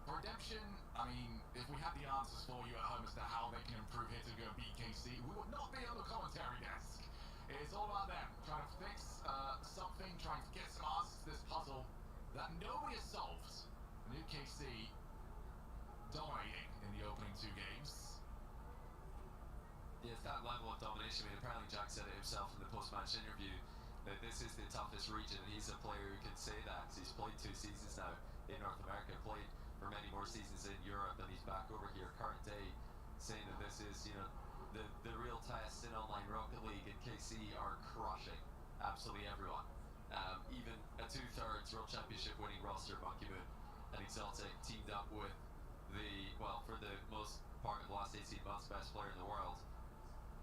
For Redemption, I mean, if we had the answers for you at home as to how they can improve here to go beat KC, we would not be on the commentary desk. It's all about them, trying to fix something, trying to get some answers to this puzzle that nobody has solved. New KC dominating in the opening 2 games. Yeah, it's that level of domination. I mean, apparently Jack said it himself in the post-match interview that this is the toughest region, and he's a player who can say that. He's played 2 seasons now in North America, played for many more seasons in Europe, and he's back over here current day, saying that this is, you know, the real test in online Rocket League, and KC are crushing absolutely everyone. Even a 2/3 World Championship winning roster, Monkey Moon and Exotic teamed up with for the most part of the last 18 months, best player in the world.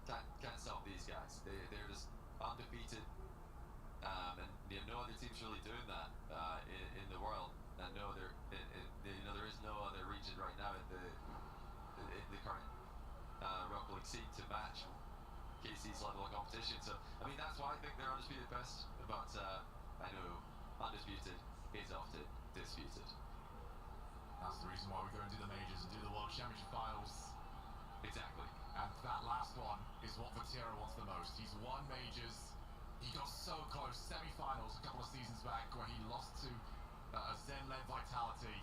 Can't stop these guys. They're just undefeated, and no other team's really doing that in the world. And no, there is no other region right now in the current Rocket League scene to match KC's level of competition. So I mean, that's why I think they're undisputed best. But I know undisputed is often disputed. That's the reason why we go and do the majors and do the World Championship finals. Exactly. And that last one is what Vatira wants the most. He's won majors. He got so close, semi-finals a couple of seasons back where he lost to a Zen-led Vitality.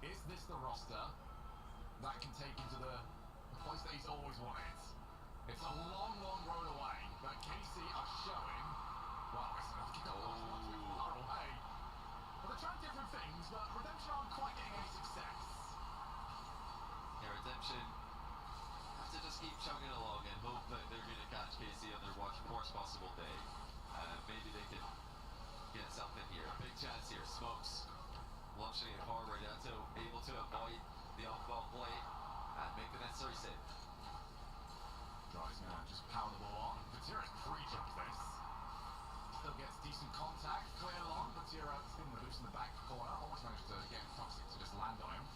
Is this the roster that can take him to the place that he's always wanted? It's a long, long road away, but KC are showing, well, it's not too far away. Well, they're trying different things, but Redemption aren't quite getting any success. Yeah, Redemption have to just keep chugging along and hope that they're going to catch KC on their worst possible day. Maybe they can get something here. Big chance here. Smokes launching it forward. Atto able to avoid the off-ball play and make the necessary save. Drives now, just pound the ball on. Vatira pre-jumps this. Still gets decent contact, clear long. Vatira spinning the boost in the back corner. Almost managed to get Toxic to just land on him.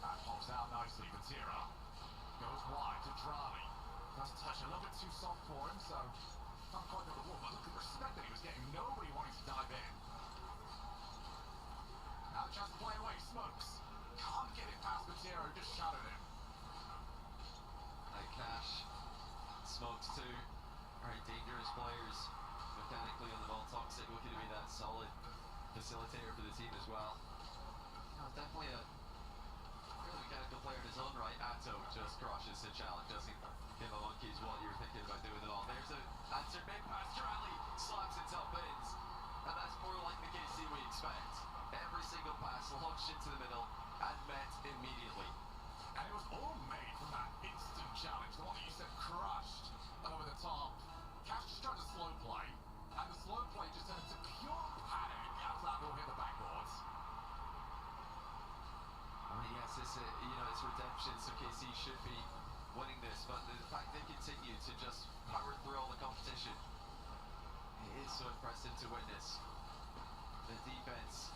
That pops out nicely. Vatira goes wide to Drali. First touch a little bit too soft for him, so not quite the wall. But look at the respect that he was getting. Nobody wanted to dive in. Now the chance to play away. Smokes. Can't get it past Vatira, who just shouted him. Cash, Smokes too, very dangerous players mechanically on the ball. Toxic looking to be that solid facilitator for the team as well. Definitely a really mechanical player in his own right. Atto just crushes the challenge, doesn't give a monkeys what you're thinking about doing it all. There's an answer, big pass, Rally slaps it top bins, and that's more like the KC we expect. Every single pass launched into the middle and met immediately. And it was all made from that instant challenge, the one that you said crushed over the top. Cash just tried to slow play, and the slow play just turned into pure panic after that ball hit the backboards. I mean, yes, it's Redemption, so KC should be winning this, but the fact they continue to just power through all the competition, it is so impressive to witness. The defense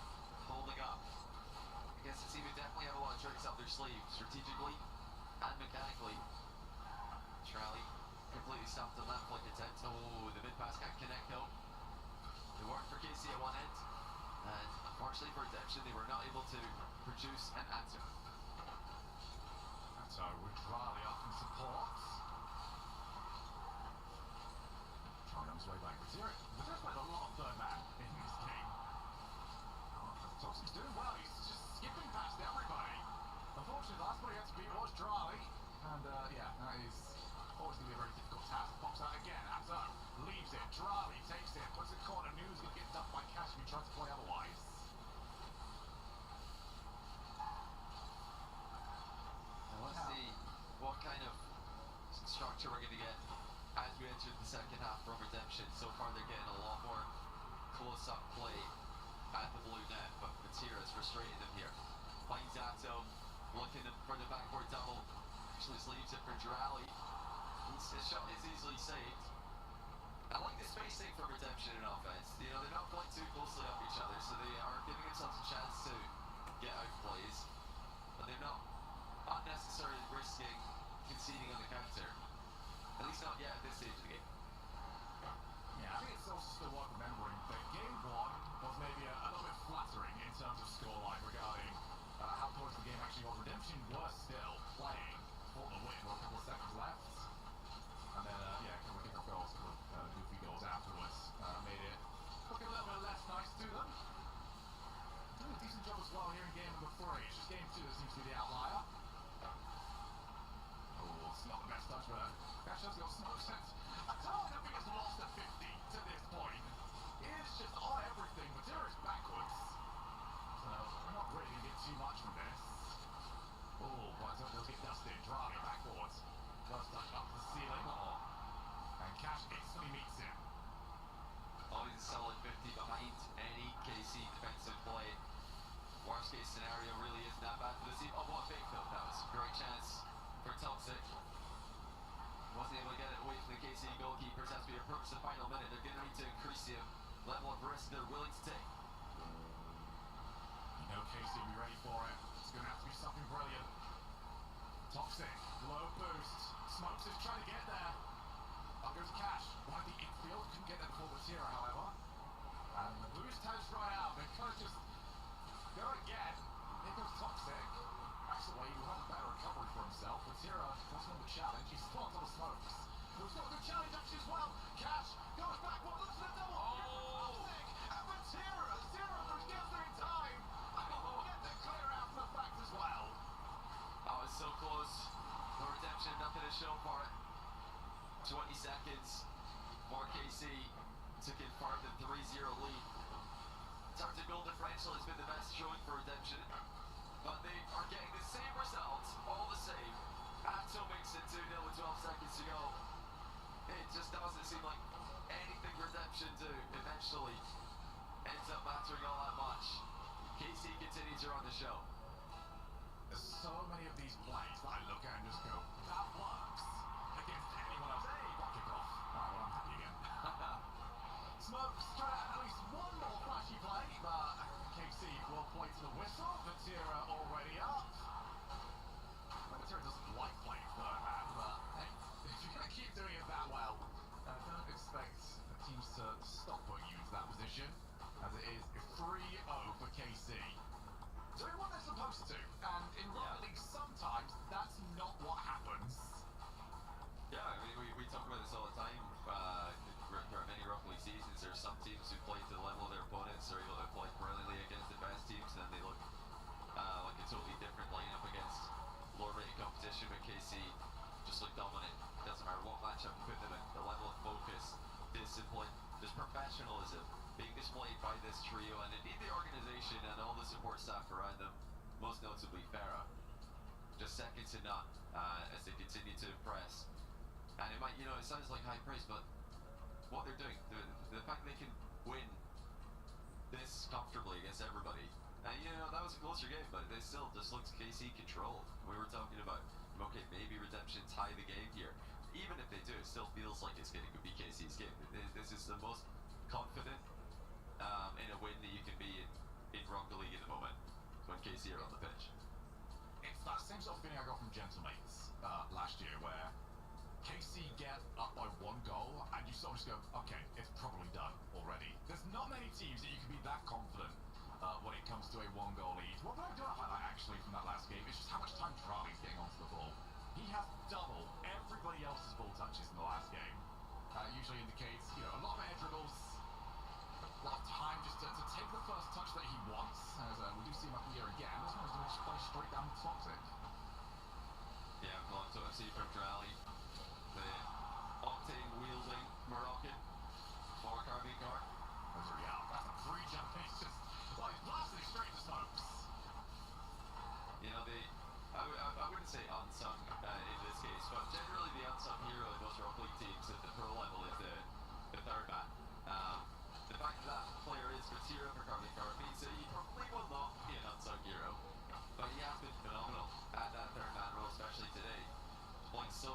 holding up. I guess the team would definitely have a lot of tricks up their sleeve, strategically and mechanically. Trally completely stopped the left flank attempt. Oh, the mid-pass can't connect though. It worked for KC at one end, and unfortunately for Redemption, they were not able to produce an answer. And so with Drali up in support. Trying on his way back. Vatira's played a lot of third man in this game. Toxic's doing well. He's just skipping past everybody. Unfortunately, the last one he had to beat was Drali. And yeah, that is always going to be a very difficult task. Pops out again. Atto leaves it. Drali takes it. Puts it corner. Knew he was going to get dumped by Cash if he tried to play otherwise. Now let's see what kind of Drally. His shot is easily saved. I like the spacing for Redemption in offense. You know, they're not playing too closely off each other, so they are giving themselves a chance to get out plays, but they're not unnecessarily risking conceding on the counter. At least not yet at this stage of the game. Yeah, I think it's also still worth remembering that game one was maybe a little bit flattering in terms of scoreline regarding how close the game actually was. Redemption were still playing for the win with a couple of seconds left. And then, yeah, a couple of kickoff goals, a couple of goofy goals afterwards made it look a little bit less nice to them. Doing a decent job as well here in game number 3. It's just game 2 that seems to be the outlier. Oh, it's not the best touch, but Cash has got smoke sense. I don't think it's lost at 50 to this point. It's just on everything, but there is backwards. So, I'm not really going to get too much from this. Oh, but they'll get dusted. Driving backwards. First touch up to the ceiling. And Cash instantly meets him. Always a solid 50 behind any KC defensive play. Worst case scenario really isn't that bad for the team. Oh, what a fake though. That was a great chance for Toxic. Wasn't able to get it away from the KC goalkeepers as we approach the final minute. They're going to need to increase the level of risk they're willing to take. You know KC will be ready for it. It's going to have to be something brilliant. Toxic, low boost. Smokes is trying to get there. Up goes Cash. One of the infield. Couldn't get there before Batira, however. And the boost has run out. They're kind of just go again. Here goes Toxic. Actually, he will have a better recovery for himself. Batira wasn't on the challenge. He's still on top of Smokes. Who's got a good challenge actually as well. Cash goes back. What looks for the double? Toxic and Batira. Zero who gets there in time. I think we'll get the clear out for the fact as well. Oh, it's so close. No Redemption, nothing to show for it. 20 seconds for KC to confirm the 3-0 lead. Targeted goal differential has been the best showing for Redemption, but they are getting the same result, all the same. Atto makes it 2-0 with 12 seconds to go. It just doesn't seem like anything Redemption do eventually ends up mattering all that much. KC continues to run the show. There's so many of these plays that I look at and just go, that works against anyone else. Hey, got kick off. Alright, well, I'm happy again. Smokes trying to have at least one more flashy play, but KC will play to the whistle. Batira already up. Batira doesn't like playing third man, but hey, if you're going to keep doing it that well, don't expect the teams to stop putting you into that position, as it is 3-0 for KC. Doing what they're supposed to, and in Rocket League sometimes that's not what happens. Yeah, I mean, we talk about this all the time. Throughout many Rocket League seasons, there are some teams who play to the level of their opponents, are able to play brilliantly against the best teams, and then they look like a totally different lineup against lower rated competition. But KC just look dominant. Doesn't matter what matchup you put them in. The level of focus, discipline, there's professionalism being displayed by this trio, and indeed the organization and all the support staff around them, most notably Farah. Just second to none as they continue to impress. And it might, you know, it sounds like high praise, but what they're doing, the fact they can win this comfortably against everybody, and you know, that was a closer game, but they still just looked KC controlled. We were talking about, okay, maybe Redemption tie the game here. Even if they do, it still feels like it's going to be KC's game. This is the most confident in a win that you can be in Rocket League at the moment when KC are on the pitch. It's that same sort of feeling I got from Gentlemates last year, where KC get up by 1 goal and you sort of just go, okay, it's probably done already. There's not many teams that you can be that confident when it comes to a 1-goal lead. What I do highlight actually from that last game is just how much time Drali's getting onto the ball. He has double everybody else's ball touches in the last game. Usually indicates, you know, a lot of air dribbles, a lot of time just to take the first touch that he wants. As we do see him up here again. This one's going to just play straight down the Toxic. Yeah, well, so I see from Drali, the octane wielding Moroccan for Carving Car. That's a free jump. He's just, well, he's blasting straight to Smokes. You know, I wouldn't say unsung in this case, but generally the unsung hero in most Rocket League teams at the pro level is the third man. The fact that player is Batira for Carving Car means that he probably will not be an unsung hero, but he has been phenomenal at that third man role, especially today. Playing so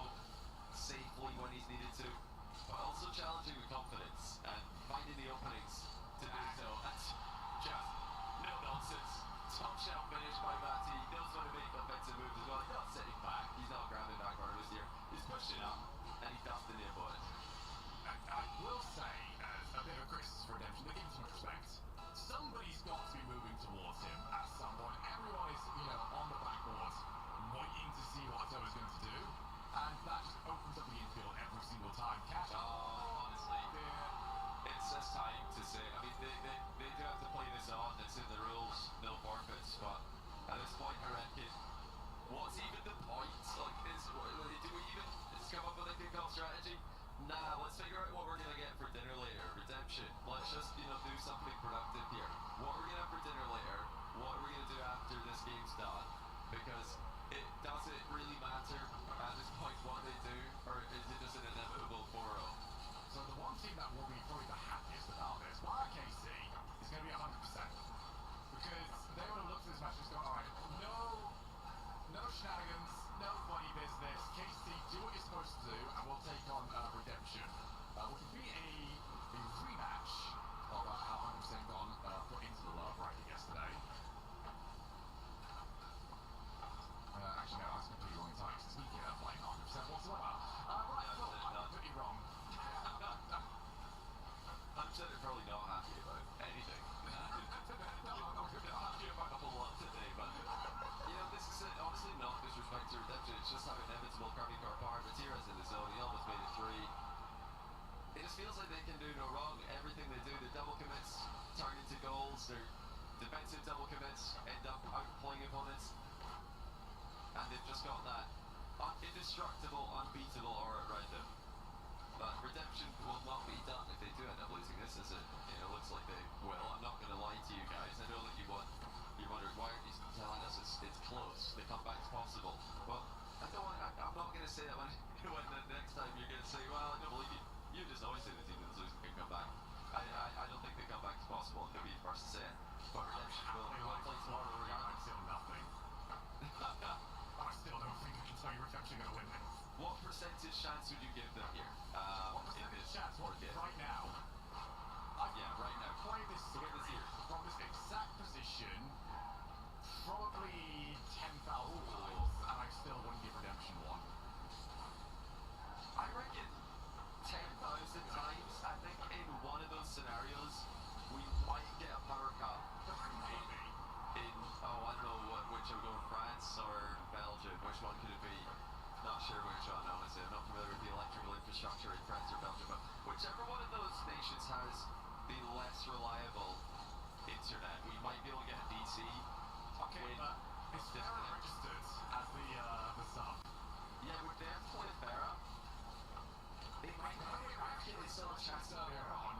Rackett is so much chance earlier on.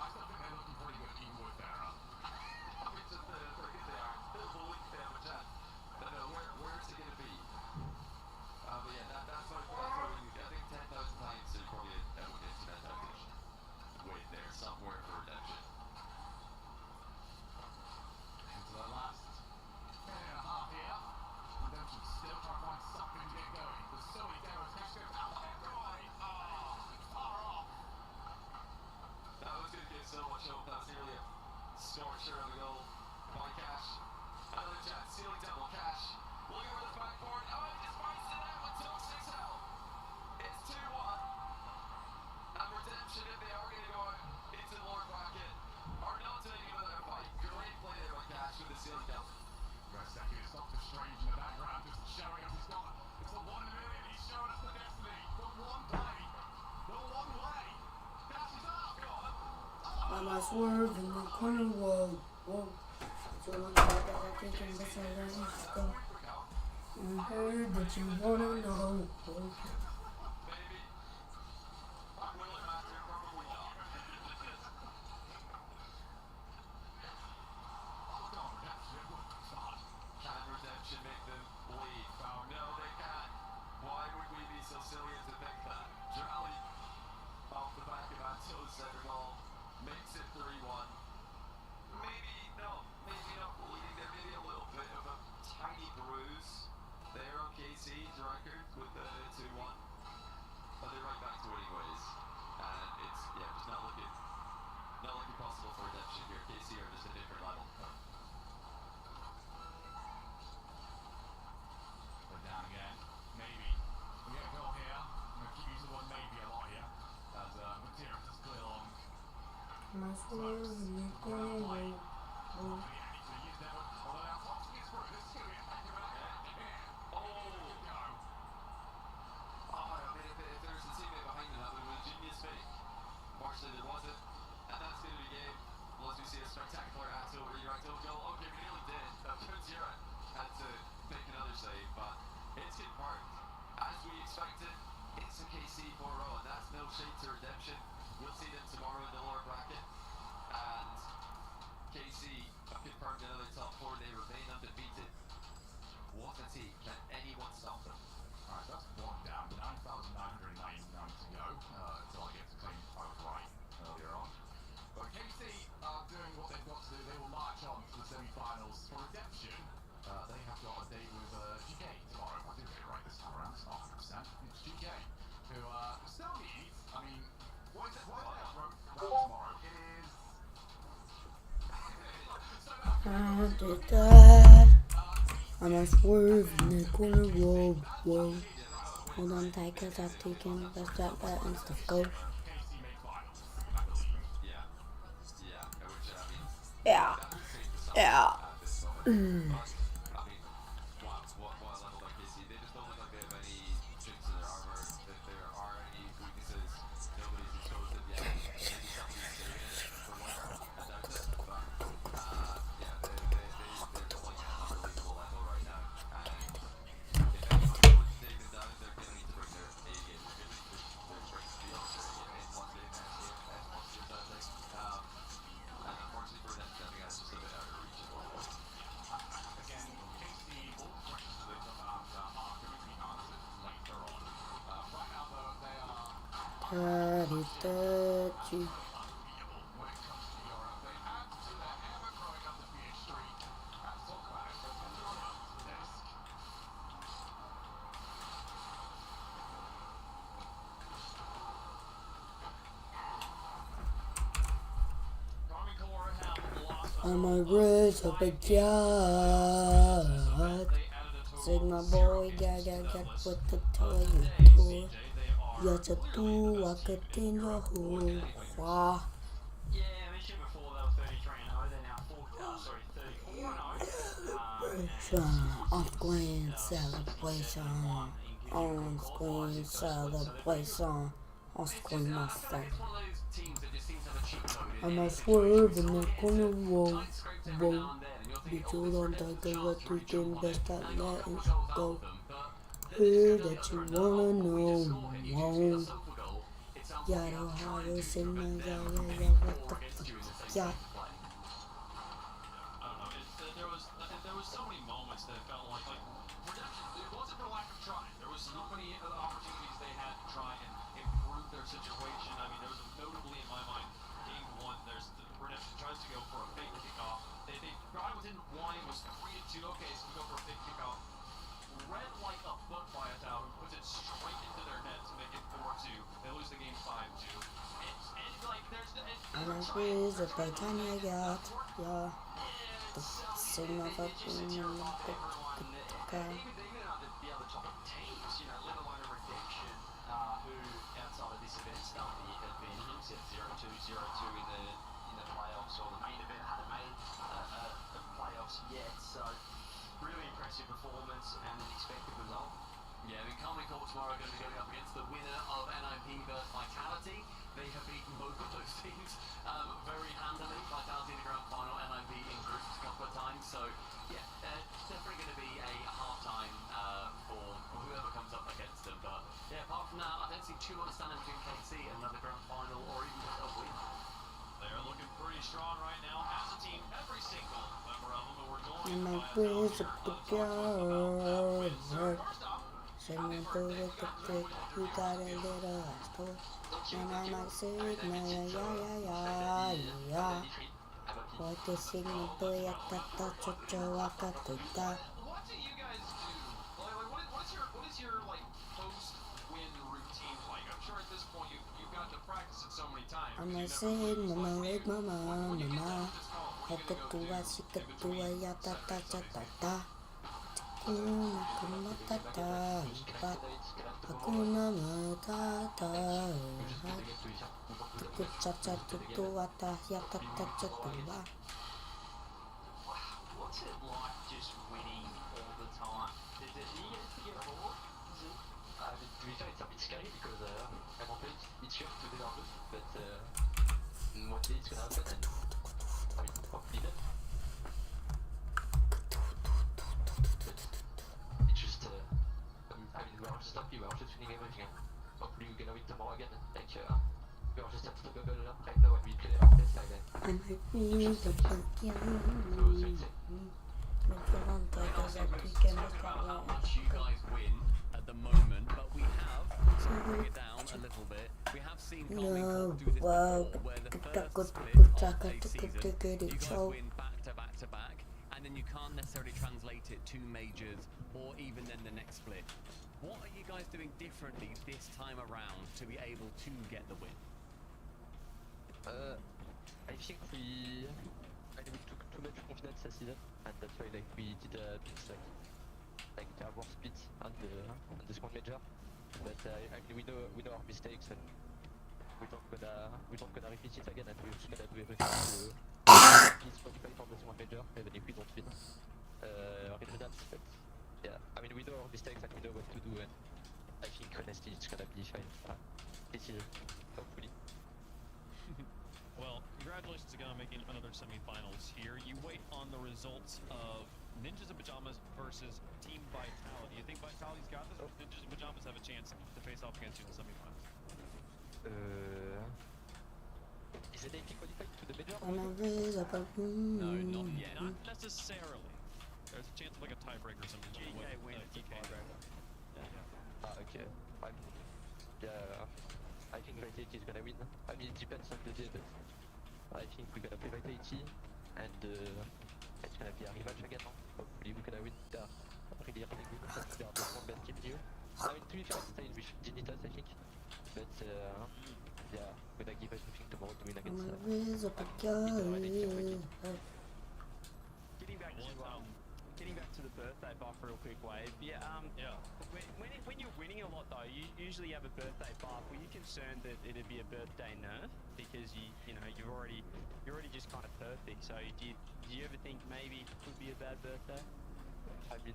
I still think they're looking pretty good even with Vera. Where's it going to be? But yeah, that's what I think 10,000 times is probably a internet definition. Wait there, somewhere for redemption. Into the last minute and a half here. Redemption still trying to find something to get going. There's so many demos. Cash goes out there, right? Far off. That was going to give so much hope. That's nearly a scorcher of a goal by Cash. Another chance, ceiling double Cash. Looking for the backboard. Oh, he just finds it out and Took 6 out. It's 2-1. And Redemption, if they are going to go out into the lower bracket, are not doing it without a fight. Great play there by Cash with the ceiling double. Second is Dr. Strange in the background, just showing us it's the 1 in a million. He's showing us the destiny. The one play. The one way. Cash is up. I might swerve in the corner. Whoa, whoa. So long as I think I'm the same as go. I heard that you wanna know. Maybe. Will it matter? Probably not. Can Redemption make them bleed? No, they can't. Why would we be so silly as to think that? Jolly, off the back of Anto's center ball, makes it 3-1. Maybe not bleeding. There may be a little bit of a tiny bruise there on KC's record with the 2-1. But they're right back to winning ways. And it's, just not looking possible for Redemption here. KC are just a different level. We're down again. Maybe. We get a goal here. I'm going to keep using the word maybe a lot here. As Matthias is clear along. My swerve in the corner. Unfortunately, there wasn't, and that's going to be game. Unless we see a spectacular Ato redirect goal. Okay, we nearly did. Zira had to make another save, but it's confirmed. As we expected, it's a KC 4-0, and that's no shade to Redemption. We'll see them tomorrow in the lower bracket. And KC have confirmed another top 4. They remain undefeated. What a team. Can anyone stop them? Alright, so that's one down. 9,999 to go until I get to claim right earlier on. But KC are doing what they've got to do. They will march on to the semi-finals. For Redemption, they have got a date with GK tomorrow. I did get it right this time around. It's not 100%. It's GK, who still needs, why is it round tomorrow? It is... I did that. I'm a swerve in the corner. Whoa, whoa. Hold on tight, cause I've taken the strap back and stuff go. Yeah. Yeah. Touchy. I'm a raise up a yacht. Sigma boy, got with the toy tour. Я ту акатина хуа. On-screen celebration. On-screen celebration. On-screen master. I'm a swerve in the corner. Whoa, whoa. Be told on the what you can best at let it go. Hear that you wanna know. Whoa. Yeah, I don't have a signal. Yeah, what the fuck? Yeah. There was so many moments that it felt like redemption. It wasn't for lack of trying. There was so many other opportunities they had to try and improve their situation. I mean, there was notably in my mind, game one. There's the redemption tries to go for a fake kickoff. They got within one. It was 3-2. Okay, so we go for a fake kickoff. Read like a book by a Tao, who puts it straight into their net to make it 4-2. They lose the game 5-2. And like there's And I freeze it by the time I got, yeah. The signal of even the other top teams, you know, let alone a redemption, who outside of this event starting had been 0-2, 0-2 in the playoffs or the main event, hadn't made the playoffs yet. So really impressive performance and an expected result. Yeah, I mean, Carmen Court tomorrow are going to be going up against the winner of NIP versus Vitality. They have beaten both of those teams very handily. Vitality in the grand final, NIP in groups a couple of times. So, yeah, definitely going to be a half-time for whoever comes up against them. But, yeah, apart from that, I don't see too much standing between KC and another grand final or even just a win. They are looking pretty strong right now as a team. Every single member of them who are going And I by freeze it a by the first off, Singing through with the click, you got a little store. And I'm like, signal, yeah. What the signal do, ya ta ta cha cha waka ta ta. what do you guys do? What is your like post-win routine like? I'm sure at this point you've gotten to practice it so many times. I'm like, signal, my leg, mama. Haka tua, sika tua, ya ta ta cha ta ta. Hakuna Matata, Hakuna Matata, Tukuchacha Tutuata, Yatatachatua. What's it like just winning all the time? Does it get bored? To be fair, it's a bit scary because I won't play each year to the others, but one day it's gonna happen and I mean, hopefully not. We are just happy, we are just winning everything. Hopefully we're gonna win tomorrow again. Like, we are just unstoppable right now when we play our best like that. I'm happy to fuck you. How much you guys win at the moment, but we have, to bring it down a little bit, we have seen Carmen Court do this before, where the first split of a season, you guys win back to back to back, and then you can't necessarily translate it to majors or even then the next split. What are you guys doing differently this time around to be able to get the win? I think we took too much confidence this season, and that's why like we did a bit like our worst split on the squad major. But I mean we know our mistakes and we don't gonna repeat it again, and we're just gonna do everything to please qualify for the squad major even if we don't win regionals. But yeah, I mean we know our mistakes and we know what to do, and I think honestly it's gonna be fine this season, hopefully. Well, congratulations again on making another semifinals here. You wait on the results of Ninjas in Pajamas versus Team Vitality. You think Vitality's got this, or Ninjas in Pajamas have a chance to face off against you in the semifinals? Is it AP qualified to the major? No, not yet. Not necessarily. There's a chance of like a tiebreaker or something. GK wins the tiebreaker. Okay. Yeah, I think Vitality is gonna win. I mean, it depends on the day, but I think we're gonna play Vitality, and it's gonna be a rematch again. Hopefully we're gonna win. They're really good. They are the strongest team here. I mean, to be fair, it's still with Dignitas, I think. But yeah, we're gonna give everything tomorrow to win against Getting back to the birthday buff real quick, Wave. When you're winning a lot though, you usually have a birthday buff. Were you concerned that it'd be a birthday nerf because you're already just kind of perfect? So do you ever think maybe it could be a bad birthday? I mean,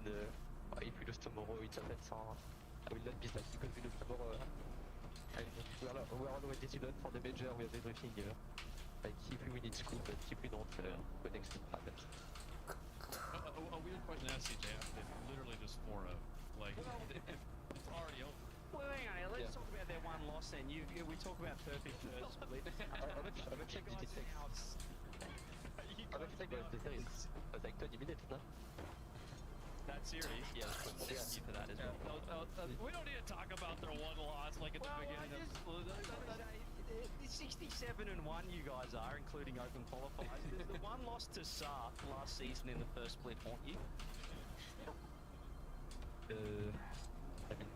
if we lose tomorrow, it's a bad song. I will not be sad because we lose tomorrow. We are already decided for the major. We have everything here. Like if we win, it's cool, but if we don't, the next thing happens. A weird question to ask CJ after they've literally just 4-0. Like, it's already over. Well, hang on, let's talk about their one loss then. We talk about perfect third split. On va check GT6. On va check the series. It's like 20 minutes, no? That series? Yeah, for that as well. We don't need to talk about their one loss like at the beginning of 67-1 you guys are, including open qualifiers. The one loss to Saar last season in the first split haunt you? I mean,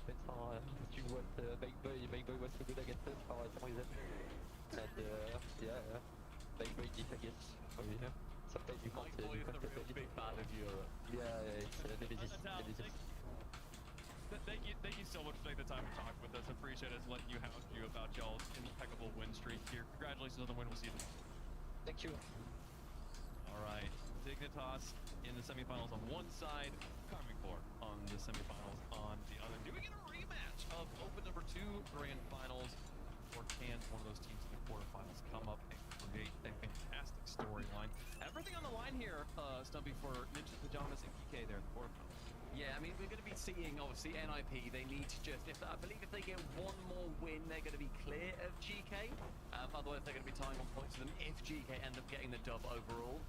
depends on what Big Boy was so good against us for some reason. And Big Boy did, I guess. So, yeah. Sometimes you can't. Boy is the real big bad of Europe. Yeah, it's Nemesis. Thank you so much for taking the time to talk with us. Appreciate us letting you hound you about y'all's impeccable win streak here. Congratulations on the win. We'll see you tomorrow. Thank you. All right, Dignitas in the semifinals on one side, Karmine Corp on the semifinals on the other. Do we get a rematch of Open number 2 grand finals, or can one of those teams in the quarterfinals come up and create a fantastic storyline? Everything on the line here, Stumpy, for Ninja Pajamas and PK there in the quarterfinals. Yeah, I mean, we're going to be seeing, obviously, NIP. They need to just, I believe if they get one more win, they're going to be clear of GK. Otherwise, they're going to be tying on points to them if GK end up getting the dub overall.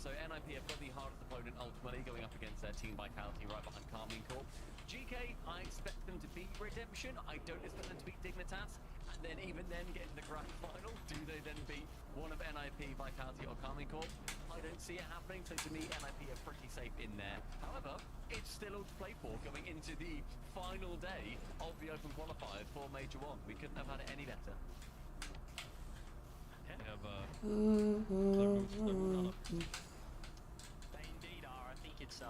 So NIP have got the hardest opponent ultimately, going up against their team Vitality right behind Karmine Corp. GK, I expect them to beat Redemption. I don't expect them to beat Dignitas. And then even then get into the grand final. Do they then beat one of NIP, Vitality, or Karmine Corp? I don't see it happening, so to me, NIP are pretty safe in there. However, it's still all to play for going into the final day of the Open Qualifiers for Major 1. We couldn't have had it any better. Yeah. They have, They indeed are. I think it's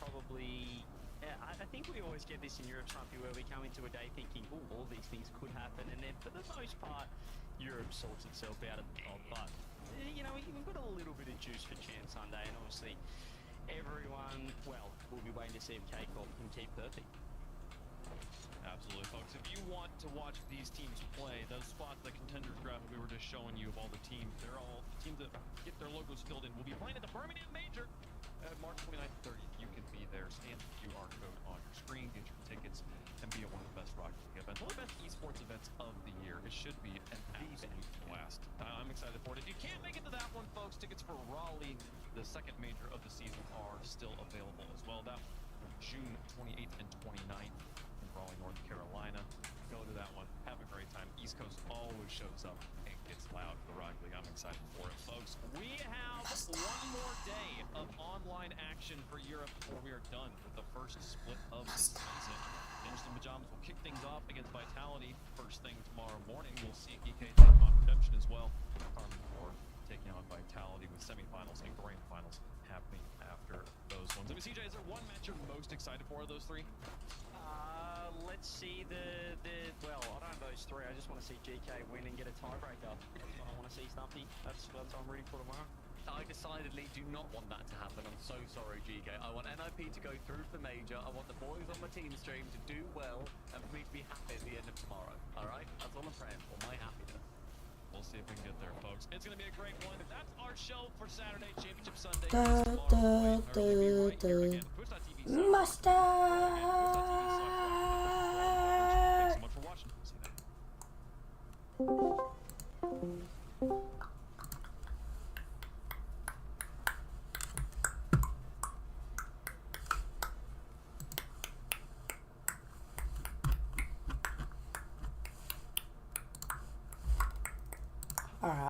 probably... I think we always get this in Europe, Trumpy, where we come into a day thinking, oh, all these things could happen, and then for the most part, Europe sorts itself out of the top. But, you know, we've got a little bit of juice for Chance Sunday, and obviously everyone, well, we'll be waiting to see if K-Corp can keep perfect. Absolutely, folks. If you want to watch these teams play, those spots, the contenders graphic we were just showing you of all the teams, they're all the teams that get their logos filled in. We'll be playing at the Birmingham Major March 29th, 30th. You can be there. Scan the QR code on your screen, get your tickets, and be at one of the best Rocket League events, one of the best esports events of the year. It should be an absolute blast. I'm excited for it. If you can't make it to that one, folks, tickets for Raleigh, the second major of the season, are still available as well. That June 28th and 29th in Raleigh, North Carolina. Go to that one. Have a great time. East Coast always shows up and gets loud for Rocket League. I'm excited for it, folks. We have one more day of online action for Europe before we are done with the first split of the season. Ninjas and Pajamas will kick things off against Vitality first thing tomorrow morning. We'll see EK take on Redemption as well. Karmine Corp taking on Vitality with semifinals and grand finals happening after those ones. I mean, CJ, is there one match you're most excited for of those three? Let's see well, I don't know those three. I just want to see GK win and get a tiebreaker. That's what I want to see, Stumpy. That's what I'm ready for tomorrow. I decidedly do not want that to happen. I'm so sorry, GK. I want NIP to go through the major. I want the boys on my team stream to do well and for me to be happy at the end of tomorrow. All right? That's all I'm praying for, my happiness. We'll see if we can get there, folks. It's going to be a great one. That's our show for Saturday, Championship Sunday. Mustard! Thanks so much for watching. See you then.